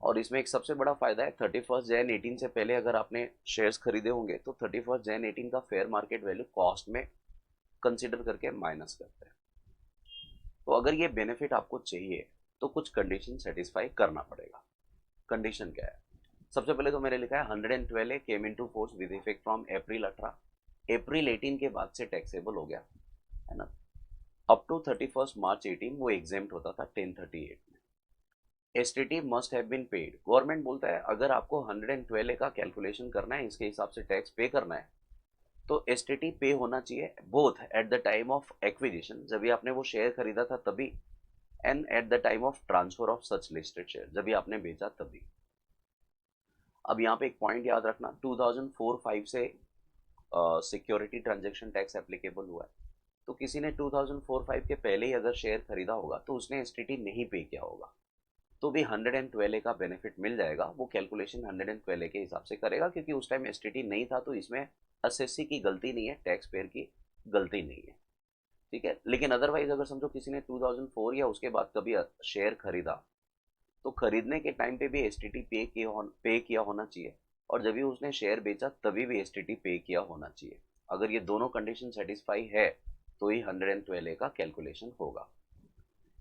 और इसमें एक सबसे बड़ा फायदा है 31 Jan 2018 से पहले अगर आपने शेयर्स खरीदे होंगे तो 31 Jan 2018 का फेयर मार्केट वैल्यू कॉस्ट में कंसिडर करके माइनस करते हैं। तो अगर ये बेनिफिट आपको चाहिए तो कुछ कंडीशन सेटिस्फाई करना पड़ेगा। कंडीशन क्या है, सबसे पहले तो मैंने लिखा है 112A came into force with effect from April 18, अप्रैल 18 के बाद से टैक्सेबल हो गया, है ना। अप टू 31 मार्च 18 वो एग्जेम्प्ट होता था 1038 में। STT must have been paid, government बोलता है अगर आपको 112A का कैलकुलेशन करना है, इसके हिसाब से टैक्स पे करना है, तो एसटीटी पे होना चाहिए both at the time of acquisition, जब भी आपने वो शेयर खरीदा था तभी, and eight the time of transfer of such listed share, जब भी आपने बेचा तभी। अब यहाँ पे एक पॉइंट याद रखना, 2004-5 से सिक्योरिटी ट्रांजेक्शन टैक्स एप्लीकेबल हुआ है, तो किसी ने 2004-5 के पहले ही अगर शेयर खरीदा होगा तो उसने एसटीटी नहीं पे किया होगा, तो भी 112A का बेनिफिट मिल जाएगा, वो कैलकुलेशन 112A के हिसाब से करेगा, क्योंकि उस टाइम एसटीटी नहीं था, तो इसमें असेसी की गलती नहीं है, टैक्स पेयर की गलती नहीं है। ठीक है, लेकिन अदरवाइज अगर समझो किसी ने 2004 या उसके बाद कभी शेयर खरीदा, तो खरीदने के टाइम पे भी एसटीटी पे किया होना चाहिए, और जब भी उसने शेयर बेचा तभी भी एसटीटी पे किया होना चाहिए। अगर ये दोनों कंडीशन सेटिस्फाई है तो ही 112A का कैलकुलेशन होगा।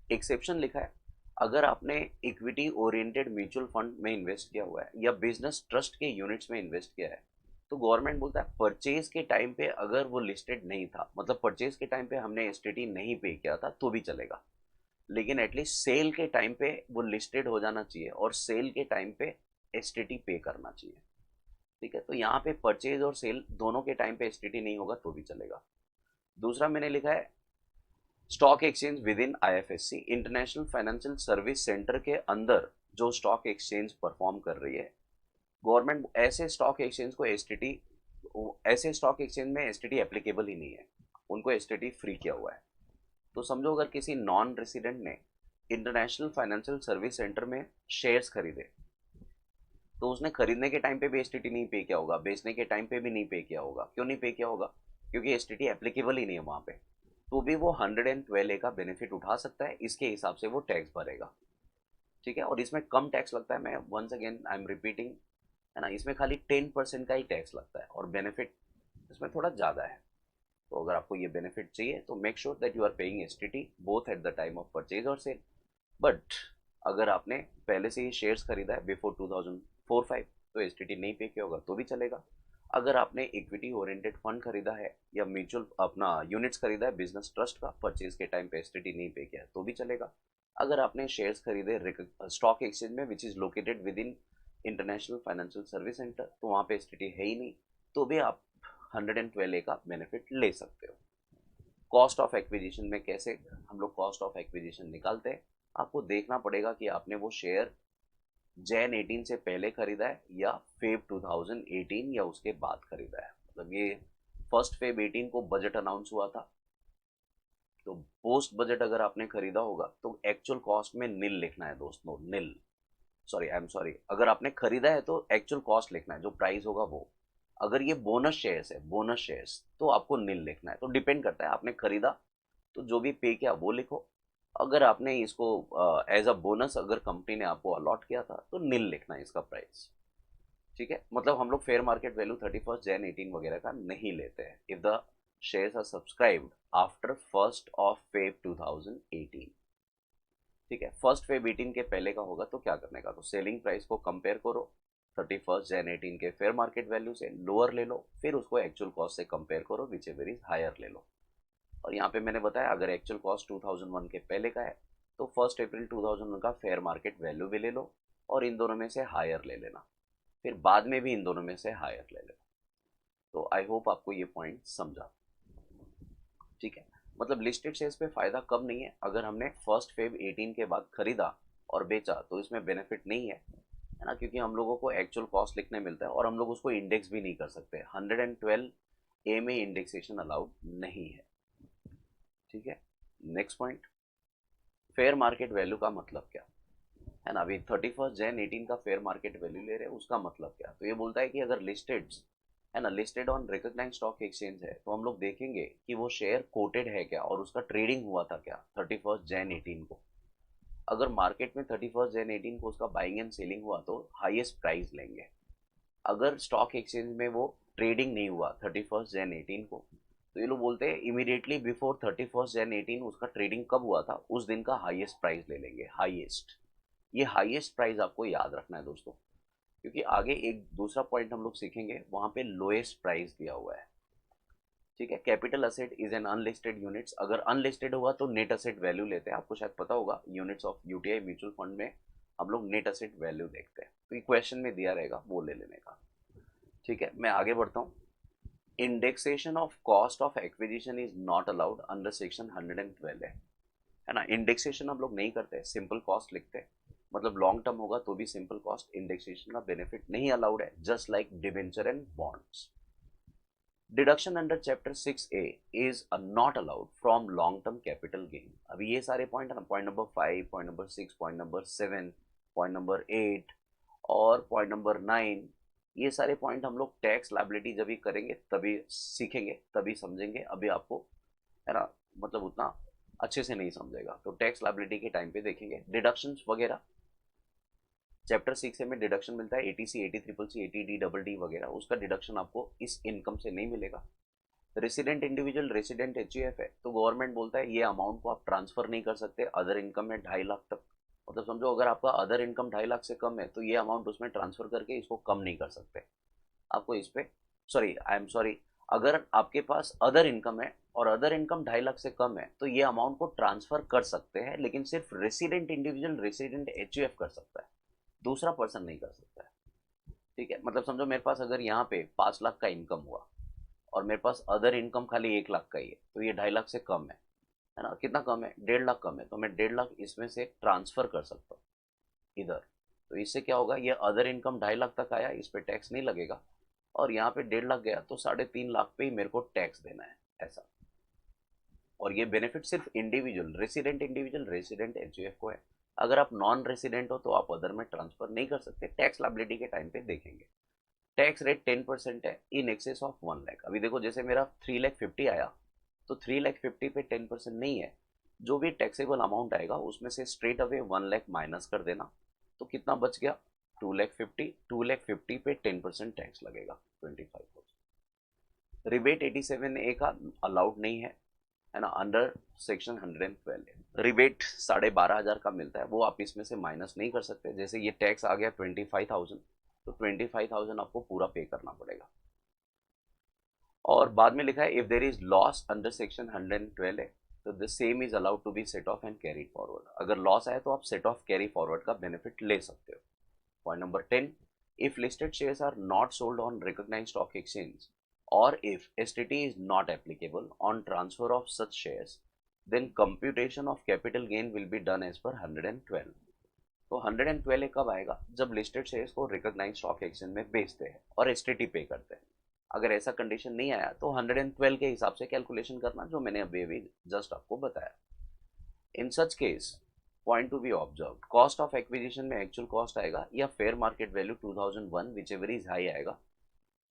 एक्सेप्शन लिखा है, अगर आपने इक्विटी ओरिएंटेड म्यूचुअल फंड में इन्वेस्ट किया हुआ है या बिजनेस ट्रस्ट के यूनिट्स में इन्वेस्ट किया है, तो गवर्नमेंट बोलता है परचेज के टाइम पे अगर वो लिस्टेड नहीं था, मतलब परचेज के टाइम पे हमने एसटीटी नहीं पे किया था तो भी चलेगा, लेकिन एटलीस्ट सेल के टाइम पे वो लिस्टेड हो जाना चाहिए और सेल के टाइम पे एसटीटी पे करना चाहिए। ठीक है, तो यहाँ पे परचेज और सेल दोनों के टाइम पे एसटीटी नहीं होगा तो भी चलेगा। दूसरा मैंने लिखा है stock exchange with in IFSC, international financial service centre के अंदर जो स्टॉक एक्सचेंज परफॉर्म कर रही है, गवर्नमेंट ऐसे स्टॉक एक्सचेंज को एसटीटी, ऐसे स्टॉक एक्सचेंज में एसटीटी एप्लीकेबल ही नहीं है, उनको एसटीटी फ्री किया हुआ है। तो समझो अगर किसी नॉन रेसिडेंट ने इंटरनेशनल फाइनेंशियल सर्विस सेंटर में शेयर्स खरीदे, तो उसने खरीदने के टाइम पे भी एसटीटी नहीं पे किया होगा, बेचने के टाइम पे भी नहीं पे किया होगा। क्यों नहीं पे किया होगा, क्योंकि एसटीटी एप्लीकेबल ही नहीं है वहाँ पे, तो भी वो 112A का बेनिफिट उठा सकता है, इसके हिसाब से वो टैक्स भरेगा। ठीक है, और इसमें कम टैक्स लगता है, मैं once again I am repeating, है ना, इसमें खाली 10% का ही टैक्स लगता है और बेनिफिट इसमें थोड़ा ज़्यादा है। तो अगर आपको ये बेनिफिट चाहिए तो make sure that you are paying STT both at the time of purchase और सेल। बट अगर आपने पहले से ही शेयर्स खरीदा है बिफोर 2004-5 तो एसटीटी नहीं पे किया होगा तो भी चलेगा। अगर आपने इक्विटी ओरिएंटेड फंड खरीदा है या म्यूचुअल अपना यूनिट्स खरीदा है बिजनेस ट्रस्ट का, परचेज के टाइम पे एसटीटी नहीं पे किया तो भी चलेगा। अगर आपने शेयर्स खरीदे स्टॉक एक्सचेंज में which is located with in international financial service centre, तो वहाँ पे एसटीटी है ही नहीं, तो भी आप 112A का बेनिफिट ले सकते हो। कॉस्ट ऑफ एक्विजिशन में कैसे हम लोग कॉस्ट ऑफ एक्विजिशन निकालते हैं, आपको देखना पड़ेगा कि आपने वो शेयर जैन 18 से पहले खरीदा है या फेब 2018 या उसके बाद खरीदा है। मतलब ये फर्स्ट फेब 18 को बजट अनाउंस हुआ था, तो पोस्ट बजट अगर आपने खरीदा होगा तो एक्चुअल कॉस्ट में नील लिखना है दोस्तों, नील, सॉरी आई एम सॉरी, अगर आपने खरीदा है तो एक्चुअल कॉस्ट लिखना है, जो प्राइस होगा वो। अगर ये बोनस शेयर्स है, बोनस शेयर्स, तो आपको नील लिखना है। तो डिपेंड करता है, आपने खरीदा तो जो भी पे किया वो लिखो, अगर आपने इसको एज अ बोनस अगर कंपनी ने आपको अलॉट किया था तो नील लिखना है इसका प्राइस। ठीक है, मतलब हम लोग फेयर मार्केट वैल्यू 31 जैन 18 वगैरह का नहीं लेते हैं if the shares are subscribed after 1 Feb 2018। ठीक है, 1 फेब 18 के पहले का होगा तो क्या करने का, तो सेलिंग प्राइस को कंपेयर करो 31 जैन 18 के फेयर मार्केट वैल्यू से, लोअर ले लो, फिर उसको एक्चुअल कॉस्ट से कंपेयर करो, विच एवर इज हायर ले लो। और यहाँ पे मैंने बताया अगर एक्चुअल कॉस्ट 2001 के पहले का है तो 1 अप्रैल 2001 का फेयर मार्केट वैल्यू भी ले लो और इन दोनों में से हायर ले लेना, फिर बाद में भी इन दोनों में से हायर ले लेना। तो आई होप आपको ये पॉइंट समझा। ठीक है, मतलब लिस्टेड शेयर्स पे फायदा कब नहीं है, अगर हमने 1 फेब 18 के बाद खरीदा और बेचा तो इसमें बेनिफिट नहीं है ना, क्योंकि हम लोगों को एक्चुअल कॉस्ट लिखने मिलता है और हम लोग उसको इंडेक्स भी नहीं कर सकते, 112A में इंडेक्सेशन अलाउड नहीं है। ठीक है, next point, fair market value का मतलब क्या है ना, अभी 31 जैन 18 का फेयर मार्केट वैल्यू ले रहे हैं, उसका मतलब क्या, तो ये बोलता है कि अगर लिस्टेड है ना, listed on recognised stock exchange है, तो हम लोग देखेंगे कि वो शेयर कोटेड है क्या और उसका ट्रेडिंग हुआ था क्या 31 जैन 18 को। अगर मार्केट में 31 जैन 18 को उसका बाइंग एंड सेलिंग हुआ तो हाईएस्ट प्राइस लेंगे। अगर स्टॉक एक्सचेंज में वो ट्रेडिंग नहीं हुआ 31 जैन 18 को, तो ये लोग बोलते हैं इमीडिएटली बिफोर 31 जैन 18 उसका ट्रेडिंग कब हुआ था उस दिन का हाईएस्ट प्राइस ले लेंगे, हाईएस्ट। ये हाईएस्ट प्राइस आपको याद रखना है दोस्तों, क्योंकि आगे एक दूसरा पॉइंट हम लोग सीखेंगे वहां पे लोएस्ट प्राइस दिया हुआ है। ठीक है, capital asset is an unlisted units, अगर अनलिस्टेड होगा तो नेट असेट वैल्यू लेते हैं, आपको शायद पता होगा units of UTI mutual fund में हम लोग नेट असेट वैल्यू देखते हैं, तो इक्वेशन में दिया रहेगा वो ले लेने का। ठीक है, मैं आगे बढ़ता हूँ। Indexation of cost of acquisition is not allowed under section 112 है ना, इंडेक्सेशन हम लोग नहीं करते, सिंपल कॉस्ट लिखते हैं, मतलब लॉन्ग टर्म होगा तो भी सिंपल कॉस्ट, इंडेक्सेशन का बेनिफिट नहीं अलाउड है, just like debenture and bonds. Deduction under chapter 6A is not allowed from long term capital gain. अभी ये सारे पॉइंट है ना, point number 5, point number 6, point number 7, point number 8 और point number 9, ये सारे पॉइंट हम लोग टैक्स लायबिलिटी जब भी करेंगे तभी सीखेंगे तभी समझेंगे, अभी आपको है ना मतलब उतना अच्छे से नहीं समझेगा, तो टैक्स लायबिलिटी के टाइम पे देखेंगे डिडक्शंस वगैरह। चैप्टर 6 में डिडक्शन मिलता है एटीसी, 80CCC, 80D वगैरह, उसका डिडक्शन आपको इस इनकम से नहीं मिलेगा। रेसिडेंट इंडिविजुअल, रेसिडेंट एचयूएफ है तो गवर्नमेंट बोलता है ये अमाउंट को आप ट्रांसफर नहीं कर सकते, अदर इनकम है 2.5 लाख तक, मतलब समझो अगर आपका अदर इनकम 2.5 लाख से कम है तो ये अमाउंट उसमें ट्रांसफर करके इसको कम नहीं कर सकते आपको इस पे, सॉरी आई एम सॉरी, अगर आपके पास अदर इनकम है और अदर इनकम 2.5 लाख से कम है तो ये अमाउंट को ट्रांसफर कर सकते हैं, लेकिन सिर्फ रेसिडेंट इंडिविजुअल, रेसिडेंट एचयूएफ कर सकता है, दूसरा पर्सन नहीं कर सकता है। ठीक है, मतलब समझो मेरे पास अगर यहाँ पे 5 लाख का इनकम हुआ और मेरे पास अदर इनकम खाली 1 लाख का ही है, तो ये 2.5 लाख से कम है ना, कितना कम है 1.5 लाख कम है, तो मैं 1.5 लाख इसमें से ट्रांसफर कर सकता हूँ इधर, तो इससे क्या होगा, ये अदर इनकम 2.5 लाख तक आया, इस पर टैक्स नहीं लगेगा, और यहाँ पे 1.5 लाख गया तो 3.5 लाख पे ही मेरे को टैक्स देना है ऐसा। और ये बेनिफिट सिर्फ इंडिविजुअल, रेसिडेंट एचयूएफ को है, अगर आप नॉन रेसिडेंट हो तो आप अदर में ट्रांसफर नहीं कर सकते, टैक्स लायबिलिटी के टाइम पे देखेंगे। टैक्स रेट 10% है इन एक्सेस ऑफ 1 लाख। अभी देखो जैसे मेरा 3,50,000 आया तो 3,50,000 पे 10% नहीं है, जो भी टैक्सेबल अमाउंट आएगा उसमें से स्ट्रेट अवे 1 लाख माइनस कर देना, तो कितना बच गया 2,50,000, 2,50,000 पे 10% टैक्स लगेगा 25%। रिबेट 87A का अलाउड नहीं है ना, अंडर सेक्शन 112 रिबेट 12,500 का मिलता है, वो आप इसमें से माइनस नहीं कर सकते, जैसे ये टैक्स आ गया 25,000 तो 25,000 आपको पूरा पे करना पड़ेगा। और बाद में लिखा है if there is loss under section 112 है तो the same is allowed to be set off and carry forward. अगर लॉस आए तो आप सेट ऑफ कैरी फॉरवर्ड का बेनिफिट ले सकते हो। Point number 10, if listed shares are not sold on recognized stock exchange or if STT is not applicable on transfer of such shares, then computation of capital gain will be done as per 112। तो 112 कब आएगा? जब listed shares को recognised stock exchange में बेचते हैं और STT पे करते हैं। अगर ऐसा कंडीशन नहीं आया तो 112 के हिसाब से कैलकुलेशन करना, जो मैंने अभी अभी जस्ट आपको बताया। In such case point to be observe, cost of acquisition में एक्चुअल कॉस्ट आएगा या fair market value 2001 whichever is high आएगा।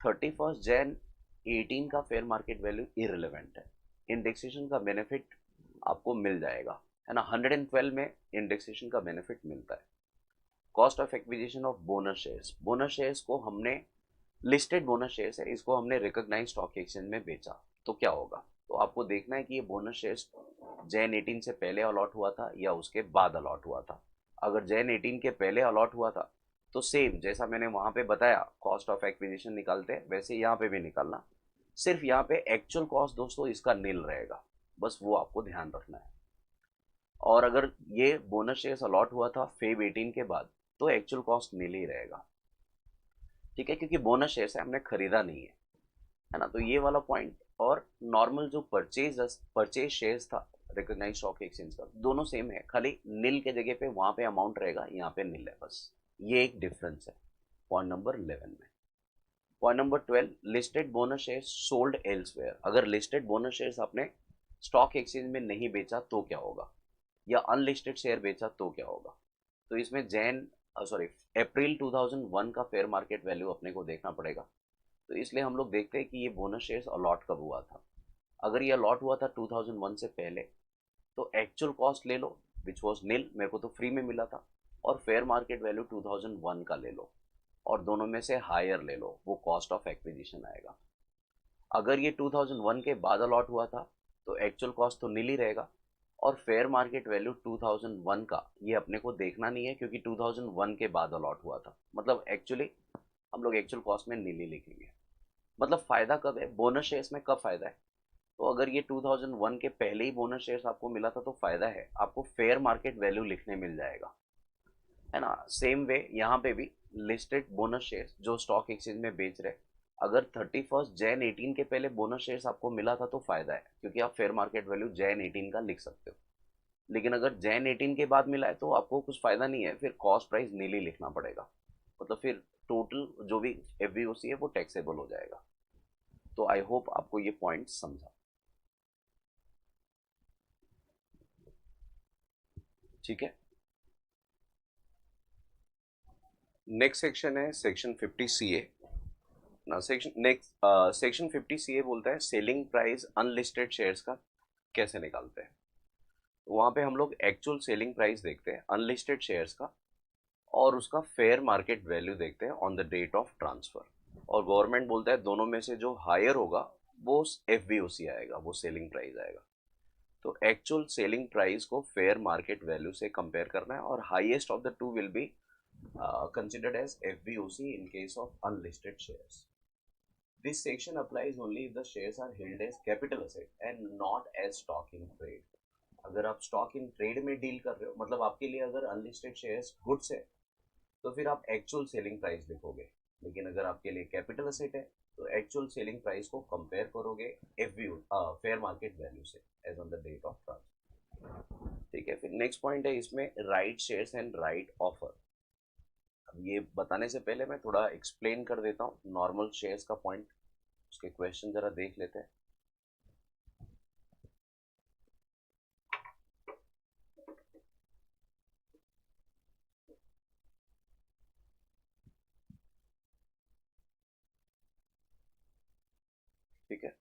31 जैन 18 का फेयर मार्केट वैल्यू इररिलेवेंट है। इंडेक्सेशन का बेनिफिट आपको मिल जाएगा, है ना। 112 में इंडेक्सेशन का बेनिफिट मिलता है। Cost of acquisition of bonus shares, bonus shares को हमने, लिस्टेड बोनस शेयर्स है, इसको हमने रिकॉग्नाइज्ड स्टॉक एक्सचेंज में बेचा तो क्या होगा। तो आपको देखना है कि ये बोनस शेयर्स जैन 18 से पहले अलॉट हुआ था या उसके बाद अलॉट हुआ था। अगर जैन 18 के पहले अलॉट हुआ था तो सेम जैसा मैंने वहां पे बताया कॉस्ट ऑफ एक्विजिशन निकालते हैं वैसे यहाँ पे भी निकालना। सिर्फ यहाँ पे एक्चुअल कॉस्ट दोस्तों इसका नील रहेगा, बस वो आपको ध्यान रखना है। और अगर ये बोनस शेयर्स अलॉट हुआ था फेब 18 के बाद तो एक्चुअल कॉस्ट नील ही रहेगा, ठीक है, क्योंकि बोनस शेयर्स है, हमने खरीदा नहीं है ना। तो ये वाला पॉइंट और नॉर्मल जो परचेज शेयर्स था रिकॉग्नाइज स्टॉक एक्सचेंज का, दोनों सेम है, खाली नील के जगह पे वहां पे अमाउंट रहेगा, यहाँ पे नील है, बस ये एक डिफरेंस है पॉइंट नंबर 11 में। Point number 12, listed bonus shares sold elsewhere. अगर लिस्टेड बोनस शेयर्स आपने स्टॉक एक्सचेंज में नहीं बेचा तो क्या होगा, या अनलिस्टेड शेयर बेचा तो क्या होगा। तो इसमें अप्रैल 2001 का फेयर मार्केट वैल्यू अपने को देखना पड़ेगा। तो इसलिए हम लोग देखते हैं कि ये बोनस शेयर्स अलॉट कब हुआ था। अगर ये अलॉट हुआ था 2001 से पहले तो एक्चुअल कॉस्ट ले लो विच वॉज नील, मेरे को तो फ्री में मिला था, और फेयर मार्केट वैल्यू 2001 का ले लो और दोनों में से हायर ले लो, वो कॉस्ट ऑफ एक्विजिशन आएगा। अगर ये 2001 के बाद अलॉट हुआ था तो एक्चुअल कॉस्ट तो नील ही रहेगा, और फेयर मार्केट वैल्यू 2001 का ये अपने को देखना नहीं है क्योंकि 2001 के बाद अलॉट हुआ था। मतलब एक्चुअली हम लोग एक्चुअल कॉस्ट में नील ही लिखेंगे। मतलब फायदा कब है बोनस शेयर्स में, कब फायदा है, तो अगर ये 2001 के पहले ही बोनस शेयर्स आपको मिला था तो फायदा है, आपको फेयर मार्केट वैल्यू लिखने मिल जाएगा, है ना। सेम वे यहाँ पे भी लिस्टेड बोनस शेयर्स जो स्टॉक एक्सचेंज में बेच रहे, अगर 31 जैन 18 के पहले बोनस शेयर्स आपको मिला था तो फायदा है क्योंकि आप फेयर मार्केट वैल्यू जैन 18 का लिख सकते हो। लेकिन अगर जैन 18 के बाद मिला है तो आपको कुछ फायदा नहीं है, फिर कॉस्ट प्राइस नील ही लिखना पड़ेगा। मतलब फिर टोटल जो भी एफवीओसी है वो टैक्सेबल हो जाएगा। तो आई होप आपको ये पॉइंट समझा, ठीक है। नेक्स्ट सेक्शन है सेक्शन 50 सी ए ना। सेक्शन 50 सी ए बोलता है सेलिंग प्राइस अनलिस्टेड शेयर्स का कैसे निकालते हैं। तो वहां पे हम लोग एक्चुअल सेलिंग प्राइस देखते हैं अनलिस्टेड शेयर्स का और उसका फेयर मार्केट वैल्यू देखते हैं on the date of transfer. और गवर्नमेंट बोलता है दोनों में से जो हायर होगा वो एफवीओसी आएगा, वो सेलिंग प्राइस आएगा। तो एक्चुअल सेलिंग प्राइस को फेयर मार्केट वैल्यू से कंपेयर करना है और highest of the two will be considered as FVOC in case of unlisted shares. This section applies only if the shares are held as capital asset and not as stock in trade. अगर आप stock in trade में deal कर रहे हो, मतलब आपके लिए अगर अनलिस्टेड शेयर्स गुड्स है तो फिर आप एक्चुअल सेलिंग प्राइस लिखोगे। लेकिन अगर आपके लिए कैपिटल असेट है तो एक्चुअल सेलिंग प्राइस को कंपेयर करोगे फेयर मार्केट वैल्यू से as on the date of transfer, ठीक है। फिर नेक्स्ट पॉइंट है इसमें right shares and right offer. अब ये बताने से पहले मैं थोड़ा एक्सप्लेन कर देता हूँ नॉर्मल शेयर्स का पॉइंट, उसके क्वेश्चन जरा देख लेते हैं। ठीक है,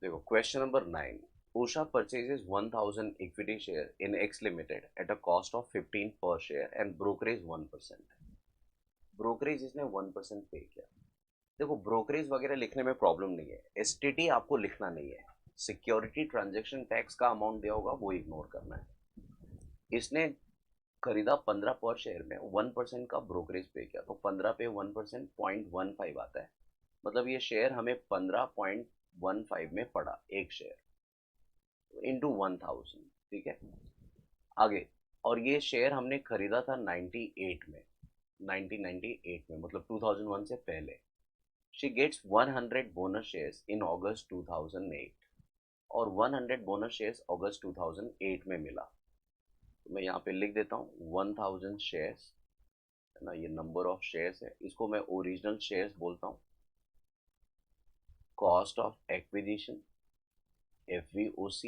देखो question number 9, Usha purchases 1000 equity share in x limited at a cost of 15 पर शेयर एंड ब्रोकरेज 1%। ब्रोकरेज इसने 1% पे किया। देखो ब्रोकरेज वगैरह लिखने में प्रॉब्लम नहीं है, एसटीटी आपको लिखना नहीं है, सिक्योरिटी ट्रांजैक्शन टैक्स का अमाउंट दिया होगा वो इग्नोर करना है। इसने खरीदा 15 पर शेयर में, 1% का ब्रोकरेज पे किया, तो 15 पे 1% 0.15 आता है, मतलब ये शेयर हमें 15.15 में पड़ा एक शेयर इंटू 1000, ठीक है। आगे, और ये शेयर हमने खरीदा था 98 में, 1998 में, मतलब 2001 से पहले। She gets 100 bonus shares in August 2008, और 100 बोनस शेयर्स अगस्त 2008 में मिला। तो मैं यहाँ पे लिख देता हूँ 1000 शेयर्स, है ना, ये नंबर ऑफ शेयर्स है, इसको मैं ओरिजिनल शेयर्स बोलता हूँ। कॉस्ट ऑफ एक्विजिशन FVOC,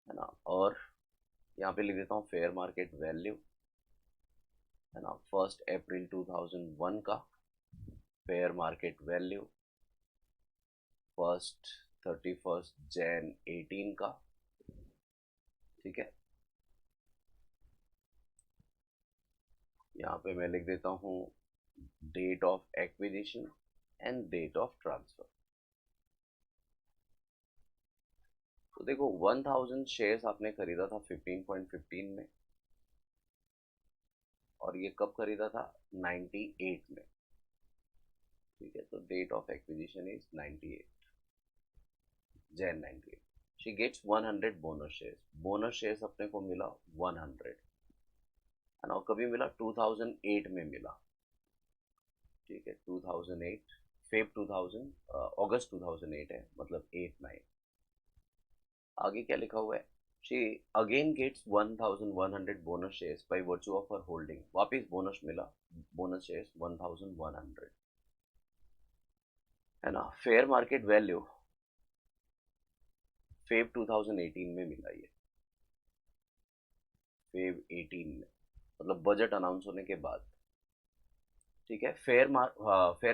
है ना, और यहाँ पे लिख देता हूँ फेयर मार्केट वैल्यू, है ना, 1 अप्रैल 2001 का फेयर मार्केट वैल्यू, 31 जैन 18 का, ठीक है। यहाँ पे मैं लिख देता हूँ date of acquisition and date of transfer. तो देखो 1000 शेयर्स आपने खरीदा था 15.15 में, और ये कब खरीदा था, 98 में, ठीक है। तो date of acquisition is 98 Jan 98। She gets 100 bonus shares, bonus shares अपने को मिला 100, है ना, कभी मिला, 2008 में मिला, ठीक है, 2008, फेब 2000, अगस्त 2008 है, मतलब 8-9। आगे क्या लिखा हुआ है, she again gets 1100 bonus shares by virtue of her holding, वापिस बोनस मिला, बोनस शेयर्स 1100, है ना। फेयर मार्केट वैल्यू फेब 2018 में मिला, ये फेब 18 में, मतलब बजट अनाउंस होने के बाद, ठीक है। Fair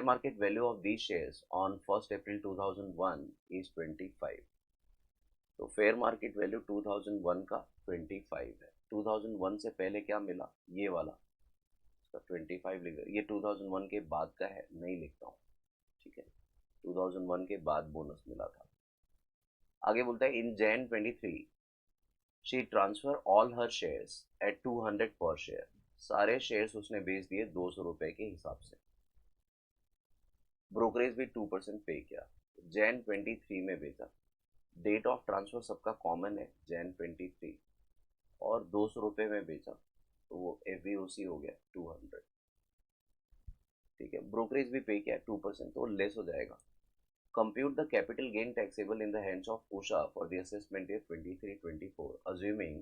market value of these shares on 1 April 2001 is 25। तो फेयर मार्केट वैल्यू 2001 का 25 है। 2001 से पहले क्या मिला, ये वाला, इसका 25 लिख, ये 2001 के बाद का है, नहीं लिखता हूँ, ठीक है। 2001 के बाद बोनस मिला था। आगे बोलता है in Jan 23 she transfer all her shares at 200 per share, सारे शेयर्स उसने बेच दिए 200 रुपए के हिसाब से। ब्रोकरेज भी 2% पे किया, जैन 23 में बेचा। डेट ऑफ ट्रांसफर सबका कॉमन है, जैन 23, और 200 रुपये में बेचा, तो वो FVOC हो गया 200, ठीक है। ब्रोकरेज भी पे किया 2%, तो लेस हो जाएगा। Compute the capital gain taxable in the hands of Usha for the assessment year 23-24, assuming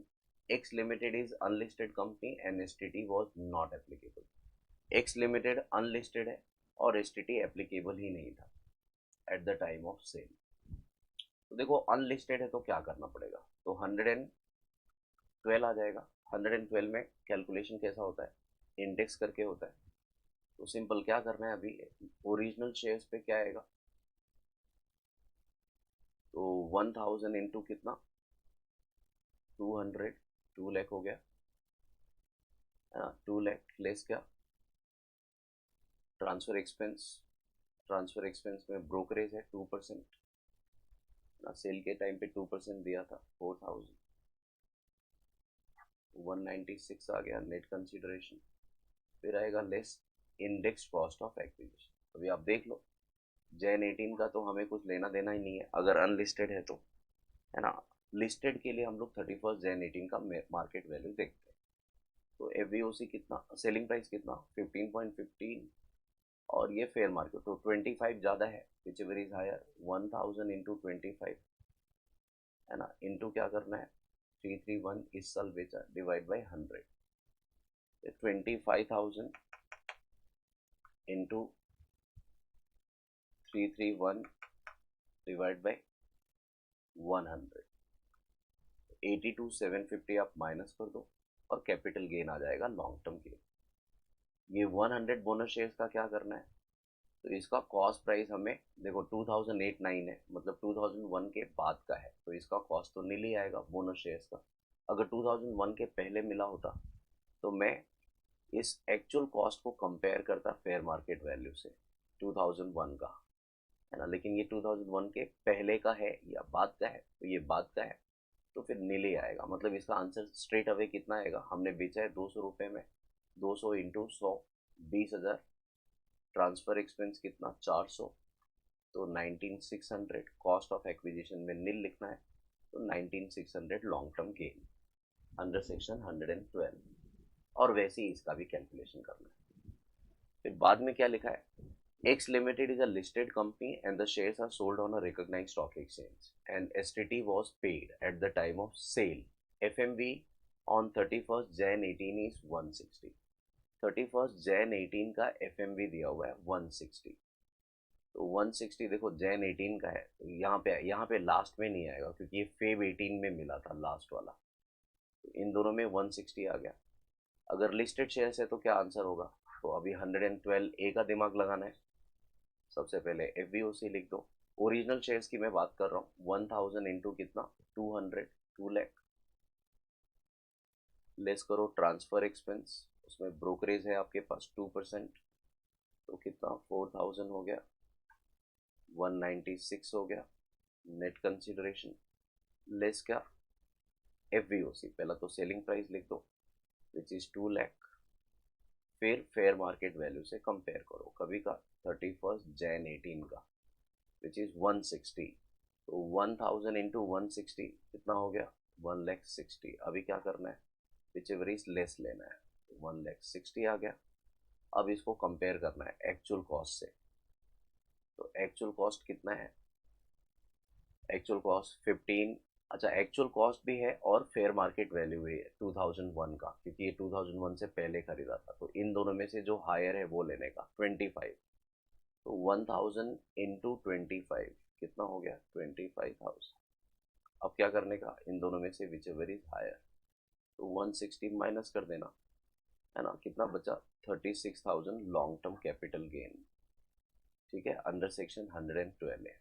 X limited is unlisted company and STT was not applicable. X limited unlisted है और STT एप्लीकेबल ही नहीं था at the time of sale. तो देखो unlisted है तो क्या करना पड़ेगा, तो 112 आ जाएगा। 112 में कैलकुलेशन कैसा होता है, इंडेक्स करके होता है। तो सिंपल क्या करना है, अभी ओरिजिनल शेयर्स पे क्या आएगा, तो 1000 इंटू कितना, 200, 2 लाख हो गया, है ना। 2 लाख लेस क्या, ट्रांसफर एक्सपेंस, ट्रांसफर एक्सपेंस में ब्रोकरेज है 2%, ना, सेल के टाइम पे 2% दिया था, 4000, 196 आ गया नेट कंसिडरेशन। फिर आएगा less index cost of acquisition. अभी आप देख लो, जैन 18 का तो हमें कुछ लेना देना ही नहीं है अगर अनलिस्टेड है तो, है ना। लिस्टेड के लिए हम लोग 31 जैन 18 का मार्केट वैल्यू देखते हैं। तो FVOC कितना, सेलिंग प्राइस कितना, 15.15, और ये फेयर मार्केट, तो 25 ज़्यादा है, whichever is higher, 1000 into 25, है ना, इंटू क्या करना है, 331 इस साल बेचा, divide by 100, 25,000 into 331 divide by 100, 82,750 आप माइनस कर दो, और कैपिटल गेन आ जाएगा लॉन्ग टर्म के। ये 100 बोनस शेयर्स का क्या करना है, तो इसका कॉस्ट प्राइस हमें देखो 2008-9 है, मतलब 2001 के बाद का है, तो इसका कॉस्ट तो नील ही आएगा बोनस शेयर्स का। अगर 2001 के पहले मिला होता तो मैं इस एक्चुअल कॉस्ट को कंपेयर करता फेयर मार्केट वैल्यू से 2001 का, है ना। लेकिन ये 2001 के पहले का है या बाद का है, तो ये बाद का है, तो फिर नील ही आएगा। मतलब इसका आंसर स्ट्रेट अवे कितना आएगा, हमने बेचा है 200 रुपये में, 200 इंटू 100 20,000, ट्रांसफर एक्सपेंस कितना 400, तो 19,600, कॉस्ट ऑफ एक्विजिशन में नील लिखना है, तो 19,600 long term gain under section 112। और वैसे ही इसका भी कैलकुलेशन करना है। फिर बाद में क्या लिखा है, X Limited is a listed company and the shares are sold on a recognized stock exchange and STT was paid at the time of sale. FMV on 31st Jan 18 is 160. 31st Jan 18 का FMV दिया हुआ है 160, तो 160 देखो Jan 18 का है, तो यहाँ पे लास्ट में नहीं आएगा क्योंकि ये फेब 18 में मिला था लास्ट वाला, तो इन दोनों में 160 आ गया। अगर लिस्टेड शेयर्स है तो क्या आंसर होगा, तो अभी 112 ए का दिमाग लगाना है। सबसे पहले FVOC लिख दो, ओरिजिनल शेयर्स की मैं बात कर रहा हूँ, 1000 इंटू कितना 200, 2 लाख, लेस करो ट्रांसफर एक्सपेंस, उसमें ब्रोकरेज है आपके पास 2%, तो कितना 4000 हो गया, 196 हो गया नेट कंसिडरेशन, लेस क्या FVOC, पहला तो सेलिंग प्राइस लिख दो विच इज 2 लाख, फिर फेयर मार्केट वैल्यू से कंपेयर करो, कभी का 31st Jan 18 का विच इज 160, तो 1000 इंटू 160 कितना हो गया 1,60,000। अभी क्या करना है, विच एवर इज लेस लेना है, 1,60,000 आ गया। अब इसको कंपेयर करना है एक्चुअल कॉस्ट से, तो एक्चुअल कॉस्ट कितना है, एक्चुअल कॉस्ट 15, अच्छा एक्चुअल कॉस्ट भी है और फेयर मार्केट वैल्यू भी है 2001 का, क्योंकि ये 2001 से पहले खरीदा था, तो इन दोनों में से जो हायर है वो लेने का 25, तो 1000 इंटू 25 कितना हो गया 25,000। अब क्या करने का, इन दोनों में से विच एवर इज हायर, तो 160 माइनस कर देना, है ना, कितना बचा 36,000 लॉन्ग टर्म कैपिटल गेन, ठीक है, अंडर सेक्शन 112 है।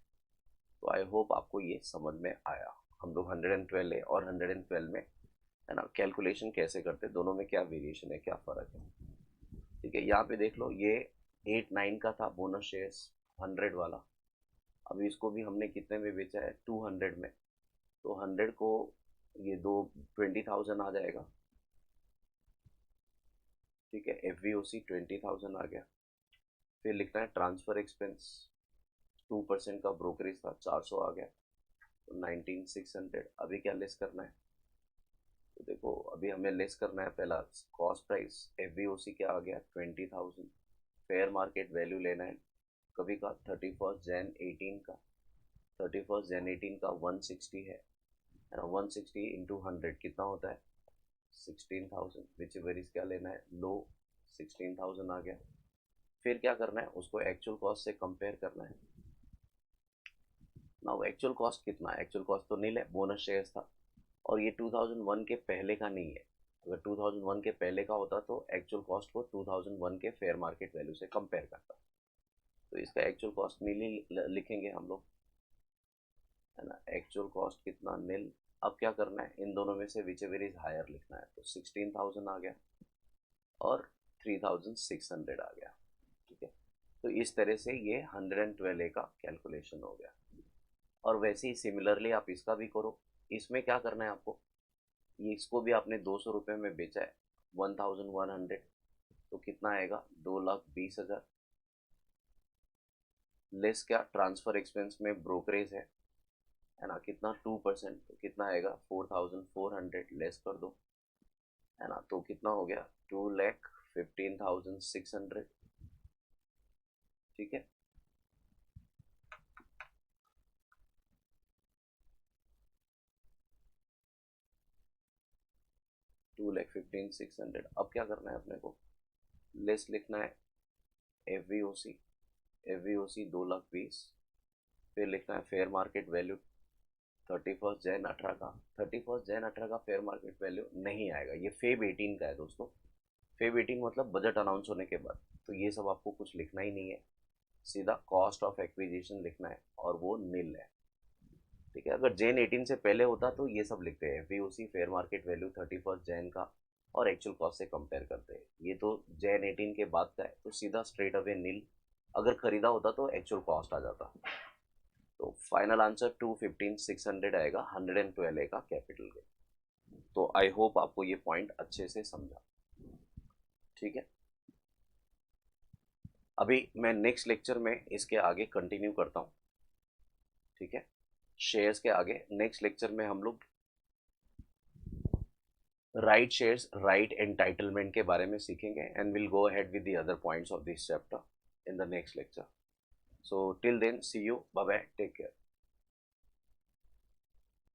तो आई होप आपको ये समझ में आया। हम लोग 112 है और 112 में, है ना, कैलकुलेशन कैसे करते, दोनों में क्या वेरिएशन है, क्या फ़र्क है, ठीक है। यहाँ पे देख लो, ये 8-9 का था बोनस शेयर्स 100 वाला, अभी इसको भी हमने कितने में बेचा है 200 में, तो 100 को ये दो 20,000 आ जाएगा, ठीक है। FVOC 20,000 आ गया, फिर लिखना है ट्रांसफ़र एक्सपेंस 2% का ब्रोकरेज था 400 आ गया, तो 19,600। अभी क्या लेस करना है, तो देखो अभी हमें लेस करना है पहला कॉस्ट प्राइस, FVOC क्या आ गया 20,000, फेयर मार्केट वैल्यू लेना है कभी का 31st Jan 18 का, 31st Jan 18 का 160 है ना, 160 इंटू 100 कितना होता है 16,000, विच वेरीज क्या लेना है लो 16,000 आ गया। फिर क्या करना है, उसको एक्चुअल कॉस्ट से कंपेयर करना है। नाउ एक्चुअल कॉस्ट कितना है, एक्चुअल कॉस्ट तो नील है, बोनस शेयर्स था, और ये 2001 के पहले का नहीं है। अगर 2001 के पहले का होता तो एक्चुअल कॉस्ट को 2001 के फेयर मार्केट वैल्यू से कंपेयर करता, तो इसका एक्चुअल कॉस्ट नील लिखेंगे हम लोग, है ना। एक्चुअल कॉस्ट कितना नील। अब क्या करना है, इन दोनों में से विच एवर इज हायर लिखना है, तो 16,000 आ गया और 3,600 आ गया, ठीक है। तो इस तरह से ये 112A का कैलकुलेशन हो गया। और वैसे ही सिमिलरली आप इसका भी करो। इसमें क्या करना है आपको, ये इसको भी आपने 200 रुपये में बेचा है 1100, तो कितना आएगा 2,20,000, लेस क्या ट्रांसफ़र एक्सपेंस में ब्रोकरेज है ना, कितना 2%, तो कितना आएगा 4,400, लेस कर दो, है ना, तो कितना हो गया 2,15,600, ठीक है। टू लैख 15,600। अब क्या करना है अपने को, लेस लिखना है FVOC, FVOC 2,20,000, फिर लिखना है fair market value 31st Jan 18 का, 31st Jan 18 का फेयर मार्केट वैल्यू नहीं आएगा, ये फेब 18 का है दोस्तों। फेब 18 मतलब बजट अनाउंस होने के बाद, तो ये सब आपको कुछ लिखना ही नहीं है, सीधा कॉस्ट ऑफ एक्विजिशन लिखना है और वो नील है, ठीक है। अगर Jan 18 से पहले होता तो ये सब लिखते हैं, FVOC fair market value 31st Jan का और एक्चुअल कॉस्ट से कंपेयर करते हैं। ये तो Jan 18 के बाद का है, तो सीधा स्ट्रेट अवे नील। अगर खरीदा होता तो एक्चुअल कॉस्ट आ जाता। तो फाइनल आंसर 215 600 आएगा, 112 का कैपिटल गेन। तो आई होप आपको ये पॉइंट अच्छे से समझा। ठीक है, अभी मैं नेक्स्ट लेक्चर में इसके आगे कंटिन्यू करता हूँ। ठीक है, शेयर्स के आगे नेक्स्ट लेक्चर में हम लोग राइट शेयर्स, राइट एंटाइटलमेंट के बारे में सीखेंगे and will go ahead with the other points of this chapter in the next lecture. So till then, see you. Bye bye. Take care.